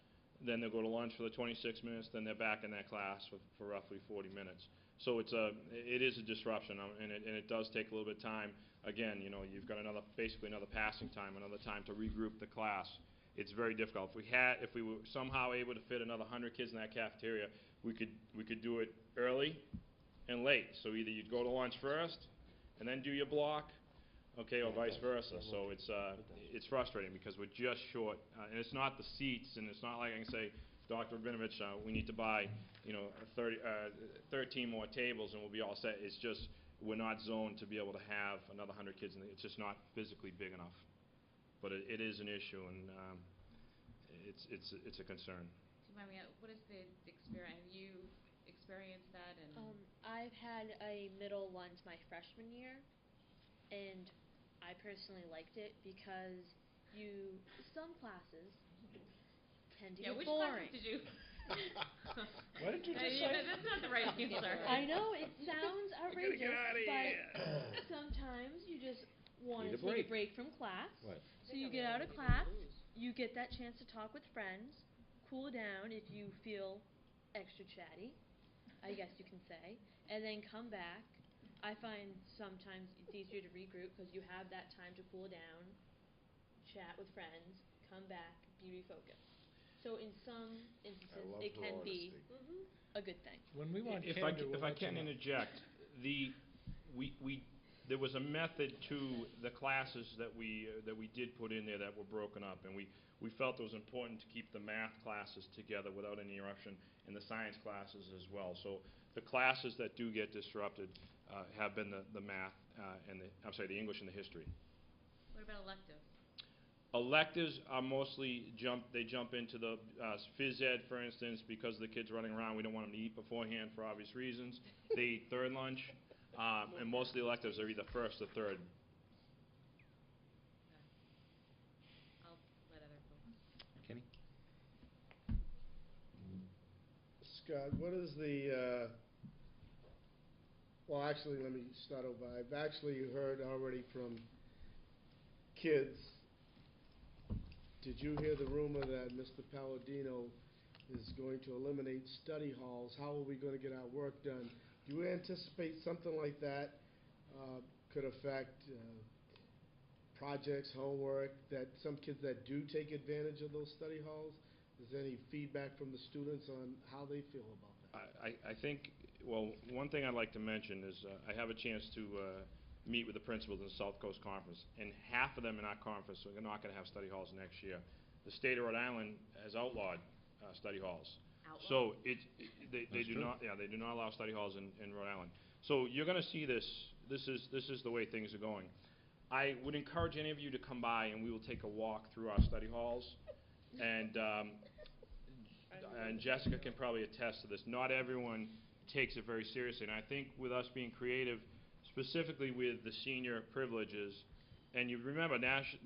Then they'll go to lunch for the 26 minutes. Then they're back in that class for roughly 40 minutes. So it is a disruption, and it does take a little bit of time. Again, you've got basically another passing time, another time to regroup the class. It's very difficult. If we were somehow able to fit another 100 kids in that cafeteria, we could do it early and late. So either you'd go to lunch first and then do your block, okay, or vice versa. So it's frustrating because we're just short, and it's not the seats, and it's not like I can say, Dr. Rabinovich, we need to buy 13 more tables and we'll be all set. It's just we're not zoned to be able to have another 100 kids, and it's just not physically big enough. But it is an issue, and it's a concern. Do you mind me, what is the experience? Have you experienced that? I've had a middle lunch my freshman year, and I personally liked it because some classes tend to get which boring. classes did you? What did you just say? That's not the right answer. I know, it sounds outrageous, outta but here. sometimes you just want Need to a take a break. break from class. Right. So you get out of class, you get that chance to talk with friends, cool down if you feel extra chatty, I guess you can say, and then come back. I find sometimes it's easier to regroup because you have that time to cool down, chat with friends, come back, be refocused. So in some instances, it can be a good thing. When we want If candy, I can interject, there was a method to the classes that we did put in there that were broken up, and we felt it was important to keep the math classes together without any interruption, and the science classes as well. So the classes that do get disrupted have been the math and the English and the history. What about electives? Electives are mostly jump into the phys ed, for instance, because the kids running around. We don't want them to eat beforehand for obvious reasons. They eat third lunch, and most of the electives are either first or third. Okay. I'll let other folks. Kenny? Scott, what is the, well, actually, let me start over. I've actually heard already from kids. Did you hear the rumor that Mr. Palladino is going to eliminate study halls? How are we going to get our work done? Do you anticipate something like that could affect projects, homework, that some kids that do take advantage of those study halls? Is there any feedback from the students on how they feel about that? I think, well, one thing I'd like to mention is I have a chance to meet with the principals in the South Coast Conference, and half of them in our conference are not going to have study halls next year. The state of Rhode Island has outlawed study halls. outlook? So they That's do true. not, yeah, they do not allow study halls in Rhode Island. So you're gonna see this is the way things are going. I would encourage any of you to come by and we will take a walk through our study halls. And, and Jessica can probably attest to this. Not everyone takes it very seriously. And I think with us being creative, specifically with the senior privileges, and you remember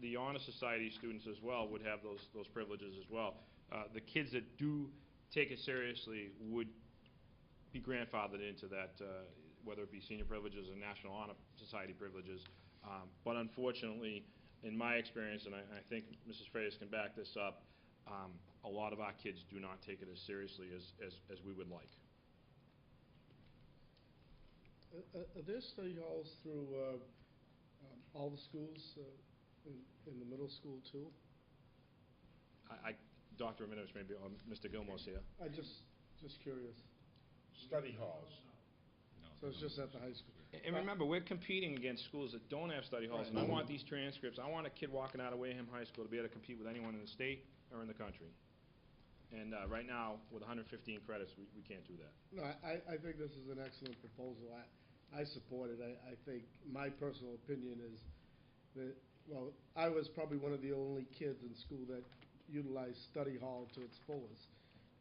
the Honor Society students as well would have those privileges as well. The kids that do take it seriously would be grandfathered into that, whether it be senior privileges or National Honor Society privileges. But unfortunately, in my experience, and I think Mrs. Freitas can back this up, a lot of our kids do not take it as seriously as we would like. Are there study halls through all the schools in the middle school too? Dr. Ramirez, maybe, or Mr. Gilmore's here. I just curious. Study halls. So it's just at the high school. And remember, we're competing against schools that don't have study halls, and Right. I want these transcripts. I want a kid walking out of Wareham High School to be able to compete with anyone in the state or in the country. And right now, with 115 credits, we can't do that. No, I think this is an excellent proposal. I support it. I think my personal opinion is that, well, I was probably one of the only kids in school that utilized study hall to its fullest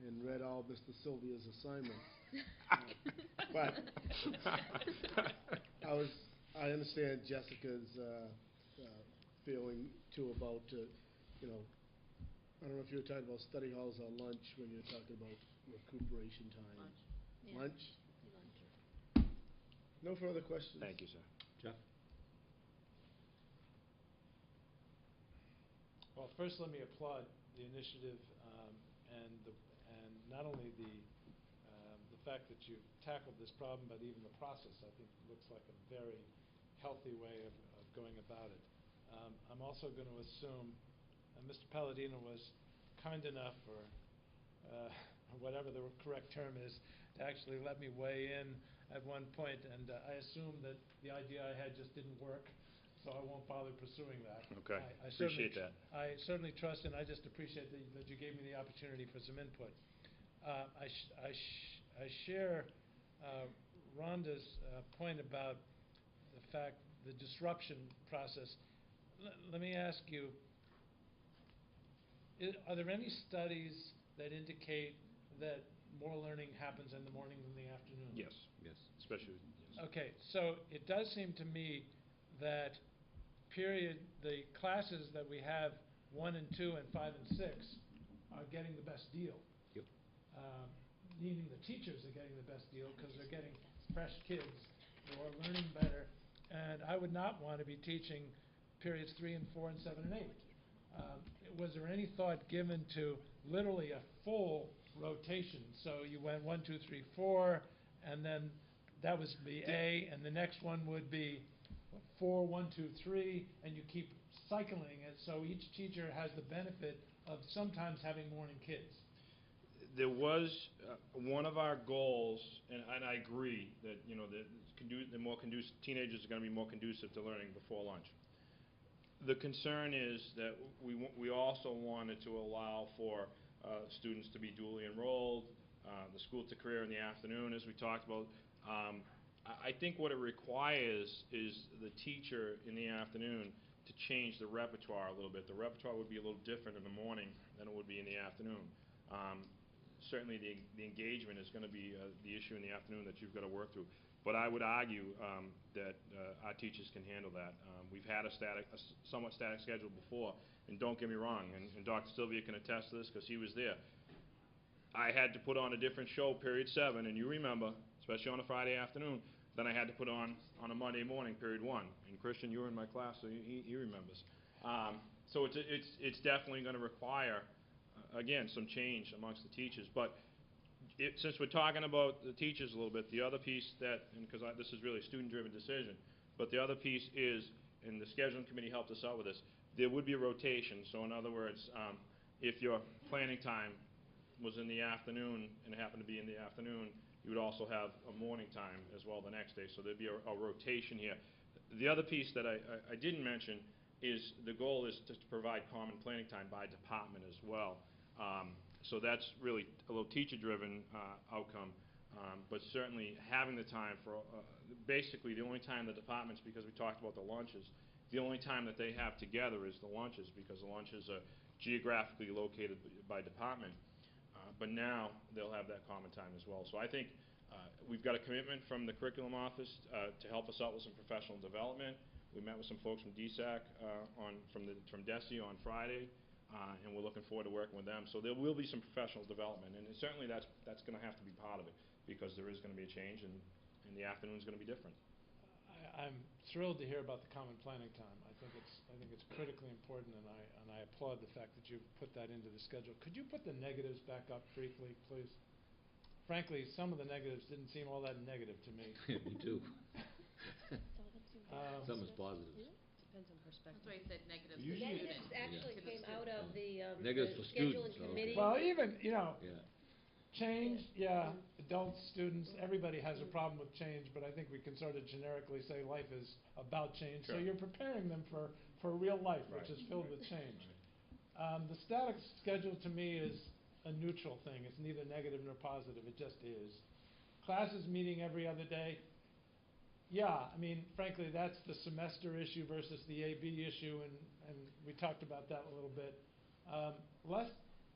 and read all Mr. Sylvia's assignments. But I understand Jessica's feeling too about, you know, I don't know if you were talking about study halls or lunch when you were talking about recuperation time. Lunch. Yeah. Lunch? No further questions? Thank you, sir. Jeff? Well, first let me applaud the initiative and not only the fact that you've tackled this problem, but even the process. I think looks like a very healthy way of going about it. I'm also going to assume Mr. Palladino was kind enough, or whatever the correct term is, to actually let me weigh in at one point, and I assume that the idea I had just didn't work, so I won't bother pursuing that. Okay, appreciate that. I certainly trust, and I just appreciate that you gave me the opportunity for some input. I share Rhonda's point about the fact, the disruption process. Let me ask you, are there any studies that indicate that more learning happens in the morning than the afternoon? Yes. Yes. Especially, yes. Okay, so it does seem to me that the classes that we have 1 and 2 and 5 and 6 are getting the best deal. Yep. Meaning the teachers are getting the best deal because they're getting fresh kids who are learning better. And I would not want to be teaching periods 3 and 4 and 7 and 8. Was there any thought given to literally a full rotation? So you went 1, 2, 3, 4, and then that was be A, and the next one would be 4, 1, 2, 3, and you keep cycling it so each teacher has the benefit of sometimes having morning kids. There was one of our goals, and I agree that, you know, the more conducive, teenagers are going to be more conducive to learning before lunch. The concern is that we also wanted to allow for students to be dually enrolled, the school to career in the afternoon, as we talked about. I think what it requires is the teacher in the afternoon to change the repertoire a little bit. The repertoire would be a little different in the morning than it would be in the afternoon. Certainly the engagement is going to be the issue in the afternoon that you've got to work through. But I would argue that our teachers can handle that. We've had a somewhat static schedule before, and don't get me wrong, and Dr. Sylvia can attest to this because he was there. I had to put on a different show, period 7, and you remember, especially on a Friday afternoon, than I had to put on a Monday morning, period 1. And Christian, you were in my class, so he remembers. So it's definitely going to require, again, some change amongst the teachers. But since we're talking about the teachers a little bit, the other piece that, and because this is really a student-driven decision, but the other piece is, and the scheduling committee helped us out with this, there would be a rotation. So in other words, if your planning time was in the afternoon and it happened to be in the afternoon, you would also have a morning time as well the next day. So there'd be a rotation here. The other piece that I didn't mention is the goal is to provide common planning time by department as well. So that's really a little teacher-driven outcome. But certainly having the time for, basically the only time the departments, because we talked about the lunches, the only time that they have together is the lunches, because the lunches are geographically located by department. But now they'll have that common time as well. So I think we've got a commitment from the curriculum office to help us out with some professional development. We met with some folks from DSAC from DESE on Friday, and we're looking forward to working with them. So there will be some professional development, and certainly that's going to have to be part of it, because there is going to be a change, and the afternoon's going to be different. I'm thrilled to hear about the common planning time. I think it's critically important, and I applaud the fact that you've put that into the schedule. Could you put the negatives back up briefly, please? Frankly, some of the negatives didn't seem all that negative to me. Me too. Some is positive. Depends on perspective. That's why he said negative for Usually students. Negatives actually To the came out of students. the Negatives for scheduling students, committee. Well, even, Yeah. change, yeah, adults, students, everybody has a problem with change, but I think we can sort of generically say life is about change. So Sure. you're preparing them for real life, which Right. is filled with change. The static schedule to me is a neutral thing. It's neither negative nor positive. It just is. Classes meeting every other day. Yeah, I mean, frankly, that's the semester issue versus the AB issue, and we talked about that a little bit.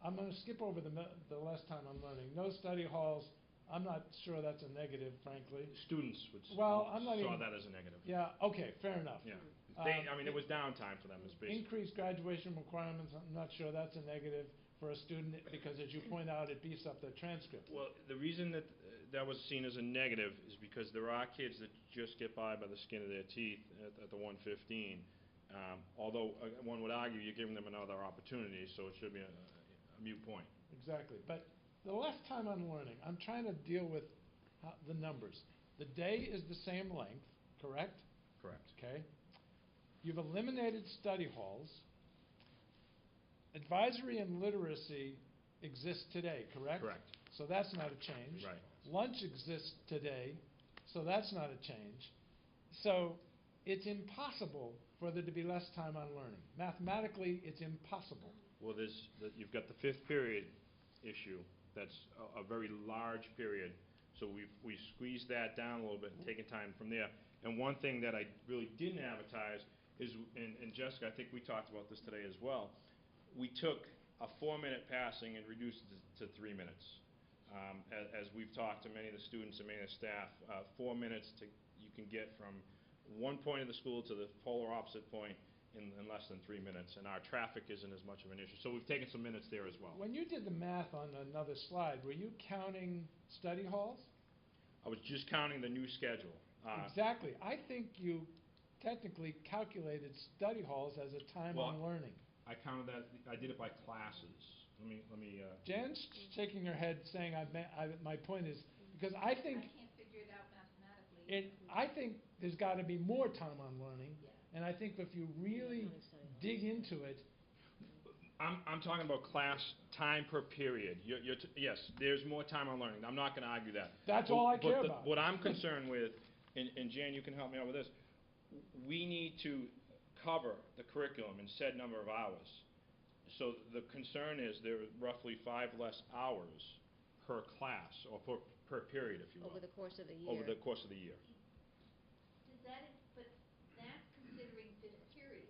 I'm going to skip over the last time I'm learning. No study halls. I'm not sure that's a negative, frankly. Students Well, I'm not saw even- that as a negative. Yeah, okay, fair enough. Yeah. I mean, it was downtime for them. It's basically. Increased graduation requirements, I'm not sure that's a negative for a student, because as you point out, it beefs up their transcript. Well, the reason that that was seen as a negative is because there are kids that just get by the skin of their teeth at the 115. Although one would argue you're giving them another opportunity, so it should be a moot point. Exactly. But the less time I'm learning, I'm trying to deal with the numbers. The day is the same length, correct? Correct. Okay. You've eliminated study halls. Advisory and literacy exist today, correct? Correct. So that's not a change. Right. Lunch exists today, so that's not a change. So it's impossible for there to be less time on learning. Mathematically, it's impossible. Well, you've got the fifth period issue. That's a very large period. So we squeezed that down a little bit and taken time from there. And one thing that I really didn't advertise is, and Jessica, I think we talked about this today as well, we took a 4-minute passing and reduced it to 3 minutes. As we've talked to many of the students and many of the staff, 4 minutes you can get from one point of the school to the polar opposite point in less than 3 minutes, and our traffic isn't as much of an issue. So we've taken some minutes there as well. When you did the math on another slide, were you counting study halls? I was just counting the new schedule. Exactly. I think you technically calculated study halls as a time on learning. I counted that. I did it by classes. Let me. Jan's shaking her head, saying, my point is, because I think I can't figure it out mathematically. I think there's got to be more time on learning, Yeah. and I think if you really dig into it, I'm talking about class time per period. Yes, there's more time on learning. I'm not going to argue that. That's all I care about. What I'm concerned with, and Jan, you can help me out with this, we need to cover the curriculum in said number of hours. So the concern is there are roughly 5 less hours per class, or per period, if you will. Over the course of the year. Over the course of the year. But that's considering fifth period.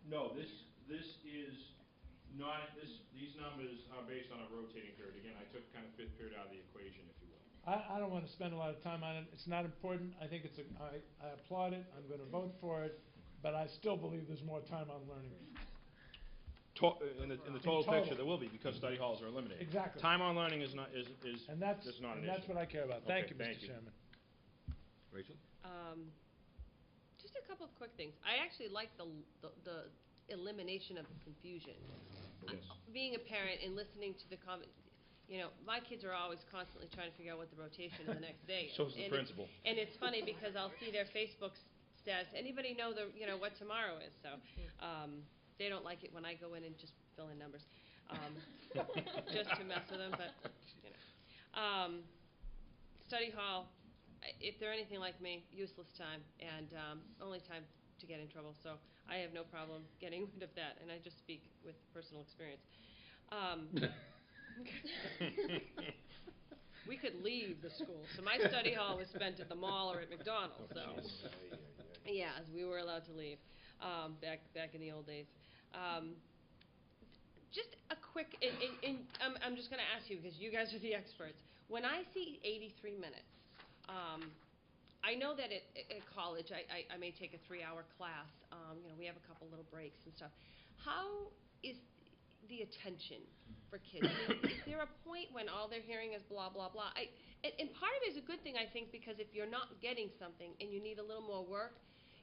No, this is not, these numbers are based on a rotating period. Again, I took kind of fifth period out of the equation, if you will. I don't want to spend a lot of time on it. It's not important. I think I applaud it. I'm going to vote for it, but I still believe there's more time on learning. In the total picture, there will be, because study halls are eliminated. Exactly. Time on learning is not an And that's issue. what I care about. Okay, Thank you, thank Mr. you. Chairman. Rachel? Just a couple of quick things. I actually like the elimination of the confusion. Yes. Being a parent and listening to the comment, my kids are always constantly trying to figure out what the rotation of the next day is. So is the principal. And it's funny because I'll see their Facebook status. Anybody know what tomorrow is? So they don't like it when I go in and just fill in numbers, just to mess with them. But study hall. If they're anything like me, useless time, and only time to get in trouble. So I have no problem getting rid of that, and I just speak with personal experience. We could leave the school. So my study hall was spent at the mall or at McDonald's. So, yeah, we were allowed to leave back in the old days. Just a quick, I'm just going to ask you because you guys are the experts. When I see 83 minutes, I know that at college I may take a 3-hour class. We have a couple little breaks and stuff. How is the attention for kids? I mean, is there a point when all they're hearing is blah, blah, blah? And part of it is a good thing, I think, because if you're not getting something and you need a little more work,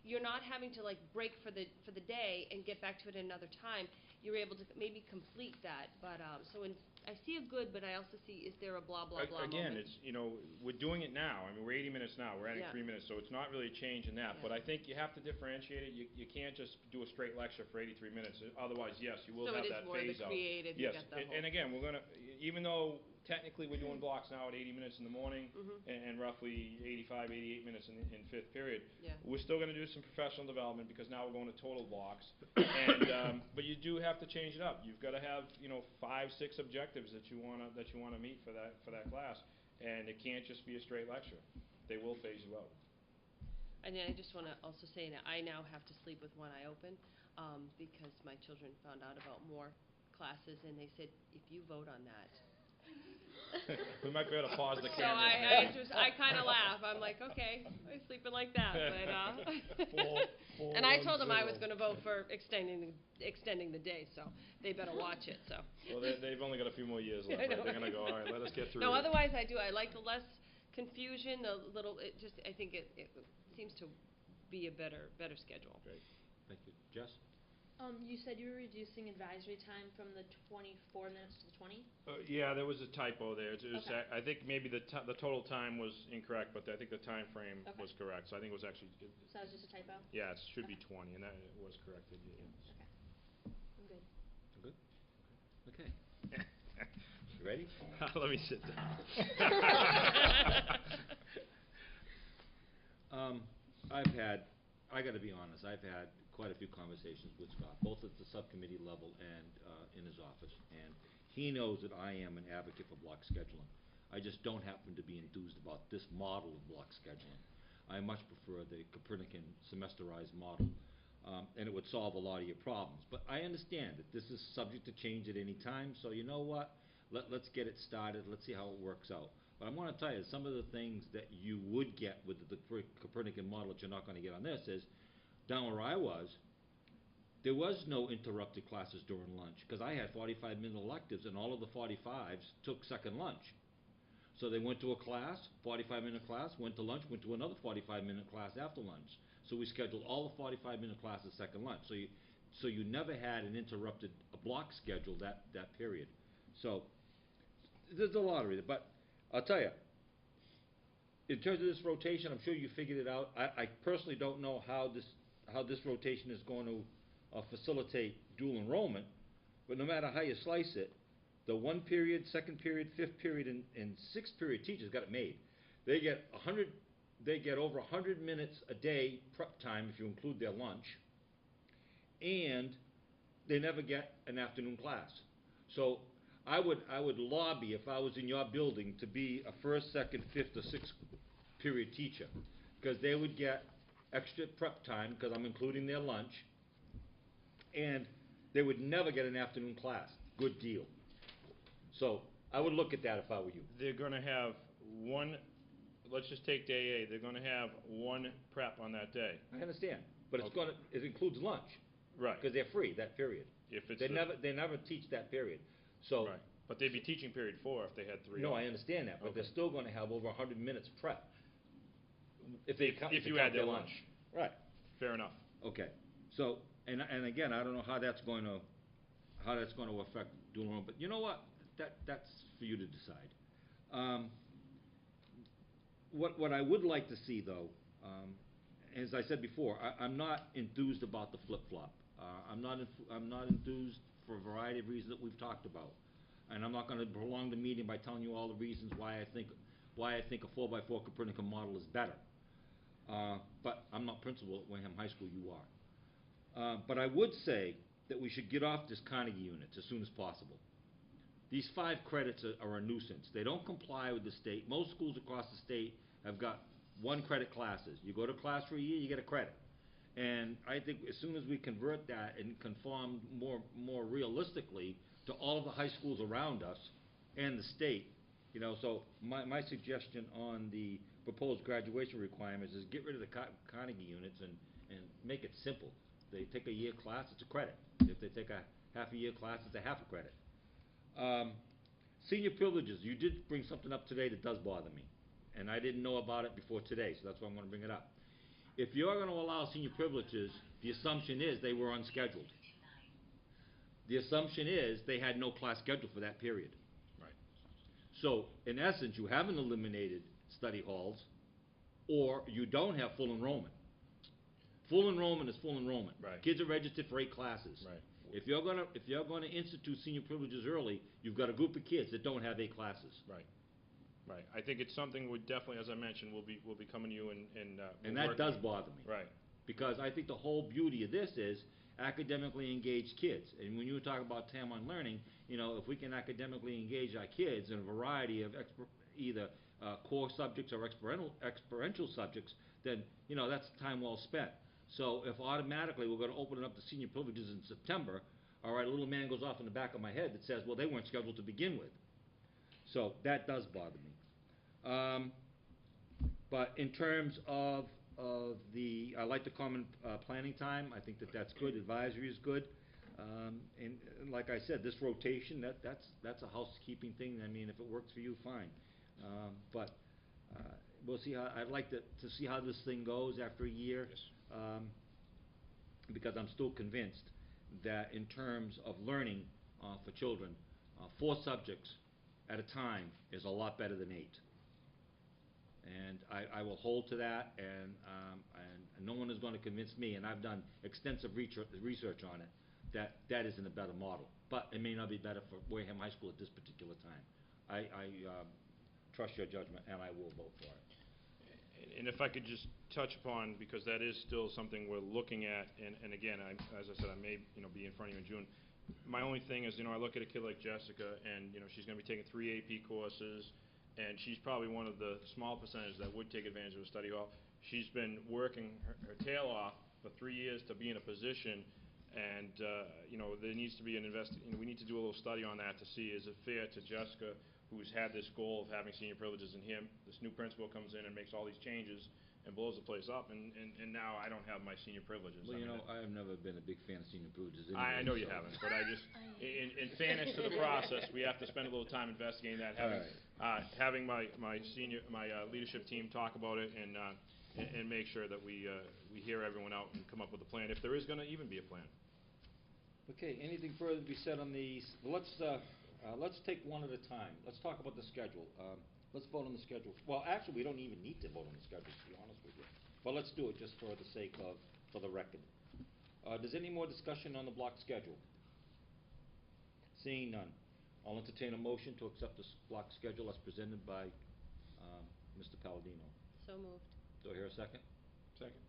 you're not having to break for the day and get back to it another time. You're able to maybe complete that. But so I see a good, but I also see, is there a blah, blah, blah Again, moment? it's, we're doing it now. I mean, we're 80 minutes now. We're adding Yeah. 3 minutes, so it's not really a change in that. Yeah. But I think you have to differentiate it. You can't just do a straight lecture for 83 minutes. Otherwise, yes, you will So have it is that more the phase out. creative, you Yes, get the and again, we're gonna, even though technically we're doing blocks now at 80 minutes in the morning and roughly 85, 88 minutes in fifth period, Yeah. we're still going to do some professional development because now we're going to total blocks. And but you do have to change it up. You've got to have 5, 6 objectives that you wanna meet for that class, and it can't just be a straight lecture. They will phase you out. And then I just want to also say that I now have to sleep with one eye open because my children found out about more classes, and they said, if you vote on that. We might be able to pause the So camera. I kind of laugh. I'm like, okay, I'm sleeping like that. But Four, and I told them I 1-0. was going to vote for extending the day, so they better watch it. So. Well, they've only got a few more years left. I Right? know. They're going to go, all right, let us get through No, it. otherwise I do. I like the less confusion, the little. I think it seems to be a better schedule. Great. Thank you. Jess? You said you were reducing advisory time from the 24 minutes to the 20? Yeah, there was a typo there. Okay. I think maybe the total time was incorrect, but I think the time frame Okay. was correct. So I think it was actually. So that was just a typo? Yeah, it should be Okay. 20, and that was corrected. Yeah. Okay. I'm good. Good? Okay. You ready? Let me sit down. I got to be honest, I've had quite a few conversations with Scott, both at the subcommittee level and in his office, and he knows that I am an advocate for block scheduling. I just don't happen to be enthused about this model of block scheduling. I much prefer the Copernican semesterized model, and it would solve a lot of your problems. But I understand that this is subject to change at any time, so you know what? Let's get it started. Let's see how it works out. But I'm going to tell you, some of the things that you would get with the Copernican model that you're not going to get on this is, down where I was, there was no interrupted classes during lunch because I had 45-minute electives, and all of the 45s took second lunch. So they went to a class, 45-minute class, went to lunch, went to another 45-minute class after lunch. So we scheduled all the 45-minute classes second lunch. So you never had an interrupted block schedule that period. So there's a lot of it, but I'll tell you, in terms of this rotation, I'm sure you figured it out. I personally don't know how this rotation is going to facilitate dual enrollment, but no matter how you slice it, the 1 period, 2nd period, 5th period, and 6th period teachers got it made. They get over 100 minutes a day prep time if you include their lunch, and they never get an afternoon class. So I would lobby, if I was in your building, to be a 1st, 2nd, 5th, or 6th period teacher, because they would get extra prep time because I'm including their lunch, and they would never get an afternoon class. Good deal. So I would look at that if I were you. They're going to have one. Let's just take day A. They're going to have one prep on that day. I understand, but Okay. It includes lunch, Right. because they're free that period. If it's They never teach that period. So Right. But they'd be teaching period 4 if they had 3. no, off. I understand that, but Okay. they're still going to have over 100 minutes prep. If you If you count add their lunch. Right. Fair enough. Okay. So and again, I don't know how that's going to affect dual enrollment, but you know what? That's for you to decide. What I would like to see though, as I said before, I'm not enthused about the flip-flop. I'm not enthused for a variety of reasons that we've talked about, and I'm not going to prolong the meeting by telling you all the reasons why I think a 4x4 Copernican model is better. But I'm not principal at Wareham High School. You are. But I would say that we should get off this Carnegie units as soon as possible. these 5 credits are a nuisance. They don't comply with the state. Most schools across the state have got 1 credit classes. You go to class for a year, you get a credit. And I think as soon as we convert that and conform more realistically to all of the high schools around us and the state, you know, so my suggestion on the proposed graduation requirements is get rid of the Carnegie units and make it simple. They take a year class, it's a credit. If they take a half a year class, it's a half a credit. Senior privileges, you did bring something up today that does bother me. And I didn't know about it before today, so that's why I'm going to bring it up. If you're going to allow senior privileges, the assumption is they were unscheduled. The assumption is they had no class scheduled for that period. Right. So, in essence, you haven't eliminated study halls, or you don't have full enrollment. Full enrollment is full enrollment. Right. Kids are registered for 8 classes. Right. If you're gonna institute senior privileges early, you've got a group of kids that don't have 8 classes. Right. Right. I think it's something we definitely, as I mentioned, we'll be coming to you and And that does bother me. Right. Because I think the whole beauty of this is academically engaged kids. And when you were talking about time-on learning, you know, if we can academically engage our kids in a variety of either core subjects or experiential subjects, then, you know, that's time well spent. So if automatically we're going to open it up to senior privileges in September, all right, a little man goes off in the back of my head that says, well, they weren't scheduled to begin with. So that does bother me. But in terms of I like the common planning time. I think that's good. Advisory is good. And like I said, this rotation, that's a housekeeping thing. I mean, if it works for you, fine. But we'll see how. I'd like to see how this thing goes after a year. Yes. Because I'm still convinced that in terms of learning for children, 4 subjects at a time is a lot better than 8. And I will hold to that, and no one is going to convince me, and I've done extensive research on it, that isn't a better model. But it may not be better for Wareham High School at this particular time. I trust your judgment, and I will vote for it. And if I could just touch upon, because that is still something we're looking at, and again, as I said, I may be in front of you in June. My only thing is, I look at a kid like Jessica, and she's going to be taking 3 AP courses, and she's probably one of the small percentage that would take advantage of a study hall. She's been working her tail off for 3 years to be in a position, and there needs to be an we need to do a little study on that to see, is it fair to Jessica, who's had this goal of having senior privileges, and this new principal comes in and makes all these changes and blows the place up, and now I don't have my senior privileges. Well, I've never been a big fan of senior privileges anyway. I know you haven't, but I just, in fairness to the process, we have to spend a little time investigating that, having my leadership team talk about it, and make sure that we hear everyone out and come up with a plan, if there is going to even be a plan. Okay, anything further to be said on these? Well, let's take one at a time. Let's talk about the schedule. Let's vote on the schedule. Well, actually, we don't even need to vote on the schedule, to be honest with you. But let's do it just for the sake of, for the record. Does any more discussion on the block schedule? Seeing none, I'll entertain a motion to accept this block schedule as presented by Mr. Palladino. So moved. Do I hear a second? Second.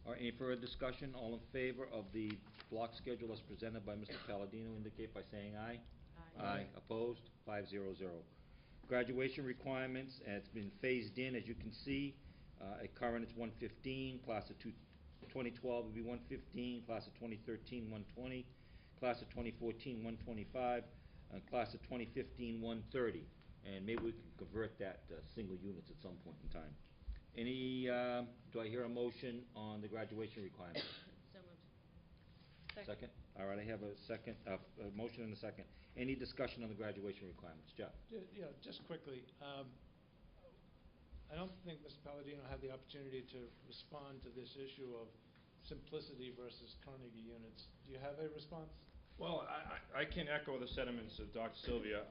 All right, any further discussion? All in favor of the block schedule as presented by Mr. Palladino indicate by saying aye. Aye. Opposed? 5-0-0. Graduation requirements, it's been phased in, as you can see. At current, it's 115. Class of 2012 will be 115. Class of 2013, 120. Class of 2014, 125. Class of 2015, 130. And maybe we can convert that to single units at some point in time. Do I hear a motion on the graduation requirements? So moved. Second? All right, I have a second, a motion and a second. Any discussion on the graduation requirements? Jeff? Just quickly, I don't think Mr. Palladino had the opportunity to respond to this issue of simplicity versus Carnegie units. Do you have a response? Well, I can echo the sentiments of Dr. Sylvia.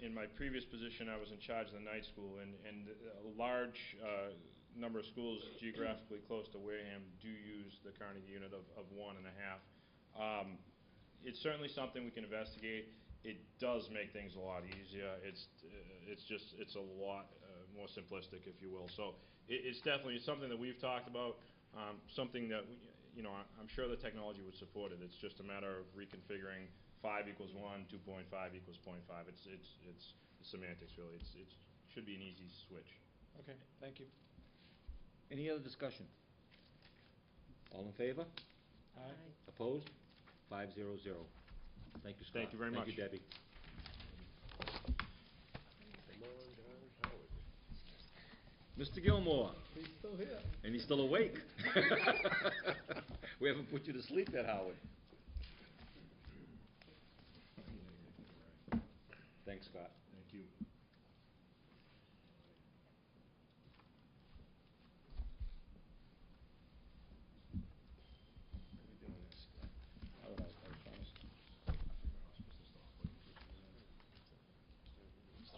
In my previous position, I was in charge of the night school, and a large number of schools geographically close to Wareham do use the Carnegie unit of 1.5. It's certainly something we can investigate. It does make things a lot easier. It's a lot more simplistic, if you will. So it's definitely something that we've talked about. Something that I'm sure the technology would support it. It's just a matter of reconfiguring 5 equals 1, 2.5 equals 0.5. It's semantics, really. It should be an easy switch. Okay, thank you. Any other discussion? All in favor? Aye. Opposed? 500. Thank you, Scott. Thank you very much. Thank you, Debbie. Come on down, Howard. Mr. Gilmore, He's still here. and he's still awake. We haven't put you to sleep yet, Howard. Thanks, Scott. Thank you.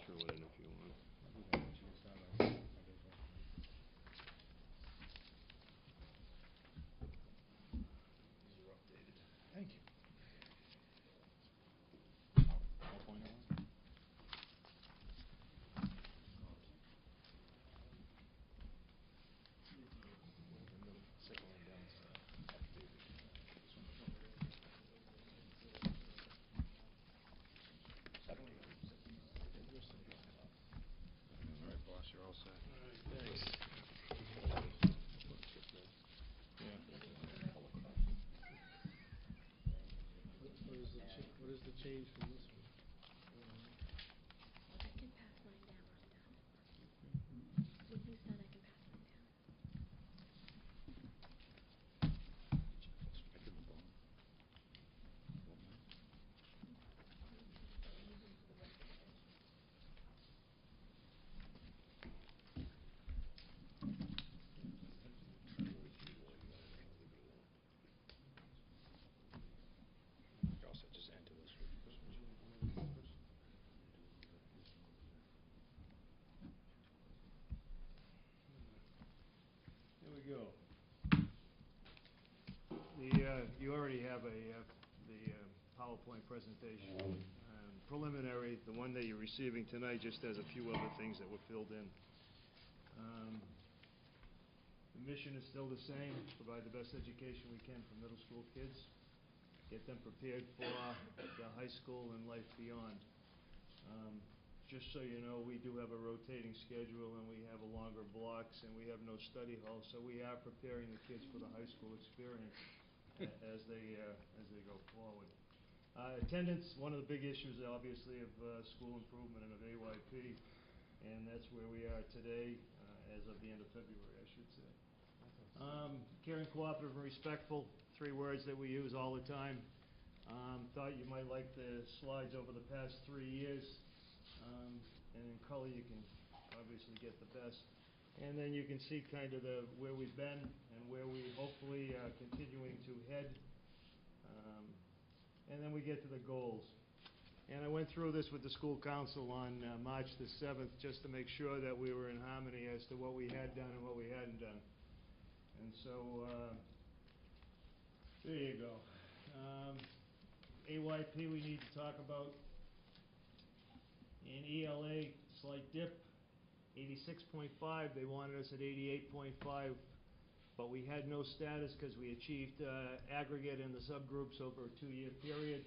Throw it in if you want. These are updated. Thank you. Second one down is updated. All right, boss, you're all set. Thanks. What is the change from this one? I can pass mine down. I'm done. When he's done, I can pass mine down. You're all set, just enter this. Here we go. You already have the PowerPoint presentation. Preliminary, the one that you're receiving tonight just has a few other things that were filled in. The mission is still the same, provide the best education we can for middle school kids, get them prepared for the high school and life beyond. Just so you know, we do have a rotating schedule, and we have a longer blocks, and we have no study hall, so we are preparing the kids for the high school experience as they go forward. Attendance, one of the big issues, obviously, of school improvement and of AYP, and that's where we are today, as of the end of February, I should say. Caring, cooperative, and respectful, 3 words that we use all the time. Thought you might like the slides over the past 3 years. And in color, you can obviously get the best. And then you can see kind of where we've been and where we hopefully are continuing to head. And then we get to the goals. And I went through this with the school council on March the 7th just to make sure that we were in harmony as to what we had done and what we hadn't done. And so, there you go. AYP we need to talk about. In ELA, slight dip, 86.5. They wanted us at 88.5, but we had no status because we achieved aggregate in the subgroups over a 2-year period.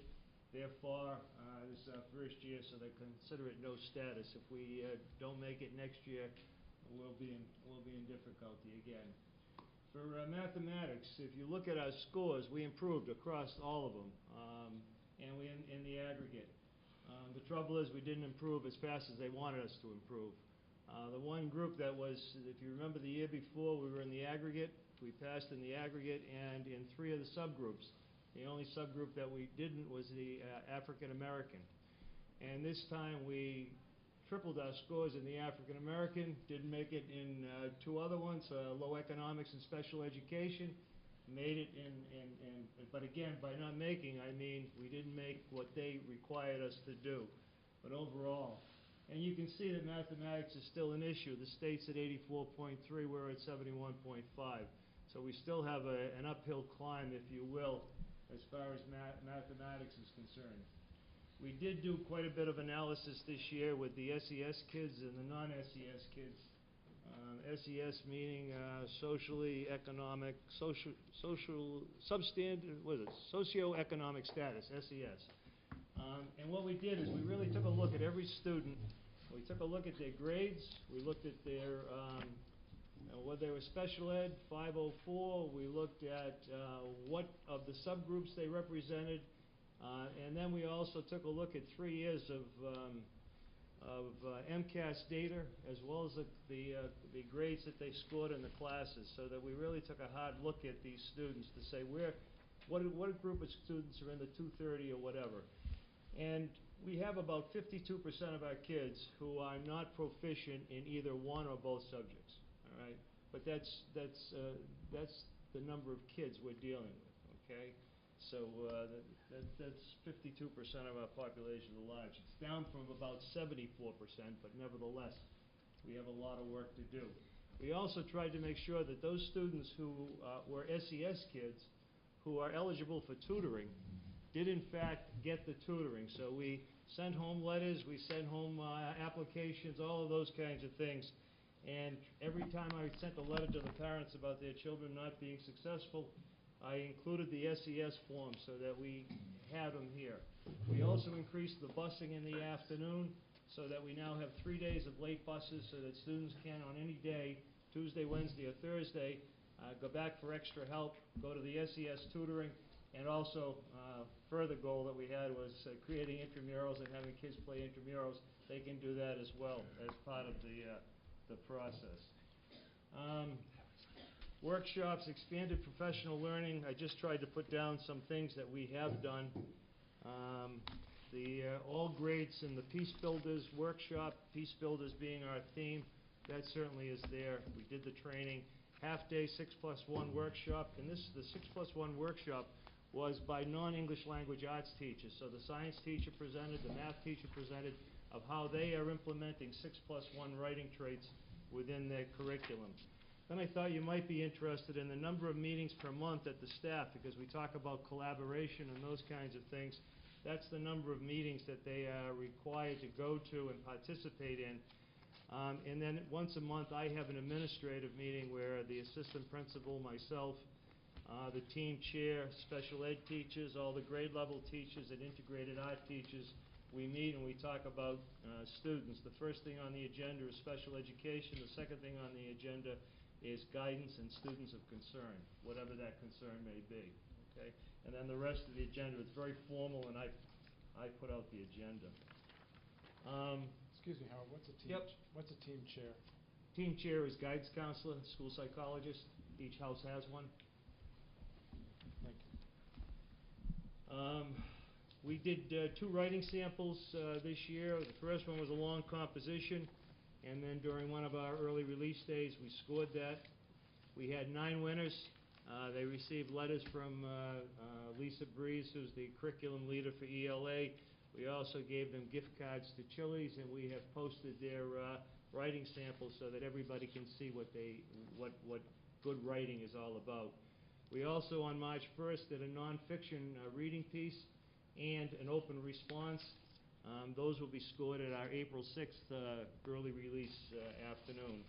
Therefore, this is our first year, so they consider it no status. If we don't make it next year, we'll be in difficulty again. For mathematics, if you look at our scores, we improved across all of them, and we in the aggregate. The trouble is we didn't improve as fast as they wanted us to improve. The one group that was, if you remember the year before, we were in the aggregate. We passed in the aggregate and in 3 of the subgroups. The only subgroup that we didn't was the African American. And this time we tripled our scores in the African American, didn't make it in 2 other ones, low economics and special education. Made it but again, by not making, I mean we didn't make what they required us to do. But overall, and you can see that mathematics is still an issue. The state's at 84.3, we're at 71.5. So we still have an uphill climb, if you will, as far as mathematics is concerned. We did do quite a bit of analysis this year with the SES kids and the non-SES kids. SES meaning socioeconomic status, SES. And what we did is we really took a look at every student. We took a look at their grades. We looked at their, whether they were special ed, 504. We looked at what of the subgroups they represented. And then we also took a look at 3 years of MCAS data, as well as the grades that they scored in the classes, so that we really took a hard look at these students to say what group of students are in the 230 or whatever. And we have about 52% of our kids who are not proficient in either one or both subjects. All right, but that's the number of kids we're dealing with. Okay, so that's 52% of our population of lives. It's down from about 74%, but nevertheless, we have a lot of work to do. We also tried to make sure that those students who were SES kids who are eligible for tutoring did in fact get the tutoring. So we sent home letters, we sent home applications, all of those kinds of things. And every time I sent a letter to the parents about their children not being successful, I included the SES form so that we have them here. We also increased the busing in the afternoon so that we now have 3 days of late buses so that students can on any day, Tuesday, Wednesday, or Thursday, go back for extra help, go to the SES tutoring, and also further goal that we had was creating intramurals and having kids play intramurals. They can do that as well as part of the process. Workshops, expanded professional learning. I just tried to put down some things that we have done. The all grades in the Peace Builders workshop, Peace Builders being our theme, that certainly is there. We did the training. Half-day 6+1 workshop, and the 6+1 workshop was by non-English language arts teachers. So the science teacher presented, the math teacher presented, of how they are implementing 6+1 writing traits within their curriculum. Then I thought you might be interested in the number of meetings per month at the staff, because we talk about collaboration and those kinds of things. That's the number of meetings that they are required to go to and participate in. And then once a month I have an administrative meeting where the assistant principal, myself, the team chair, special ed teachers, all the grade level teachers and integrated art teachers, we meet and we talk about students. The first thing on the agenda is special education. The second thing on the agenda is guidance and students of concern, whatever that concern may be. Okay? And then the rest of the agenda, it's very formal, and I put out the agenda. Excuse me, Howard, what's a team? Yep. What's a team chair? Team chair is guidance counselor, school psychologist. Each house has one. Thank you. We did 2 writing samples this year. The first one was a long composition, and then during one of our early release days, we scored that. We had 9 winners. They received letters from Lisa Breeze, who's the curriculum leader for ELA. We also gave them gift cards to Chili's, and we have posted their writing samples so that everybody can see what good writing is all about. We also, on March 1st, did a nonfiction reading piece and an open response. Those will be scored at our April 6th early release afternoon.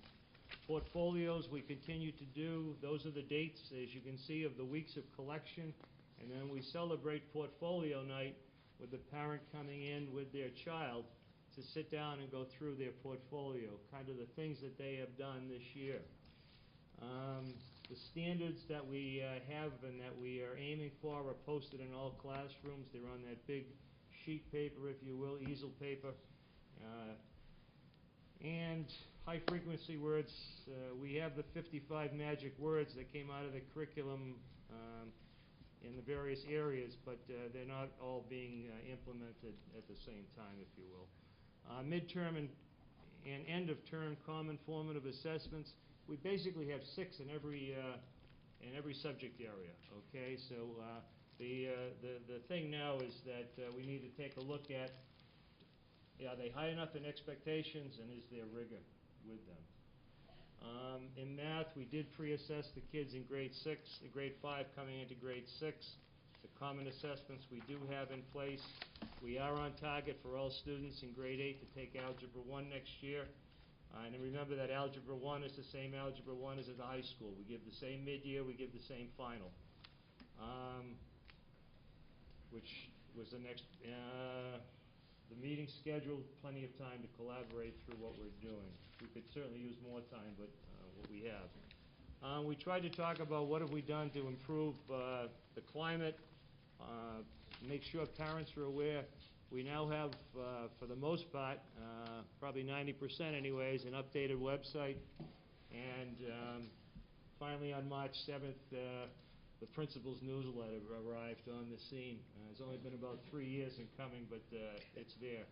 Portfolios we continue to do. Those are the dates, as you can see, of the weeks of collection. And then we celebrate portfolio night with the parent coming in with their child to sit down and go through their portfolio, kind of the things that they have done this year. The standards that we have and that we are aiming for are posted in all classrooms. They're on that big sheet paper, if you will, easel paper. And high-frequency words, we have the 55 magic words that came out of the curriculum in the various areas, but they're not all being implemented at the same time, if you will. Midterm and end-of-term common formative assessments. We basically have 6 in every subject area. Okay, so the thing now is that we need to take a look at, are they high enough in expectations, and is there rigor with them? In math, we did pre-assess the kids in grade 5 coming into grade 6. The common assessments we do have in place. We are on target for all students in grade 8 to take Algebra 1 next year. And remember that Algebra 1 is the same Algebra 1 as at the high school. We give the same mid-year, we give the same final. Which was the next, the meeting scheduled, plenty of time to collaborate through what we're doing. We could certainly use more time, but what we have. We tried to talk about what have we done to improve the climate, make sure parents are aware. We now have, for the most part, probably 90% anyways, an updated website. And finally, on March 7th, the principal's newsletter arrived on the scene. It's only been about 3 years in coming, but it's there.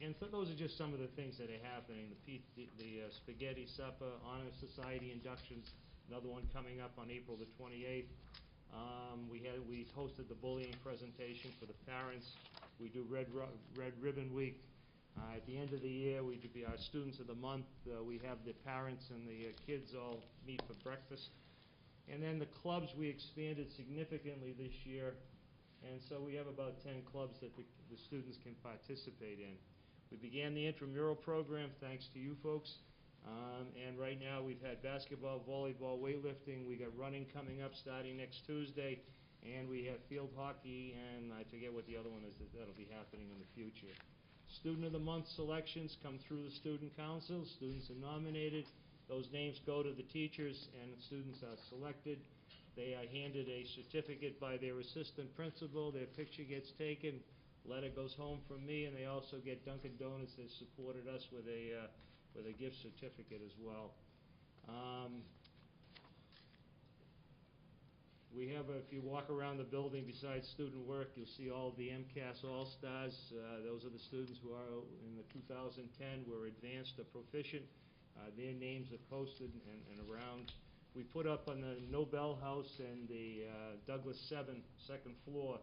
And so those are just some of the things that are happening. The spaghetti supper, honor society inductions, another one coming up on April the 28th. We hosted the bullying presentation for the parents. We do Red Ribbon Week. At the end of the year, we do our Students of the Month. We have the parents and the kids all meet for breakfast. And then the clubs we expanded significantly this year. And so we have about 10 clubs that the students can participate in. We began the intramural program thanks to you folks. And right now we've had basketball, volleyball, weightlifting. We got running coming up starting next Tuesday. And we have field hockey, and I forget what the other one is that'll be happening in the future. Student of the Month selections come through the Student Council. Students are nominated. Those names go to the teachers, and the students are selected. They are handed a certificate by their assistant principal. Their picture gets taken. Letter goes home from me, and they also get Dunkin' Donuts that supported us with a gift certificate as well. We have, if you walk around the building besides student work, you'll see all the MCAS All-Stars. Those are the students who are in the 2010 were advanced or proficient. Their names are posted and around. We put up on the Nobel House and the Douglas 7 second floor,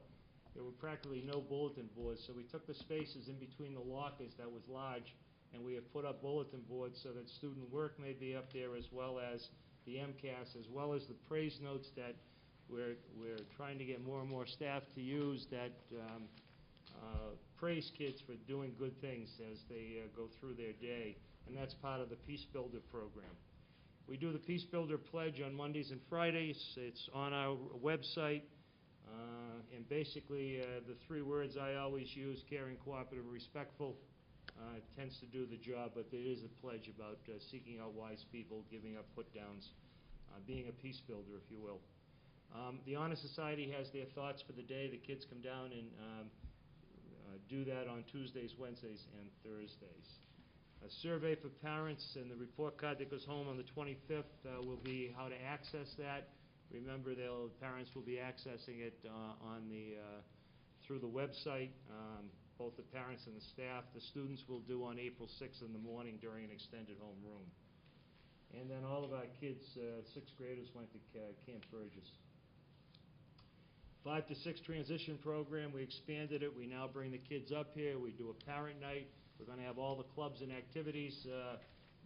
there were practically no bulletin boards, so we took the spaces in between the lockers that was large, and we have put up bulletin boards so that student work may be up there, as well as the MCAS, as well as the praise notes that we're trying to get more and more staff to use that praise kids for doing good things as they go through their day, and that's part of the Peace Builder program. We do the Peace Builder Pledge on Mondays and Fridays. It's on our website, and basically the 3 words I always use, caring, cooperative, respectful, tends to do the job, but there is a pledge about seeking out wise people, giving up put-downs, being a peace builder, if you will. The Honor Society has their thoughts for the day. The kids come down and do that on Tuesdays, Wednesdays, and Thursdays. A survey for parents and the report card that goes home on the 25th will be how to access that. Remember, parents will be accessing it through the website, both the parents and the staff. The students will do on April 6th in the morning during an extended homeroom. And then all of our kids, 6th graders, went to Camp Burgess. 5 to 6 transition program, we expanded it. We now bring the kids up here. We do a parent night. We're going to have all the clubs and activities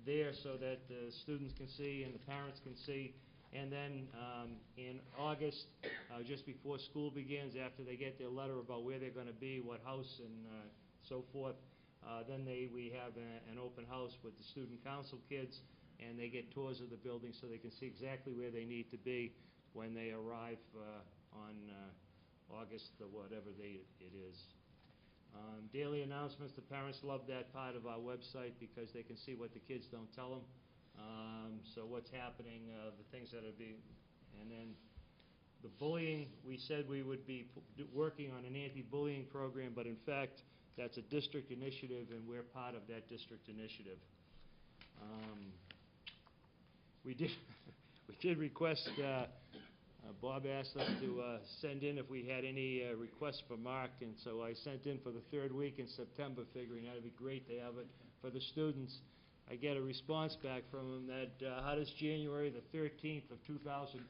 there so that the students can see and the parents can see. And then in August, just before school begins, after they get their letter about where they're going to be, what house and so forth, then we have an open house with the student council kids, and they get tours of the building so they can see exactly where they need to be when they arrive on August, whatever date it is. Daily announcements, the parents love that part of our website because they can see what the kids don't tell them. So what's happening, the things that are being, and then the bullying, we said we would be working on an anti-bullying program, but in fact, that's a district initiative, and we're part of that district initiative. We did request, Bob asked us to send in if we had any requests for Mark, and so I sent in for the 3rd week in September, figuring that would be great to have it for the students. I get a response back from him that, how does January the 13th of 2012?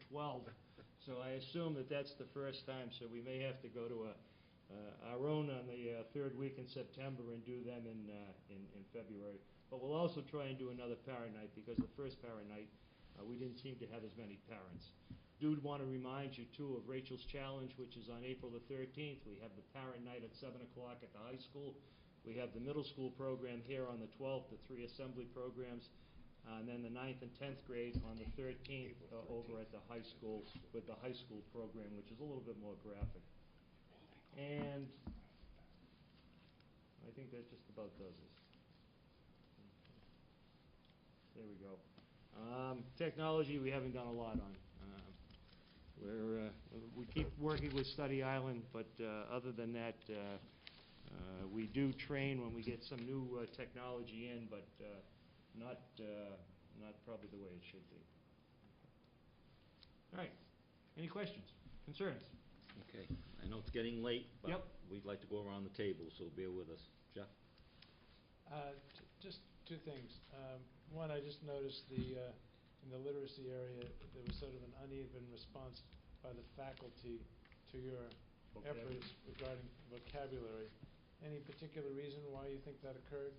So I assume that that's the first time, so we may have to go to our own on the 3rd week in September and do them in February. But we'll also try and do another parent night, because the first parent night, we didn't seem to have as many parents. Do want to remind you, too, of Rachel's Challenge, which is on April the 13th. We have the parent night at 7 o'clock at the high school. We have the middle school program here on the 12th, the 3 assembly programs, and then the 9th and 10th grade on the 13th over at the high school with the high school program, which is a little bit more graphic. And I think that just about does it. There we go. Technology, we haven't done a lot on. We keep working with Study Island, but other than that, we do train when we get some new technology in, but not probably the way it should be. All right. Any questions, concerns? Okay, I know it's getting late, but Yep. we'd like to go around the table, so bear with us. Jeff? Just two things. One, I just noticed in the literacy area, there was sort of an uneven response by the faculty to your efforts regarding vocabulary. Any particular reason why you think that occurred?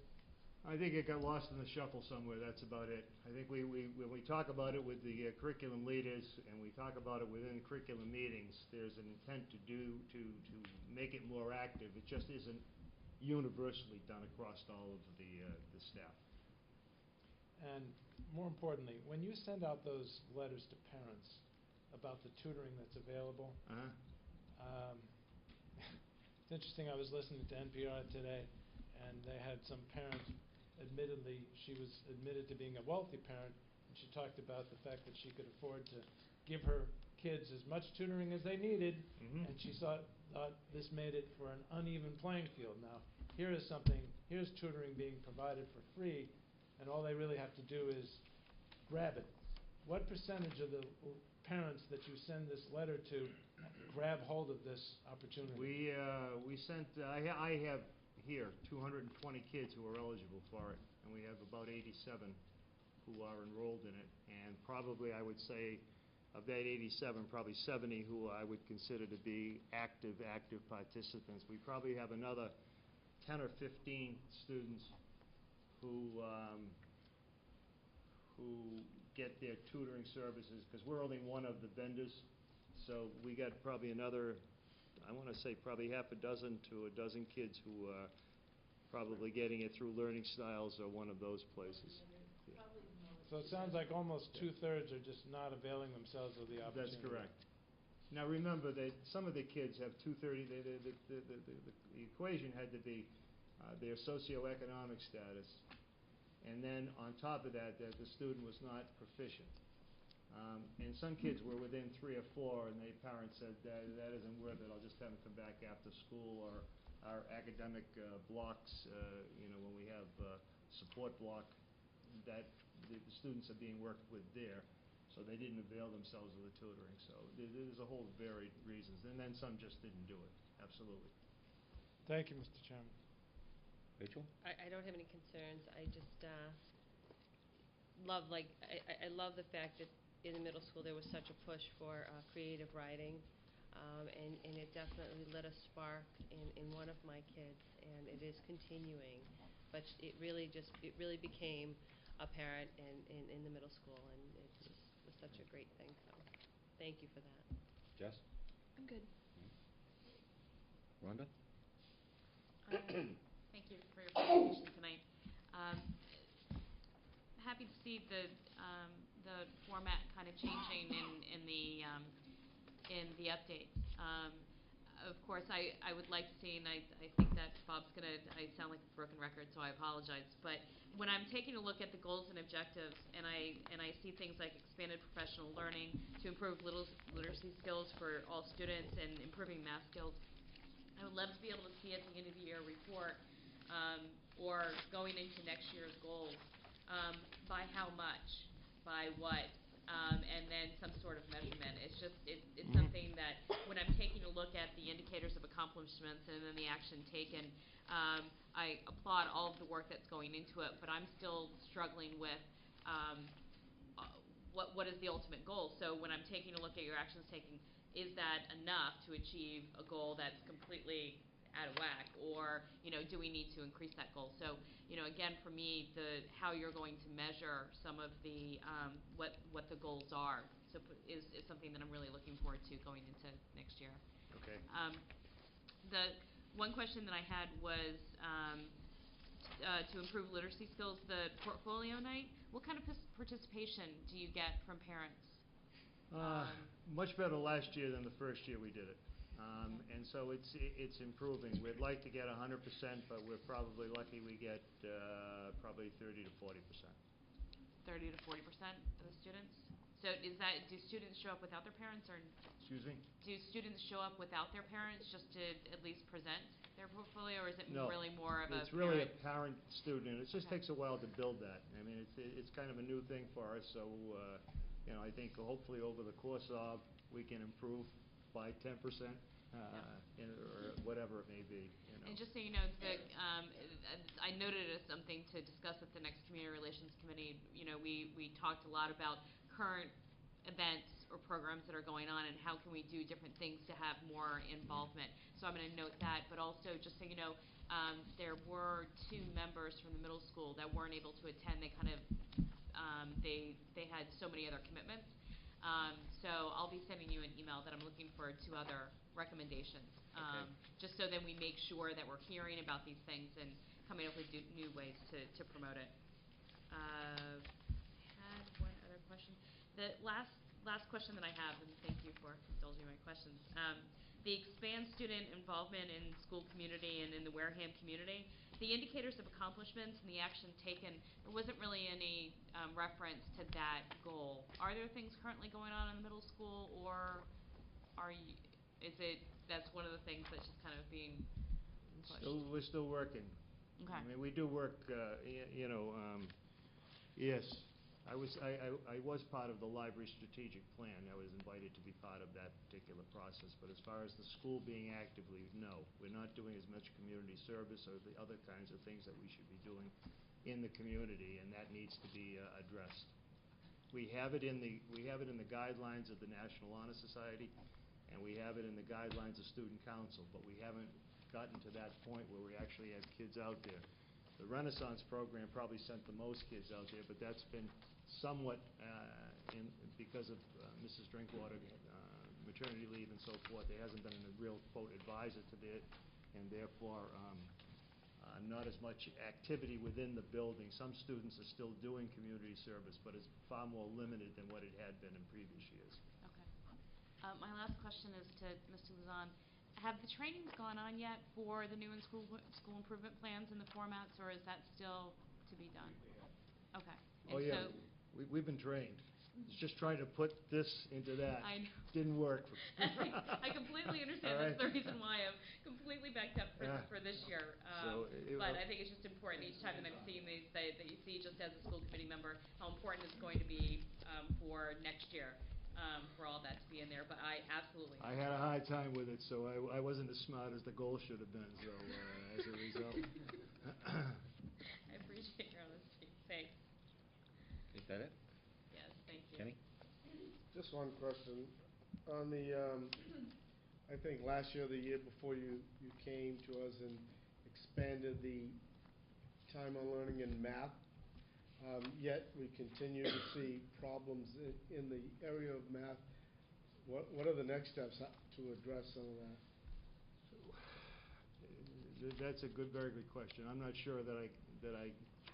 I think it got lost in the shuffle somewhere, that's about it. I think when we talk about it with the curriculum leaders and we talk about it within curriculum meetings, there's an intent to make it more active. It just isn't universally done across all of the staff. And more importantly, when you send out those letters to parents about the tutoring that's available, it's interesting, I was listening to NPR today, and they had some parent, admittedly, she was admitted to being a wealthy parent, and she talked about the fact that she could afford to give her kids as much tutoring as they needed, and she thought this made it for an uneven playing field. Now, here's tutoring being provided for free, and all they really have to do is grab it. What percentage of the parents that you send this letter to grab hold of this opportunity? We sent, I have here 220 kids who are eligible for it, and we have about 87 who are enrolled in it, and probably I would say of that 87, probably 70 who I would consider to be active participants. We probably have another 10 or 15 students who get their tutoring services, because we're only one of the vendors, so we got probably another, I want to say probably half a dozen to a dozen kids who are probably getting it through Learning Styles or one of those places. Yeah. So it sounds like almost two-thirds are just not availing themselves of the opportunity. That's correct. Now remember that some of the kids have the equation had to be their socioeconomic status, and then on top of that, the student was not proficient. And some kids were within 3 or 4, and their parents said, that isn't worth it, I'll just have them come back after school, or our academic blocks, when we have support block, that the students are being worked with there, so they didn't avail themselves of the tutoring. So there's a whole varied reasons, and then some just didn't do it. Absolutely. Thank you, Mr. Chairman. Rachel? I don't have any concerns. I just love the fact that in the middle school there was such a push for creative writing, and it definitely lit a spark in one of my kids, and it is continuing. But it really became apparent in the middle school, and it just was such a great thing. So thank you for that. Jess? I'm good. Rhonda? Thank you for your presentation tonight. Happy to see the format kind of changing in the update. Of course, I would like to see, and I think that Bob's I sound like a broken record, so I apologize. But when I'm taking a look at the goals and objectives, and I see things like expanded professional learning to improve literacy skills for all students and improving math skills, I would love to be able to see at the end of the year report or going into next year's goals by how much, by what, and then some sort of measurement. It's something that when I'm taking a look at the indicators of accomplishments and then the action taken, I applaud all of the work that's going into it, but I'm still struggling with what is the ultimate goal. So when I'm taking a look at your actions taken, is that enough to achieve a goal that's completely out of whack, or do we need to increase that goal? So again, for me, how you're going to measure some of the what the goals are is something that I'm really looking forward to going into next year. Okay. The one question that I had was to improve literacy skills, the portfolio night. What kind of participation do you get from parents? Much better last year than the first year we did it. And so it's improving. We'd like to get 100%, but we're probably lucky we get probably 30 to 40%. 30 to 40% of the students? So do students show up without their parents, or? Excuse me? Do students show up without their parents just to at least present their portfolio, or is it No. really more of a It's really a parent? parent-student. It just Okay. takes a while to build that. I mean, it's kind of a new thing for us, so, I think hopefully over the course of, we can improve by 10%, or whatever it may be, And just so you know, I noted it as something to discuss at the next Community Relations Committee. We talked a lot about current events or programs that are going on and how can we do different things to have more involvement. So I'm going to note that, but also just so you know, there were 2 members from the middle school that weren't able to attend. They kind of, they had so many other commitments. So I'll be sending you an email that I'm looking for 2 other recommendations, just so then we make sure that we're hearing about these things and coming up with new ways to promote it. I had one other question. The last question that I have, and thank you for indulging my questions. The expand student involvement in school community and in the Wareham community, the indicators of accomplishments and the action taken, there wasn't really any reference to that goal. Are there things currently going on in the middle school, or that's one of the things that's just kind of being pushed? We're still working. Okay. I mean, we do work, yes. I was part of the library strategic plan. I was invited to be part of that particular process. But as far as the school being actively, no. We're not doing as much community service or the other kinds of things that we should be doing in the community, and that needs to be addressed. We have it in the guidelines of the National Honor Society, and we have it in the guidelines of Student Council, but we haven't gotten to that point where we actually have kids out there. The Renaissance program probably sent the most kids out there, but that's been somewhat because of Mrs. Drinkwater maternity leave and so forth. There hasn't been a real, quote, advisor to it, and therefore not as much activity within the building. Some students are still doing community service, but it's far more limited than what it had been in previous years. Okay. My last question is to Mr. Luzon. Have the trainings gone on yet for the new school improvement plans and the formats, or is that still to be done? Okay. Oh, yeah. We've been trained. It's just trying to put this into that. I know. Didn't work. I completely understand. All right. That's the reason why I'm completely backed up for this year. But I think it's just important each time that I'm seeing these that you see, just as a school committee member, how important it's going to be for next year. For all that to be in there, but I absolutely. I had a hard time with it, so I wasn't as smart as the goal should have been. So as a result. I appreciate your honesty. Thanks. Is that it? Yes, thank you. Kenny? Just one question. On the, I think last year or the year before you came to us and expanded the time on learning in math, yet we continue to see problems in the area of math. What are the next steps to address some of that? That's a very good question. I'm not sure that I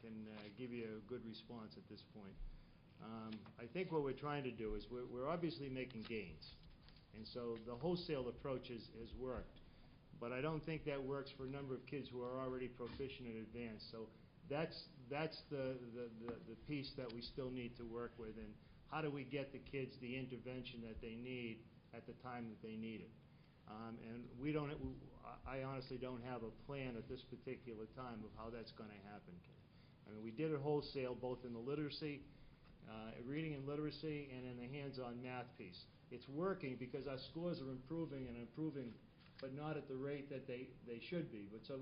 can give you a good response at this point. I think what we're trying to do is we're obviously making gains, and so the wholesale approach has worked, but I don't think that works for a number of kids who are already proficient and advanced. So that's the piece that we still need to work with, and how do we get the kids the intervention that they need at the time that they need it. And I honestly don't have a plan at this particular time of how that's going to happen. I mean, we did it wholesale both in the literacy, reading and literacy, and in the hands-on math piece. It's working because our scores are improving, but not at the rate that they should be. But so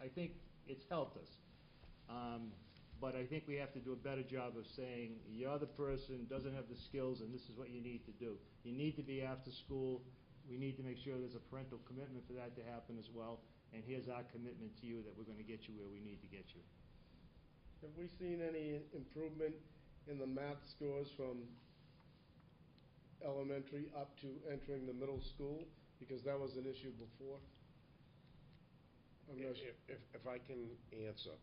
I think it's helped us. But I think we have to do a better job of saying, you're the person, doesn't have the skills, and this is what you need to do. You need to be after school. We need to make sure there's a parental commitment for that to happen as well. And here's our commitment to you that we're going to get you where we need to get you. Have we seen any improvement in the math scores from elementary up to entering the middle school? Because that was an issue before. If I can answer,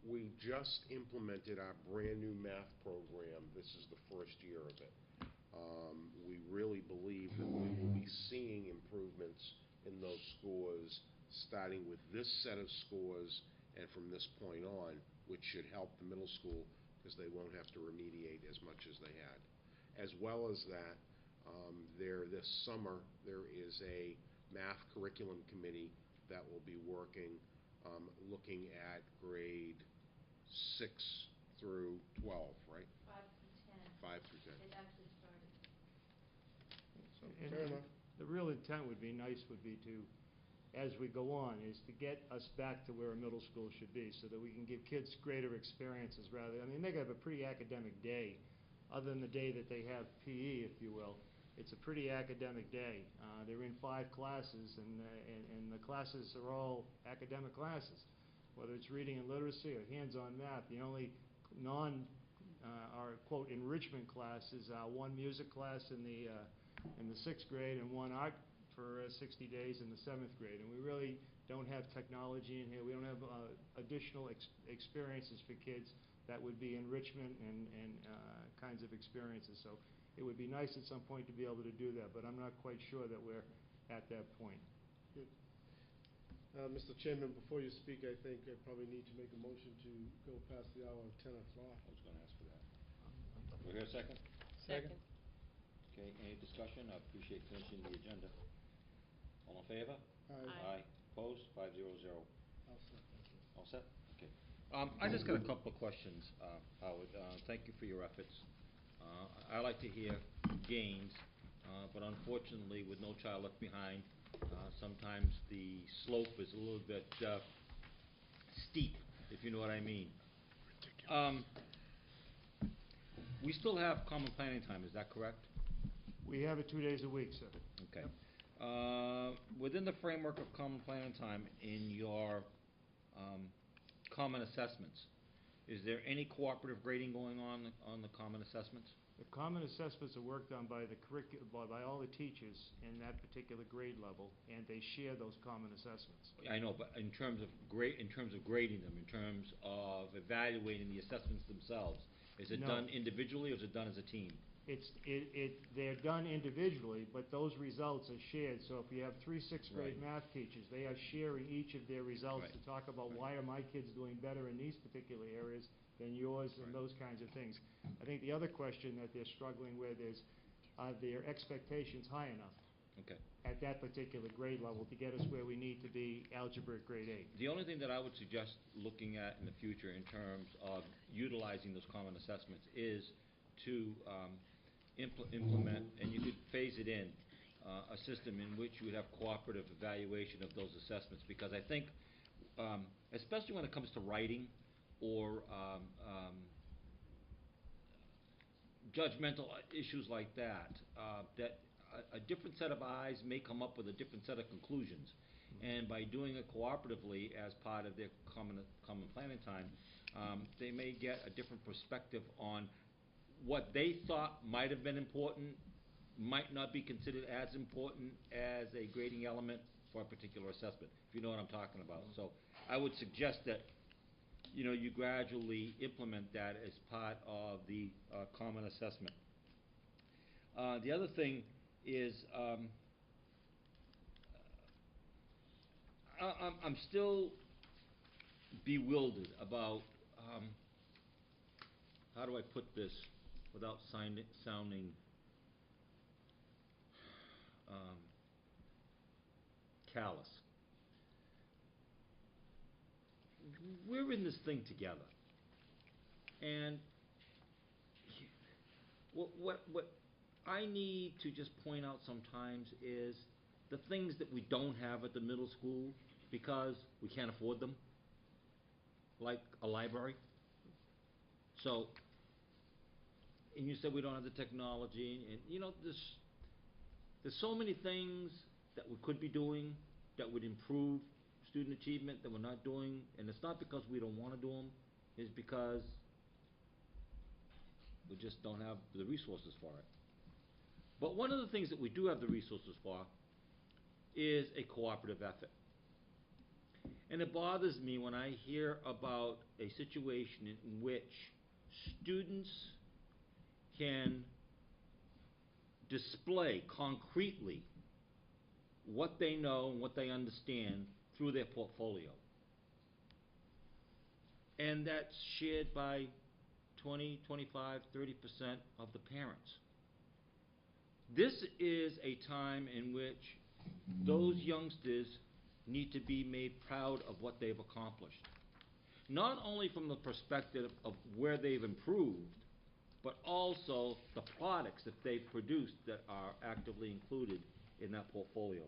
we just implemented our brand new math program. This is the first year of it. We really believe that we will be seeing improvements in those scores, starting with this set of scores and from this point on, which should help the middle school because they won't have to remediate as much as they had. As well as that, this summer, there is a math curriculum committee that will be working, looking at grade 6 through 12, right? 5 through 10. 5 through 10. They've actually started. So, And fair enough. the real intent would be to, as we go on, is to get us back to where a middle school should be, so that we can give kids greater experiences rather, I mean, they have a pretty academic day, other than the day that they have PE, if you will. It's a pretty academic day. They're in 5 classes, and the classes are all academic classes, whether it's reading and literacy or hands-on math. The only our quote enrichment class is one music class in the 6th grade and one art for 60 days in the 7th grade. And we really don't have technology in here. We don't have additional experiences for kids that would be enrichment and kinds of experiences. So it would be nice at some point to be able to do that, but I'm not quite sure that we're at that point. Good. Mr. Chairman, before you speak, I think I probably need to make a motion to go past the hour of 10 o'clock. I was going to ask for that. We hear a second? Second. Okay, any discussion? I appreciate finishing the agenda. All in favor? Aye. Aye. Opposed? 500. I'll set that. All set? Okay. I just got a couple of questions, Howard. Thank you for your efforts. I like to hear gains, but unfortunately, with No Child Left Behind, sometimes the slope is a little bit steep, if you know what I mean. We still have common planning time, is that correct? We have it 2 days a week, sir. Okay. Within the framework of common planning time, in your common assessments, is there any cooperative grading going on the common assessments? The common assessments are worked on by by all the teachers in that particular grade level, and they share those common assessments. I know, but in terms of grading them, in terms of evaluating the assessments themselves, is it No. done individually or is it done as a team? They're done individually, but those results are shared. So if you have 3 6th grade Right. math teachers, they are sharing each of their results Right. to talk about Right. why are my kids doing better in these particular areas than yours, and Right. those kinds of things. I think the other question that they're struggling with is, are their expectations high enough Okay. at that particular grade level to get us where we need to be algebra at grade 8? The only thing that I would suggest looking at in the future in terms of utilizing those common assessments is to implement, and you could phase it in, a system in which you would have cooperative evaluation of those assessments. Because I think, especially when it comes to writing or judgmental issues like that, that a different set of eyes may come up with a different set of conclusions. And by doing it cooperatively as part of their common planning time, they may get a different perspective on what they thought might have been important, might not be considered as important as a grading element for a particular assessment, if you know what I'm talking about. So I would suggest that, you gradually implement that as part of the common assessment. The other thing is, I'm still bewildered about, how do I put this without sounding callous? We're in this thing together, and what I need to just point out sometimes is the things that we don't have at the middle school because we can't afford them, like a library. So, and you said we don't have the technology, and there's so many things that we could be doing that would improve student achievement that we're not doing, and it's not because we don't want to do them, it's because we just don't have the resources for it. But one of the things that we do have the resources for is a cooperative effort. And it bothers me when I hear about a situation in which students can display concretely what they know and what they understand through their portfolio. And that's shared by 20, 25, 30% of the parents. This is a time in which those youngsters need to be made proud of what they've accomplished. Not only from the perspective of where they've improved, but also the products that they've produced that are actively included in that portfolio.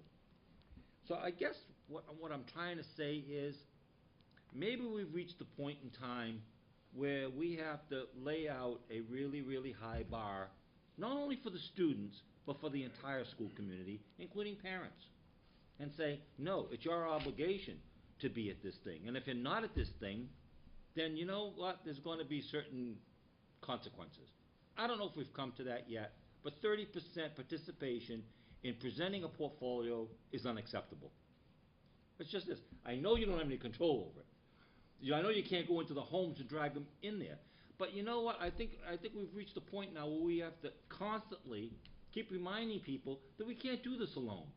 So I guess what I'm trying to say is, maybe we've reached the point in time where we have to lay out a really, really high bar, not only for the students, but for the entire school community, including parents, and say, no, it's your obligation to be at this thing. And if you're not at this thing, then you know what? There's going to be certain consequences. I don't know if we've come to that yet, but 30% participation in presenting a portfolio is unacceptable. It's just this. I know you don't have any control over it. I know you can't go into the homes and drag them in there. But you know what? I think we've reached a point now where we have to constantly keep reminding people that we can't do this alone.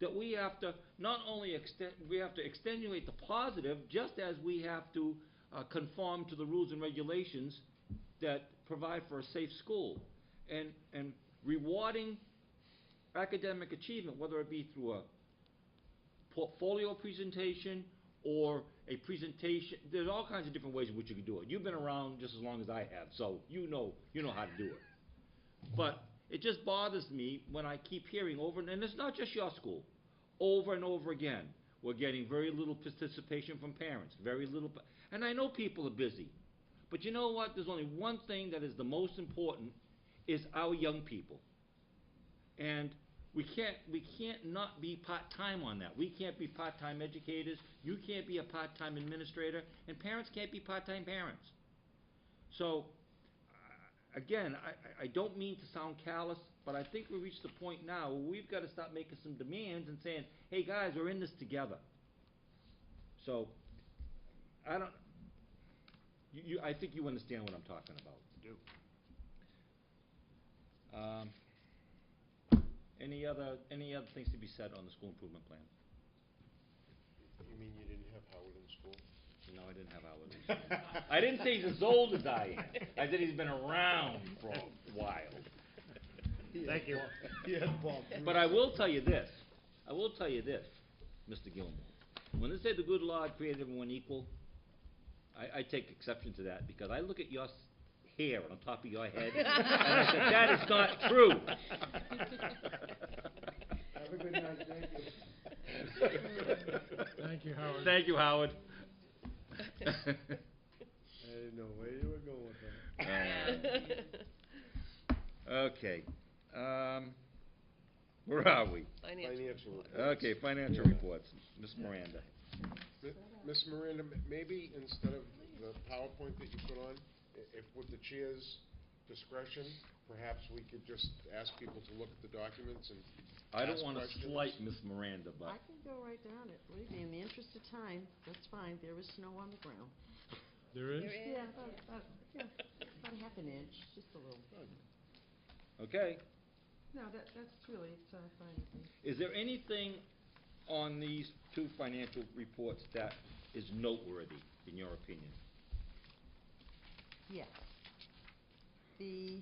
That we have to not only extenuate the positive, just as we have to conform to the rules and regulations that provide for a safe school, and rewarding academic achievement, whether it be through a portfolio presentation or a presentation. There's all kinds of different ways in which you can do it. You've been around just as long as I have, so you know how to do it. But it just bothers me when I keep hearing over, and it's not just your school, over and over again, we're getting very little participation from parents, very little, and I know people are busy. But you know what? There's only one thing that is the most important, is our young people. And we can't not be part-time on that. We can't be part-time educators. You can't be a part-time administrator, and parents can't be part-time parents. So, again, I don't mean to sound callous, but I think we've reached the point now where we've got to start making some demands and saying, hey guys, we're in this together. So, I think you understand what I'm talking about. I do. Any other things to be said on the school improvement plan? You mean you didn't have Howard in school? No, I didn't have Howard in school. I didn't say he's as old as I am. I said he's been around for a while. Thank you. But I will tell you this, Mr. Gilmore. When they say the good Lord created everyone equal, I take exception to that, because I look at your hair on top of your head, and I said, that is not true. Have a good night, thank you. Thank you, Howard. Thank you, Howard. I didn't know where you were going with that. Okay. Where are we? Financial reports. Okay, financial reports. Ms. Miranda. Ms. Miranda, maybe instead of the PowerPoint that you put on, if with the chair's discretion, perhaps we could just ask people to look at the documents and I don't ask want to questions. slight Ms. Miranda, but I can go right down it, believe me, in the interest of time, that's fine, there is snow on the ground. There is? Yeah, about a half an inch, just a little. okay. No, that's really, it's fine with me. Is there anything on these two financial reports that is noteworthy, in your opinion? Yes. The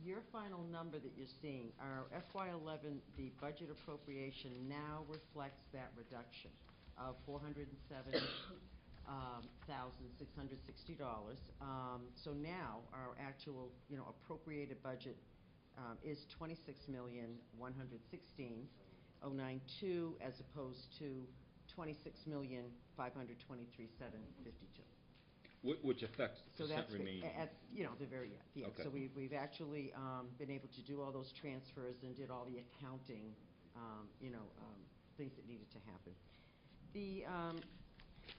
your final number that you're seeing, our FY11, the budget appropriation now reflects that reduction of $407,660. So now our actual, appropriated budget is $26,116,092 as opposed to $26,523,752. Which affects So percent that's remaining. at the very end. Yeah. Okay. So we've actually been able to do all those transfers and did all the accounting, things that needed to happen. The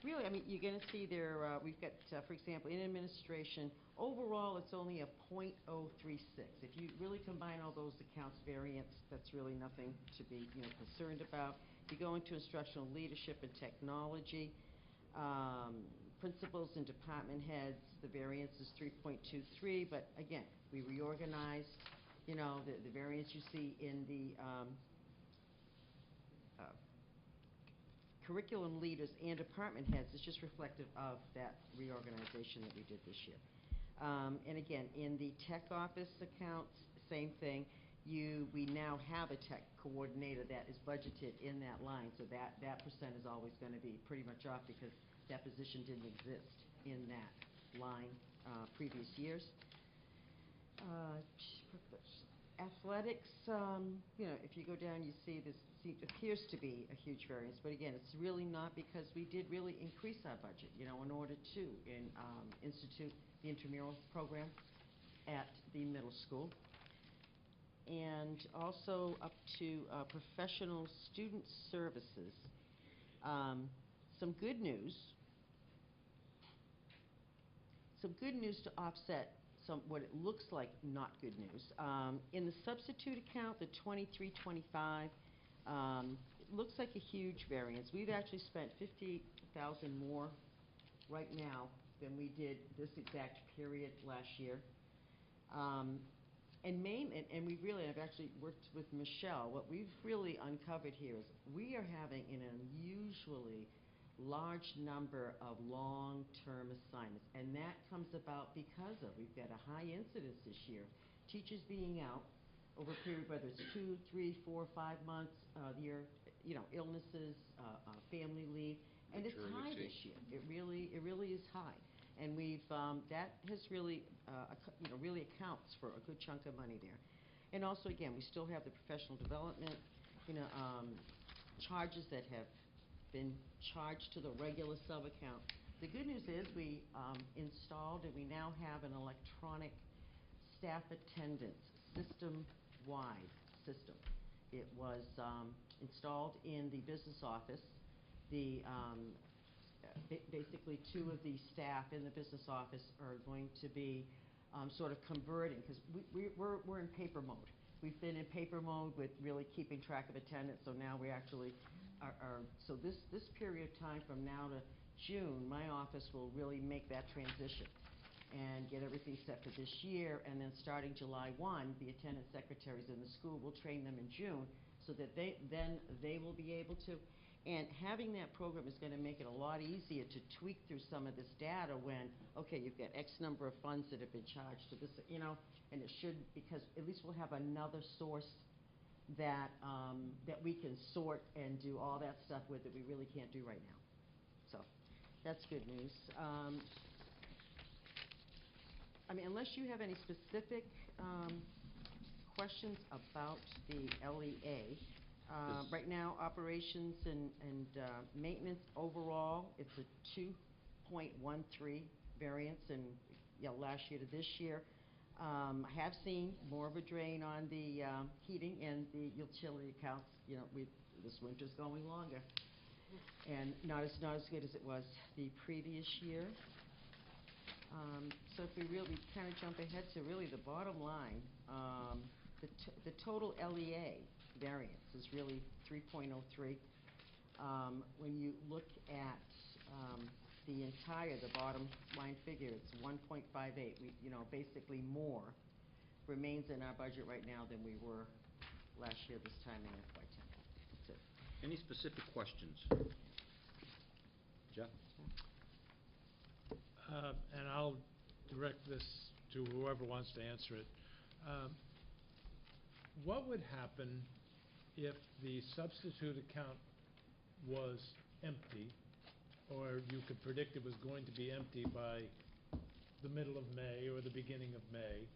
really, you're going to see there. We've got, for example, in administration, overall it's only a .036. If you really combine all those accounts variance, that's really nothing to be concerned about. You go into instructional leadership and technology. Principals and department heads, the variance is 3.23, but again, we reorganized, you know, the variance you see in the curriculum leaders and department heads is just reflective of that reorganization that we did this year. And again, in the tech office accounts, same thing. We now have a tech coordinator that is budgeted in that line, so that percent is always going to be pretty much off because that position didn't exist in that line previous years. Athletics, you know, if you go down, you see this appears to be a huge variance, but again, it's really not because we did really increase our budget, you know, in order to institute the intramural program at the middle school. And also up to professional student services. Some good news to offset what it looks like not good news. In the substitute account, the 2325, it looks like a huge variance. We've actually spent $58,000 more right now than we did this exact period last year. And we really have actually worked with Michelle. What we've really uncovered here is we are having an unusually large number of long-term assignments, and that comes about because we've got a high incidence this year. Teachers being out over a period, whether it's 2, 3, 4, 5 months, you know, illnesses, family leave, and it's high this year. It really is high, and that has really, you know, really accounts for a good chunk of money there. And also, again, we still have the professional development, you know, charges that have been charged to the regular sub-account. The good news is we installed and we now have an electronic staff attendance system-wide system. It was installed in the business office. Basically, 2 of the staff in the business office are going to be sort of converting, because we're in paper mode. We've been in paper mode with really keeping track of attendance, so now we actually so this period of time from now to June, my office will really make that transition and get everything set for this year, and then starting July 1, the attendance secretaries in the school will train them in June so that they will be able to. And having that program is going to make it a lot easier to tweak through some of this data when, okay, you've got X number of funds that have been charged to this, you know, and it should, because at least we'll have another source that we can sort and do all that stuff with that we really can't do right now. So that's good news. I mean, unless you have any specific questions about the LEA, right now, operations and maintenance overall, it's a 2.13 variance in last year to this year. I have seen more of a drain on the heating and the utility accounts. You know, this winter's going longer, and not as good as it was the previous year. So if we really kind of jump ahead to really the bottom line, the total LEA variance is really 3.03. When you look at the bottom line figure, it's 1.58. You know, basically more remains in our budget right now than we were last year this time in FY10. That's it. Any specific questions? Jeff? And I'll direct this to whoever wants to answer it. What would happen if the substitute account was empty, or you could predict it was going to be empty by the middle of May or the beginning of May?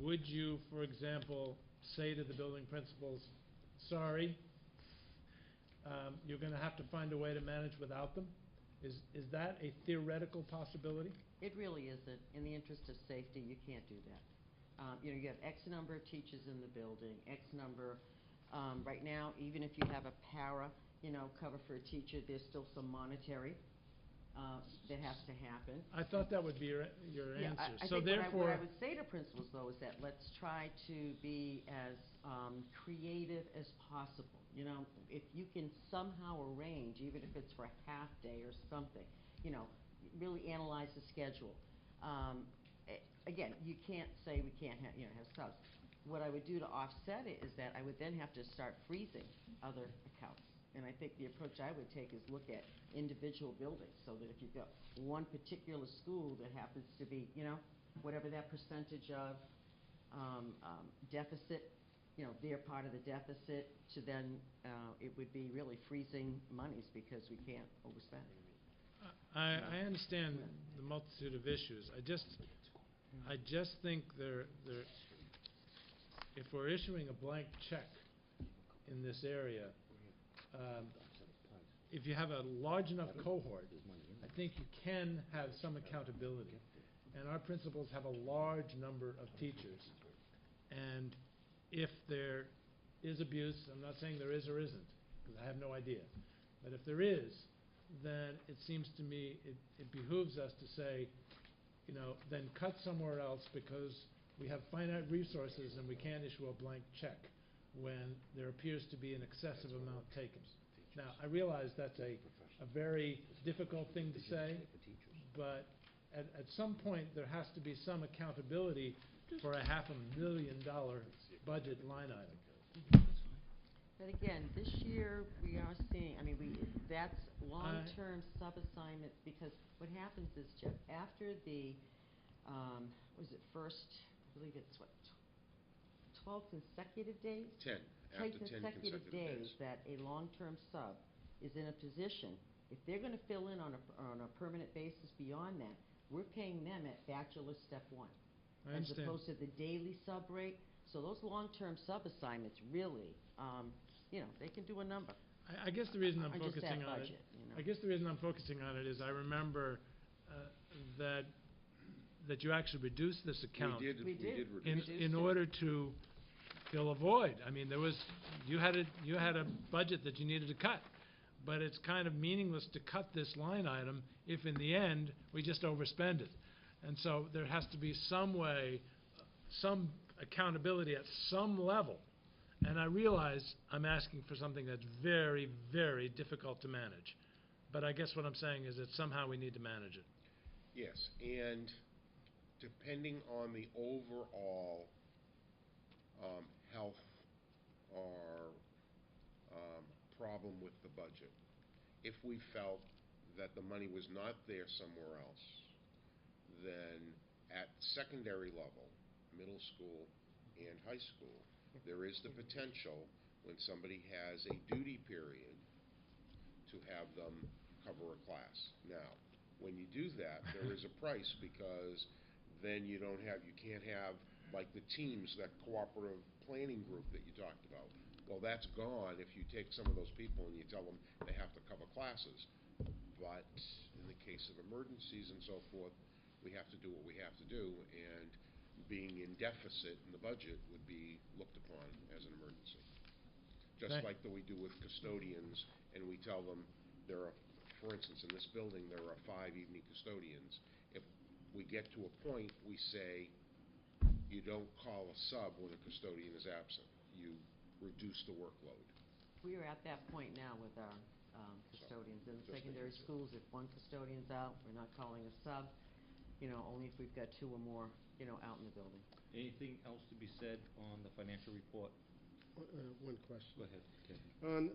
Would you, for example, say to the building principals, sorry, you're going to have to find a way to manage without them? Is that a theoretical possibility? It really isn't. In the interest of safety, you can't do that. You know, you have X number of teachers in the building, X number. Right now, even if you have a para, you know, cover for a teacher, there's still some monetary that has to happen. I thought that would be your Yeah, answer. I So think therefore, what I would say to principals, though, is that let's try to be as creative as possible. You know, if you can somehow arrange, even if it's for a half day or something, you know, really analyze the schedule. Again, you can't say we can't have, have subs. What I would do to offset it is that I would then have to start freezing other accounts. And I think the approach I would take is look at individual buildings, so that if you've got one particular school that happens to be, whatever that percentage of deficit, they're part of the deficit, to then it would be really freezing monies because we can't overspend. I understand the multitude of issues. I just think if we're issuing a blank check in this area, if you have a large enough cohort, I think you can have some accountability. And our principals have a large number of teachers. And if there is abuse, I'm not saying there is or isn't, because I have no idea. But if there is, then it seems to me it behooves us to say, then cut somewhere else, because we have finite resources and we can't issue a blank check when there appears to be an excessive amount taken. Now, I realize that's a very difficult thing to say, but at some point there has to be some accountability for a $500,000 budget line item. But again, this year we are seeing, that's long-term sub-assignments, because what happens is, Jeff, after the, first, I believe it's 12 consecutive days? 10. After 10 consecutive days. That a long-term sub is in a position, if they're going to fill in on a permanent basis beyond that, we're paying them at bachelor step 1. I understand. As opposed to the daily sub rate. So those long-term sub assignments really, they can do a number. I guess the reason I'm just focusing that on budget, it. I guess the reason I'm focusing on it is I remember that you actually reduced this account. We did reduce it. In order to fill a void. You had a budget that you needed to cut, but it's kind of meaningless to cut this line item if in the end we just overspend it. And so there has to be some way, some accountability at some level. And I realize I'm asking for something that's very, very difficult to manage. But I guess what I'm saying is that somehow we need to manage it. Yes, and depending on the overall health or problem with the budget, if we felt that the money was not there somewhere else, then at secondary level, middle school and high school, there is the potential, when somebody has a duty period, to have them cover a class. Now, when you do that, there is a price, because then you can't have, like the teams, that cooperative planning group that you talked about. Well, that's gone if you take some of those people and you tell them they have to cover classes. But in the case of emergencies and so forth, we have to do what we have to do, and being in deficit in the budget would be looked upon as an emergency. Just like that we do with custodians, and we tell them for instance, in this building, there are 5 evening custodians. If we get to a point, we say, you don't call a sub when a custodian is absent. You reduce the workload. We are at that point now with our custodians in the secondary schools. If one custodian's out, we're not calling a sub, only if we've got 2 or more, out in the building. Anything else to be said on the financial report? One question. Go ahead.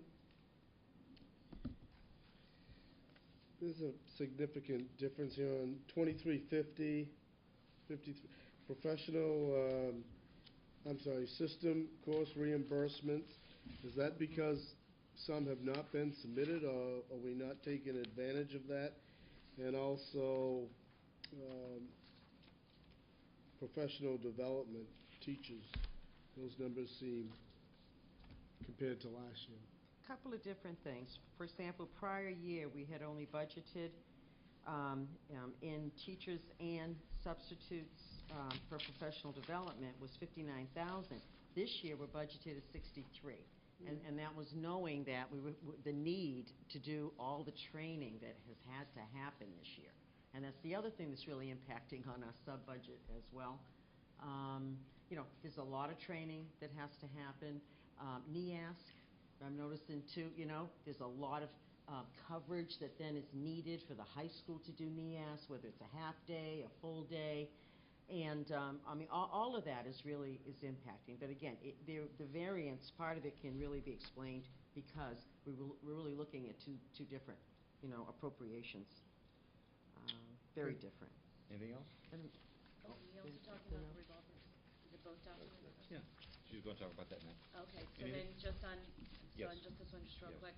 There's a significant difference here on 2350, 53, professional, system course reimbursements. Is that because some have not been submitted, or are we not taking advantage of that? And also, professional development teachers, those numbers seem, compared to last year. Couple of different things. For example, prior year we had only budgeted in teachers and substitutes for professional development was $59,000. This year we're budgeted at $63,000. And that was knowing that the need to do all the training that has had to happen this year. And that's the other thing that's really impacting on our sub-budget as well. There's a lot of training that has to happen. NEASC, I'm noticing too, there's a lot of coverage that then is needed for the high school to do NEASC, whether it's a half day, a full day. And, all of that is impacting. But again, the variance, part of it can really be explained because we're really looking at two different, appropriations. Very different. Anything else? Are we also talking about the revolvers? Is it both documents? Yeah, she's going to talk about that next. Okay, so Anything? then just on, Yes. on just this one, just real Yes. quick.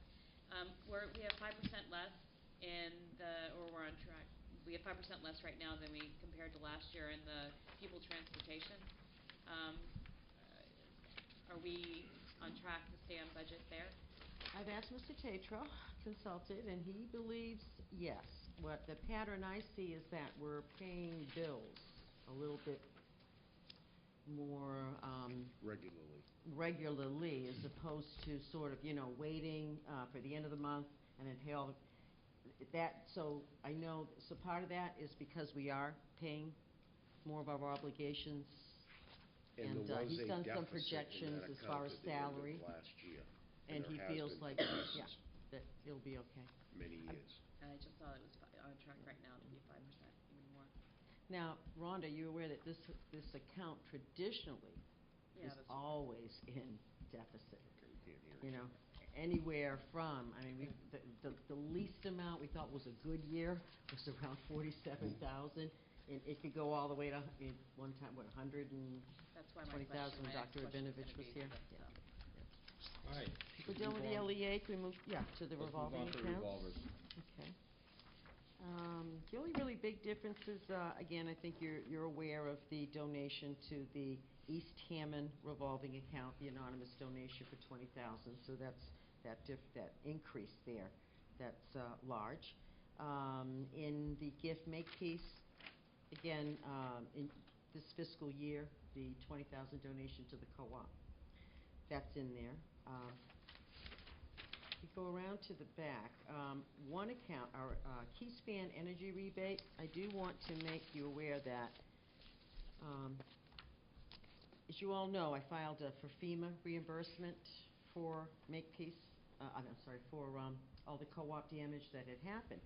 We have 5% less we're on track. We have 5% less right now than we compared to last year in the pupil transportation. Are we on track to stay on budget there? I've asked Mr. Tatro, consulted, and he believes yes. What the pattern I see is that we're paying bills a little bit more regularly as opposed to sort of, waiting for the end of the month and then pay all that. So I know, so part of that is because we are paying more of our obligations. And And there was he's a done some deficit in projections that as far account as at the end of salary. last year. And there he has feels been like, deficits that it'll be okay. many years. I just thought it was on track right now to be 5%, even more. Now, Rhonda, you're aware that this account traditionally Yeah, is that's- always in deficit. Okay, we can't hear it. Anywhere from, the least amount we thought was a good year was around 47,000. And it could go all the way to, one time, 120,000 That's why my question, my next Dr. question is Rabinovich gonna was be here. that, Yeah. All right. We're done with the LEA, can we move, to the revolving Let's accounts? move on to revolvers. Okay. The only really big difference is, again, I think you're aware of the donation to the East Hammond revolving account, the anonymous donation for 20,000. So that's that increase there. That's large. In the gift make piece, again, in this fiscal year, the 20,000 donation to the co-op. That's in there. We go around to the back. One account, our Keyspan energy rebate, I do want to make you aware that, as you all know, I filed for FEMA reimbursement for Makepeace, for all the co-op damage that had happened.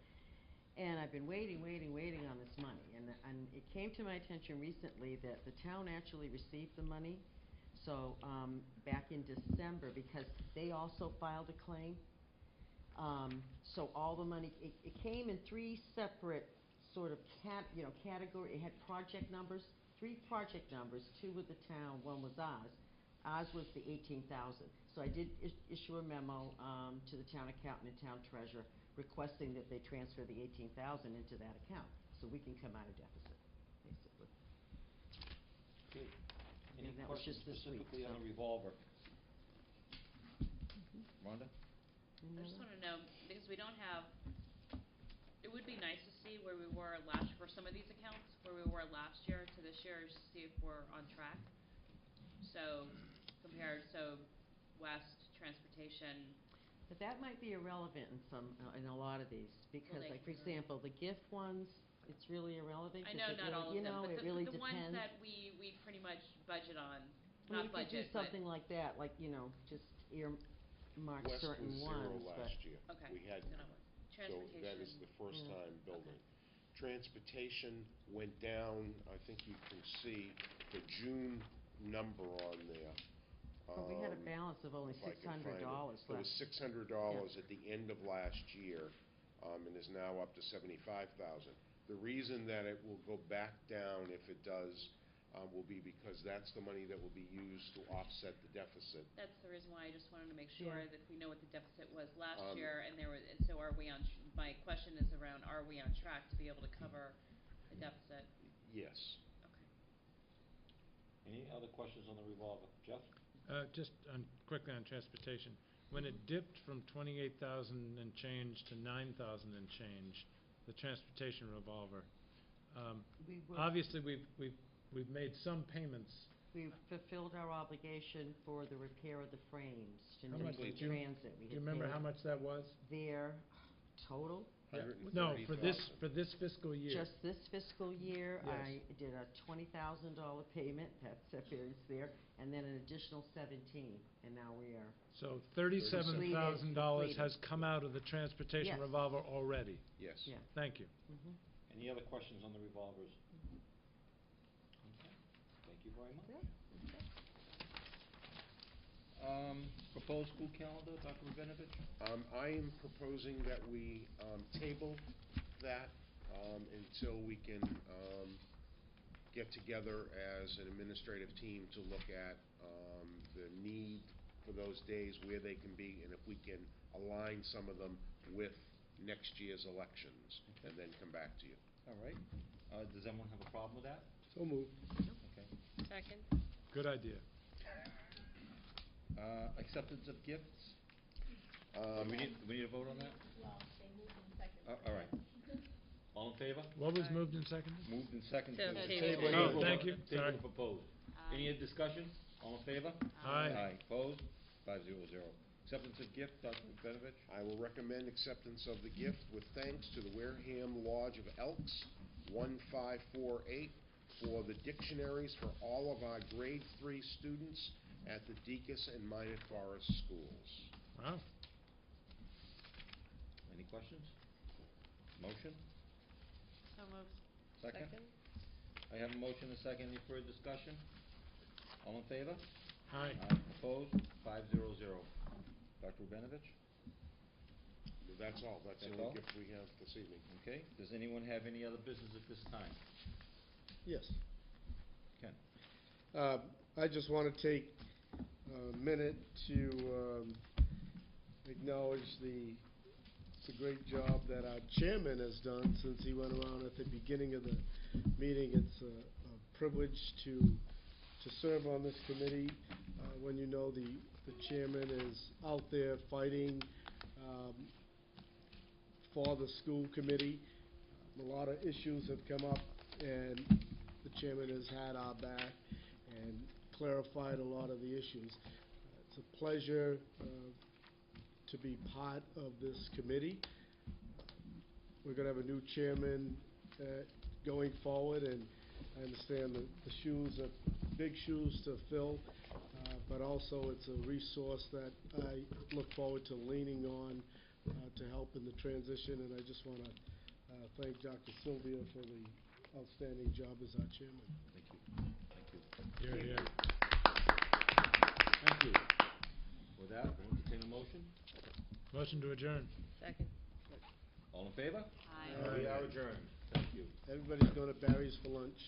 And I've been waiting on this money. And it came to my attention recently that the town actually received the money. So back in December, because they also filed a claim. So all the money, it came in three separate sort of category. It had project numbers, 3 project numbers, 2 with the town, 1 was ours. Ours was the 18,000. So I did issue a memo to the town accountant and town treasurer requesting that they transfer the 18,000 into that account so we can come out of deficit, basically. Okay. Any And that was questions just this week, specifically on so. the revolver? Rhonda? I just wanna know, because we don't have, it would be nice to see where we were for some of these accounts, where we were last year to this year, just see if we're on track. So, West, transportation. But that might be irrelevant in a lot of these, because like, for example, the gift ones, it's really irrelevant. I know not all of them, but it really the depends. ones that we pretty much budget on, We not could do budget, but. something like that, like, just earmark West certain was ones, 0 but. last year. Okay. We had, So not West. so that is the first Yeah. time building. Okay. Transportation went down, I think you can see the June number on there. Well, we had a balance of only If I can find it. $600 It was left. $600 at the end of last year, and is now up to 75,000. The reason that it will go back down if it does, will be because that's the money that will be used to offset the deficit. That's the reason why I just wanted to make sure Yeah. that we know what the deficit was last year, and so are we on, my question is around, are we on track to be able to cover the deficit? Yes. Okay. Any other questions on the revolver? Jeff? Just quickly on transportation. When it dipped from 28,000 and change to 9,000 and change, the transportation revolver, obviously we've made some payments We fulfilled our obligation for the repair of the frames to How much New did you- Transit. We Do you had remember paid how much that was? their total. No, for this fiscal year. Just this fiscal year, Yes. I did a $20,000 payment, that's appears there, and then an additional 17, and now we are, So $37,000 Completed. has come out of the transportation Yes. revolver already. Yes. yeah. Thank you. Mhm. Any other questions on the revolvers? Okay, thank you very much. Proposed school calendar, Dr. Rabinovich? I am proposing that we table that until we can get together as an administrative team to look at the need for those days, where they can be, and if we can align some of them with next year's elections, and then come back to you. All right. Does anyone have a problem with that? So moved. Okay. Second. Good idea. Acceptance of gifts? We need a vote on that? Well, they moved in second. All right. All in favor? What was moved and seconded? Moved and seconded. To Table. table. Oh, thank you. Table Sorry. proposed. Aye. Any discussion? All in favor? Aye. Opposed? 500. Acceptance of gift, Dr. Rabinovich? I will recommend acceptance of the gift with thanks to the Wareham Lodge of Elks, 1548, for the dictionaries for all of our grade 3 students at the Deaconess and Minot Forest schools. Wow. Any questions? Motion? So moved. Second? I have a motion and a second. Any further discussion? All in favor? Aye. Opposed? 500. Dr. Rabinovich? That's all. That's the That's only all? gift we have this evening. Okay. Does anyone have any other business at this time? Yes. Ken? I just want to take a minute to acknowledge the great job that our chairman has done since he went around at the beginning of the meeting. It's a privilege to serve on this committee when you know the chairman is out there fighting for the school committee. A lot of issues have come up, and the chairman has had our back and clarified a lot of the issues. It's a pleasure to be part of this committee. We're going to have a new chairman going forward, and I understand the shoes are big shoes to fill, but also it's a resource that I look forward to leaning on to help in the transition, and I just want to thank Dr. Sylvia for the outstanding job as our chairman. Thank you. Thank you. Here, here. Thank you. With that, we'll entertain a motion. Motion to adjourn. Second. All in favor? Aye. We are adjourned. Thank you. Everybody's going to Barry's for lunch.